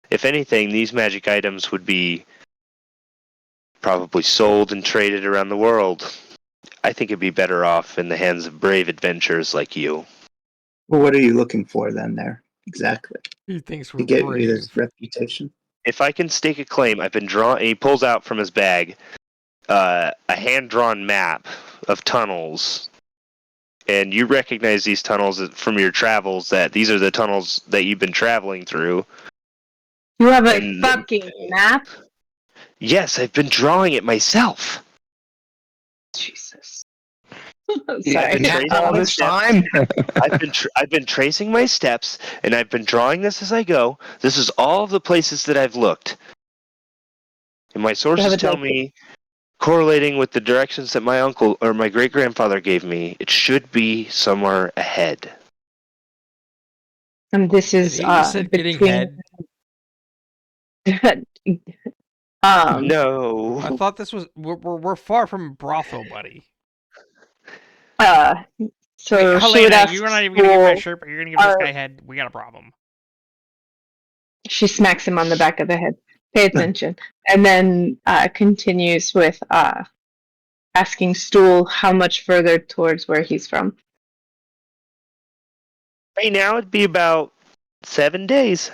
If anything, these magic items would be probably sold and traded around the world. I think it'd be better off in the hands of brave adventurers like you. Well, what are you looking for then there exactly He thinks to we're get you brave. this reputation? If I can stake a claim, I've been drawn. He pulls out from his bag a hand-drawn map of tunnels, and you recognize these tunnels from your travels. That these are the tunnels that you've been traveling through. You have a And- fucking map? Yes, I've been drawing it myself. Jesus. Yeah, Sorry. tracing All my this steps. time? I've been tracing my steps, and I've been drawing this as I go. This is all of the places that I've looked, and my sources it tell like- me, correlating with the directions that my uncle or my great grandfather gave me, it should be somewhere ahead. And this is You said getting head. No. I thought this was we're far from brothel, buddy. Uh, so Wait, she would Helena, ask you're not even gonna give my school- shirt, but you're gonna give this uh, guy head. We got a problem. She smacks him on the back of the head. Pay attention. And then continues with asking Stool how much further towards where he's from. Right now it'd be about 7 days.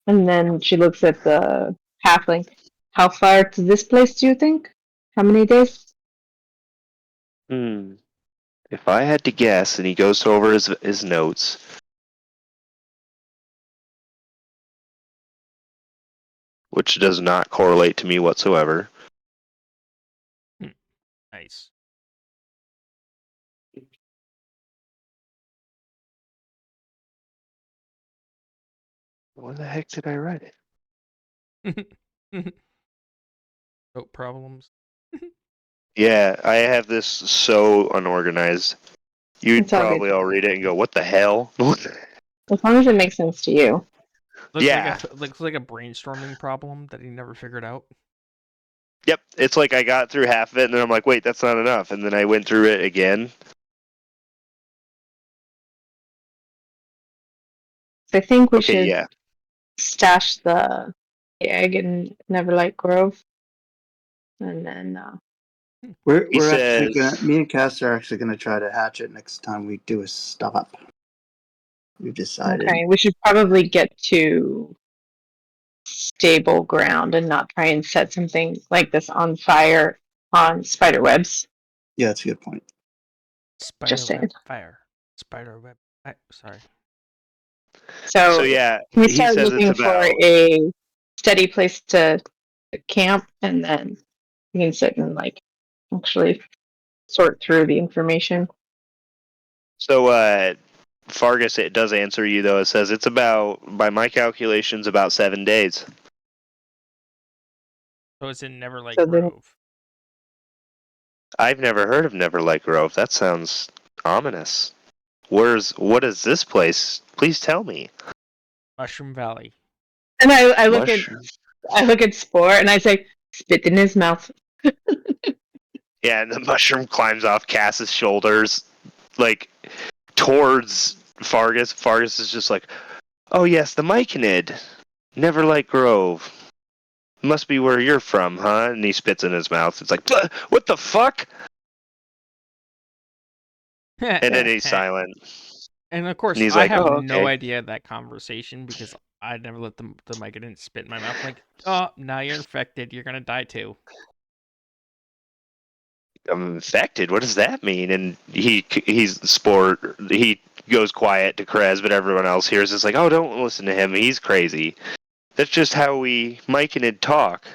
And then she looks at the halfling. How far to this place do you think? How many days? If I had to guess, and he goes over his notes. Which does not correlate to me whatsoever. Nice. Where the heck did I write it? No problems. Yeah, I have this so unorganized. You'd It's all good. probably all read it and go, "What the hell?" As long as it makes sense to you. Yeah. Looks like a brainstorming problem that he never figured out. Yep, it's like I got through half of it, and then I'm like, "Wait, that's not enough," and then I went through it again. I think we Okay, should yeah. stash the egg in Neverlight Grove. And then We're He actually says- gonna. Me and Cass are actually gonna try to hatch it next time we do a stop. We've decided. okay, we should probably get to stable ground and not try and set something like this on fire on spider webs. Yeah, that's a good point. Spider Just saying. web fire. Spider web. Sorry. So, So yeah, we he start says looking it's about. for a steady place to camp, and then we can sit and like actually sort through the information. So Fargus, it does answer you though. It says it's about, by my calculations, about 7 days. So it's in Neverlight So then- Grove. I've never heard of Neverlight Grove. That sounds ominous. What is this place? Please tell me. Mushroom Valley. And I look Mushroom. at Spore and I say, spit in his mouth. Yeah, and the mushroom climbs off Cass's shoulders, like towards Fargus. Fargus is just like, "Oh yes, the Myconid, Neverlight Grove. Must be where you're from, huh?" And he spits in his mouth. It's like, "Bleh, what the fuck?" And then he's silent. And of course, And he's I like, have "Oh, no okay." idea that conversation because I never let the Myconid spit in my mouth. Like, oh, now you're infected. You're gonna die too. I'm infected. What does that mean? And he's sport. He goes quiet to Krez, but everyone else hears. It's like, "Oh, don't listen to him. He's crazy. That's just how we Myconid talk.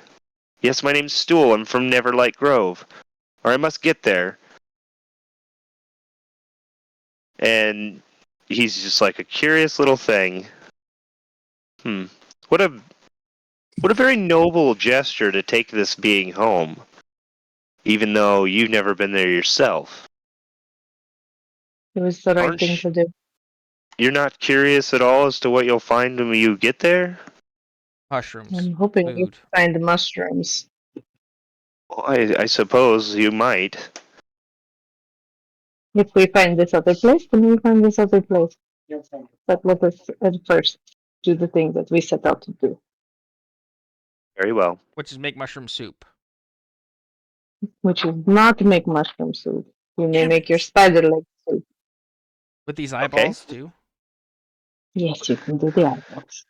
Yes, my name's Stool. I'm from Neverlight Grove, or I must get there." And he's just like a curious little thing. What a very noble gesture to take this being home, even though you've never been there yourself. It was the right Aren't thing you- to do. You're not curious at all as to what you'll find when you get there? Mushrooms. I'm hoping we Food. find the mushrooms. Well, I suppose you might. If we find this other place, then we find this other place. But let us at first do the thing that we set out to do, Very well. Which is make mushroom soup. which is not to make mushroom soup. You may Damn make your it. spider leg soup. With these eyeballs too. Yes, you can do the eyeballs.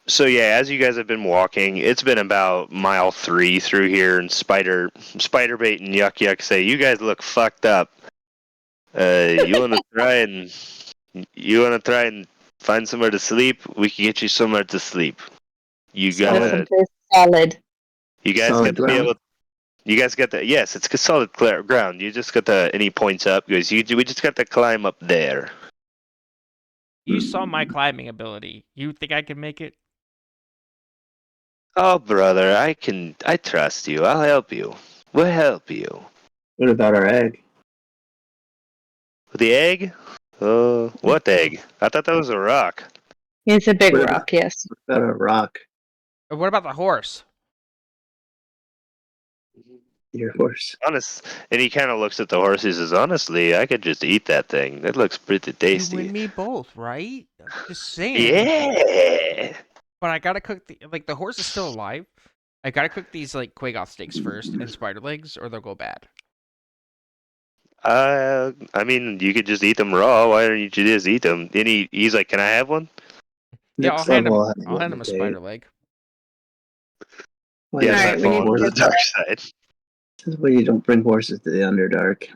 So yeah, as you guys have been walking, it's been about mile 3 through here, and Spiderbait and Yuck Yuck say, "You guys look fucked up. You want to try and find somewhere to sleep? We can get you somewhere to sleep. You That's gotta, someplace solid. you guys Solid got to be ground. able. You guys got the yes, it's solid ground. You just got the any points up, guys. We just got to climb up there." You saw my climbing ability. You think I can make it? Oh, brother, I trust you. I'll help you. We'll help you. What about our egg? The egg? Oh, what egg? I thought that was a rock. It's a big What about- rock, yes. What about a rock? Or what about the horse? Your horse. Honest, and he kind of looks at the horse. He says, "Honestly, I could just eat that thing. That looks pretty You tasty." and me both, right? Just saying. Yeah. But I gotta cook the horse is still alive. I gotta cook these like Quagoth steaks first and spider legs, or they'll go bad. I mean, you could just eat them raw. Why don't you just eat them? And he's like, "Can I have one?" Yeah, Next I'll hand him. level, I'll hand him a spider leg. Why Yeah, not Alright, start we bring need falling to to the get dark side. This is why you don't bring horses to the Underdark.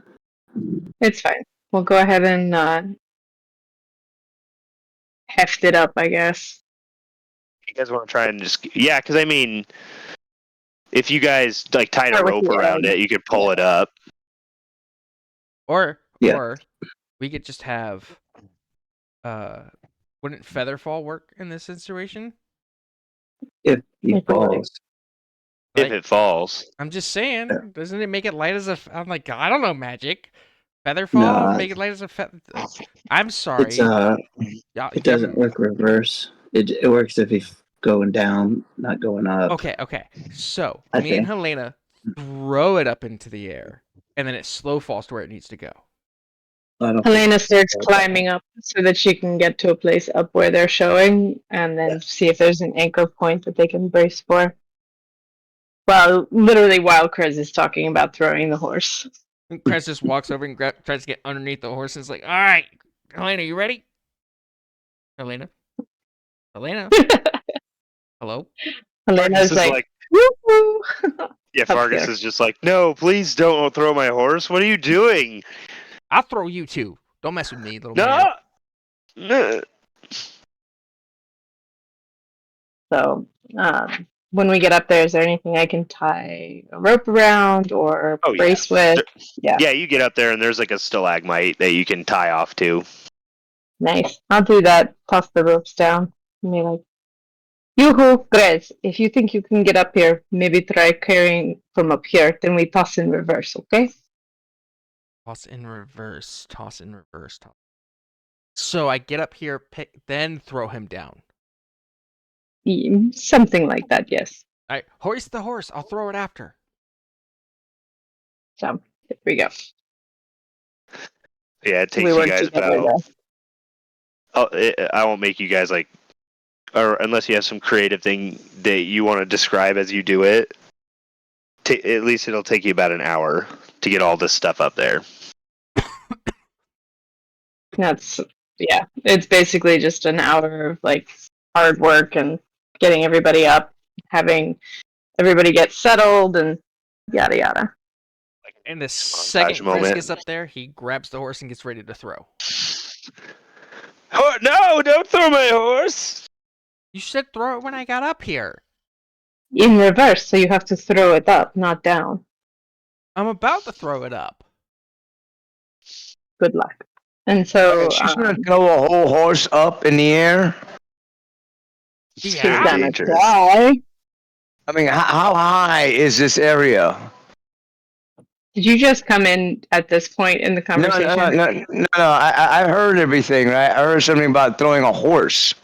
It's fine. We'll go ahead and heft it up, I guess. You guys want to try and just because I mean, if you guys like tied a Start with rope the around egg. it, you could pull it up. Or Yeah. or we could just have wouldn't Featherfall work in this situation? If he If we like- falls. If Like, it falls. I'm just saying, Yeah. doesn't it make it light as a I'm like, I don't know magic. Featherfall No, make it light as a feather. I'm sorry. It's Yeah, it doesn't work reverse. It works if he's going down, not going up. Okay. So I me and think. Helena throw it up into the air, and then it slow falls to where it needs to go. I don't think- Helena starts climbing up so that she can get to a place up where they're showing and then see if there's an anchor point that they can brace for. Well, literally while Krez is talking about throwing the horse. And Krez just walks over and tries to get underneath the horse, and is like, "All right, Helena, you ready? Helena, hello." Helena's Fargus is like, like, woo-hoo. yeah, up Fargus there. is just like, "No, please don't throw my horse. What are you doing? I'll throw you too. Don't mess with me, little man. No." So, when we get up there, is there anything I can tie a rope around or Oh, yeah. brace with? Yeah. Yeah, you get up there and there's like a stalagmite that you can tie off to. Nice. I'll do that. Toss the ropes down. And be like, yoo-hoo, Grez, if you think you can get up here, maybe try carrying from up here. Then we toss in reverse, okay? Toss in reverse. So I get up here, then throw him down. Something like that, yes. All right, hoist the horse. I'll throw it after. So, here we go. Yeah, it takes We you work guys together about. I won't make you guys like, or unless you have some creative thing that you want to describe as you do it. At least it'll take you about an hour to get all this stuff up there. Yeah, it's basically just an hour of like hard work and getting everybody up, having everybody get settled and yada yada. And the second Chris moment. gets up there, he grabs the horse and gets ready to throw. Oh, no, don't throw my horse! You said throw it when I got up here. In reverse, so you have to throw it up, not down. I'm about to throw it up. Good luck. And so She's gonna throw a whole horse up in the air. she's Yeah. gonna Dangerous. try. I mean, how high is this area? Did you just come in at this point in the No, conversation? no. I heard everything, right? I heard something about throwing a horse.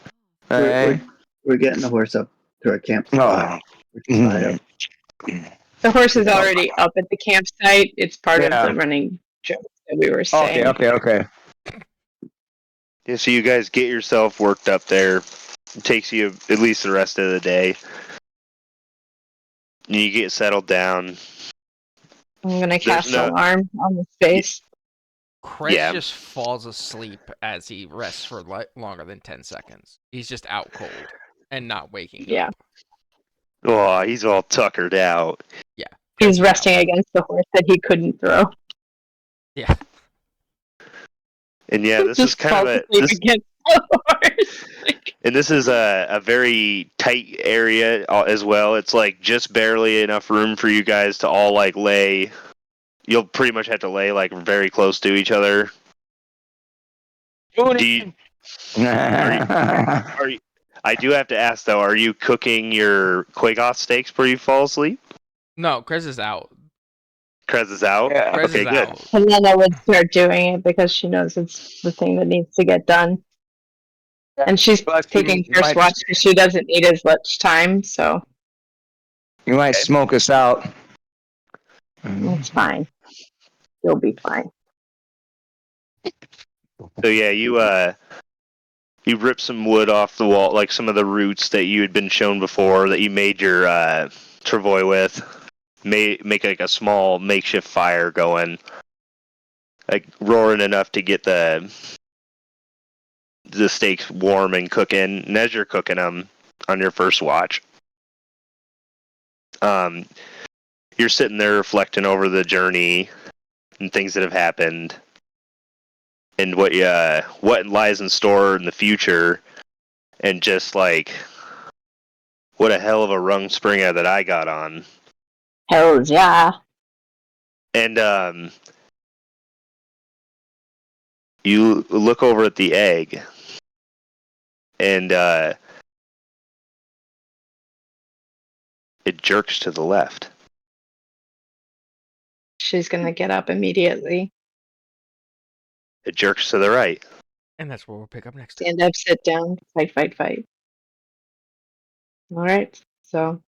Right? We're getting the horse up to our camp. Oh. Mhm. The horse is already up at the campsite. It's part Yeah. of the running joke that we were saying. Okay. Yeah, so you guys get yourself worked up there. It takes you at least the rest of the day. You get settled down. I'm gonna cast no- alarm on the space. Chris Yeah. just falls asleep as he rests for longer than 10 seconds. He's just out cold and not waking Yeah. up. Oh, he's all tuckered out. He's Chris resting out. against the horse that he couldn't throw. Yeah. And yeah, this Just is kind of falls a asleep this, against the horse. and this is a very tight area as well. It's like just barely enough room for you guys to all like lay. You'll pretty much have to lay like very close to each other. Do you, are you, I do have to ask though, are you cooking your Quagoth steaks before you fall asleep? No, Chris is out. Krez is out? Yeah. Chris Okay, is good. out. Helena would start doing it because she knows it's the thing that needs to get done. And she's But taking you first might- watch because she doesn't need as much time. So You might smoke us out. It's fine. You'll be fine. So yeah, you ripped some wood off the wall, like some of the roots that you had been shown before that you made your travois with. Make like a small makeshift fire going, like roaring enough to get the steaks warm and cooking. And as you're cooking them on your first watch, you're sitting there reflecting over the journey and things that have happened, and what lies in store in the future, and just like what a hell of a rung springer that I got on. Hell yeah. And you look over at the egg, and it jerks to the left. She's gonna get up immediately. It jerks to the right. And that's where we'll pick up next time. Stand up, sit down, fight, fight, fight. All right. So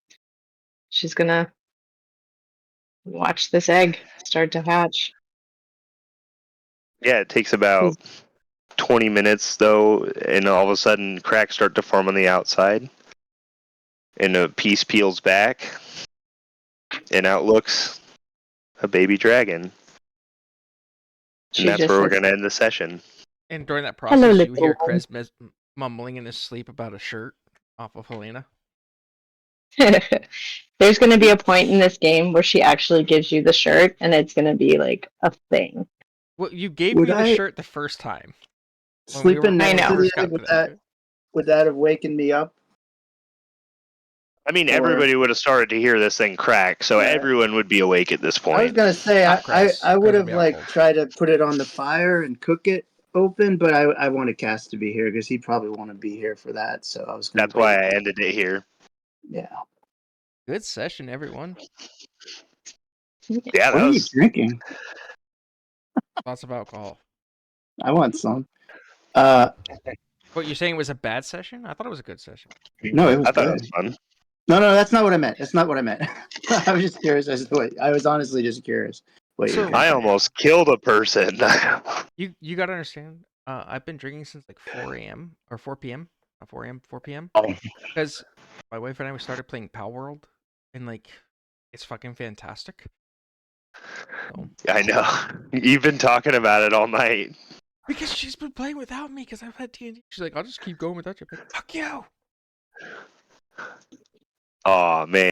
she's gonna watch this egg start to hatch. Yeah, it takes about 20 minutes though, and all of a sudden cracks start to form on the outside, and a piece peels back, and out looks a baby dragon. She And that's just where we're sits going to end the session. And during that Hello, process, you little hear one. Chris mumbling in his sleep about a shirt off of Helena. There's going to be a point in this game where she actually gives you the shirt, and it's going to be like a thing. Well, you gave Would me the I- shirt the first time. when we Sleeping were- I next know. to the first got egg, to that. would that have wakened me up? I mean, Or- everybody would have started to hear this thing crack, so Yeah. everyone would be awake at this I was point. gonna say Not Chris. I would Chris have would be out like cold. tried to put it on the fire and cook it open, but I wanted Cass to be here because he'd probably want to be here for that. So I was gonna. That's why I ended it here. Yeah. Good session, everyone. Yeah, What that are you was. drinking? Lots of alcohol. I want some. What, you're saying it was a bad session? I thought it was a good session. No, it was I thought it good. was fun. No, that's not what I meant. That's not what I meant. I was just curious as to what. I was honestly just curious. What you So- were I drinking. almost killed a person. You got to understand, I've been drinking since like 4 a.m. or 4 p.m. 4 a.m., 4 p.m. Oh. Because my wife and I, we started playing Pal World, and like, it's fucking fantastic. So, I know. You've been talking about it all night. because she's been playing without me, because I've had TNT. She's like, I'll just keep going without you. I'm like, fuck you. Oh man.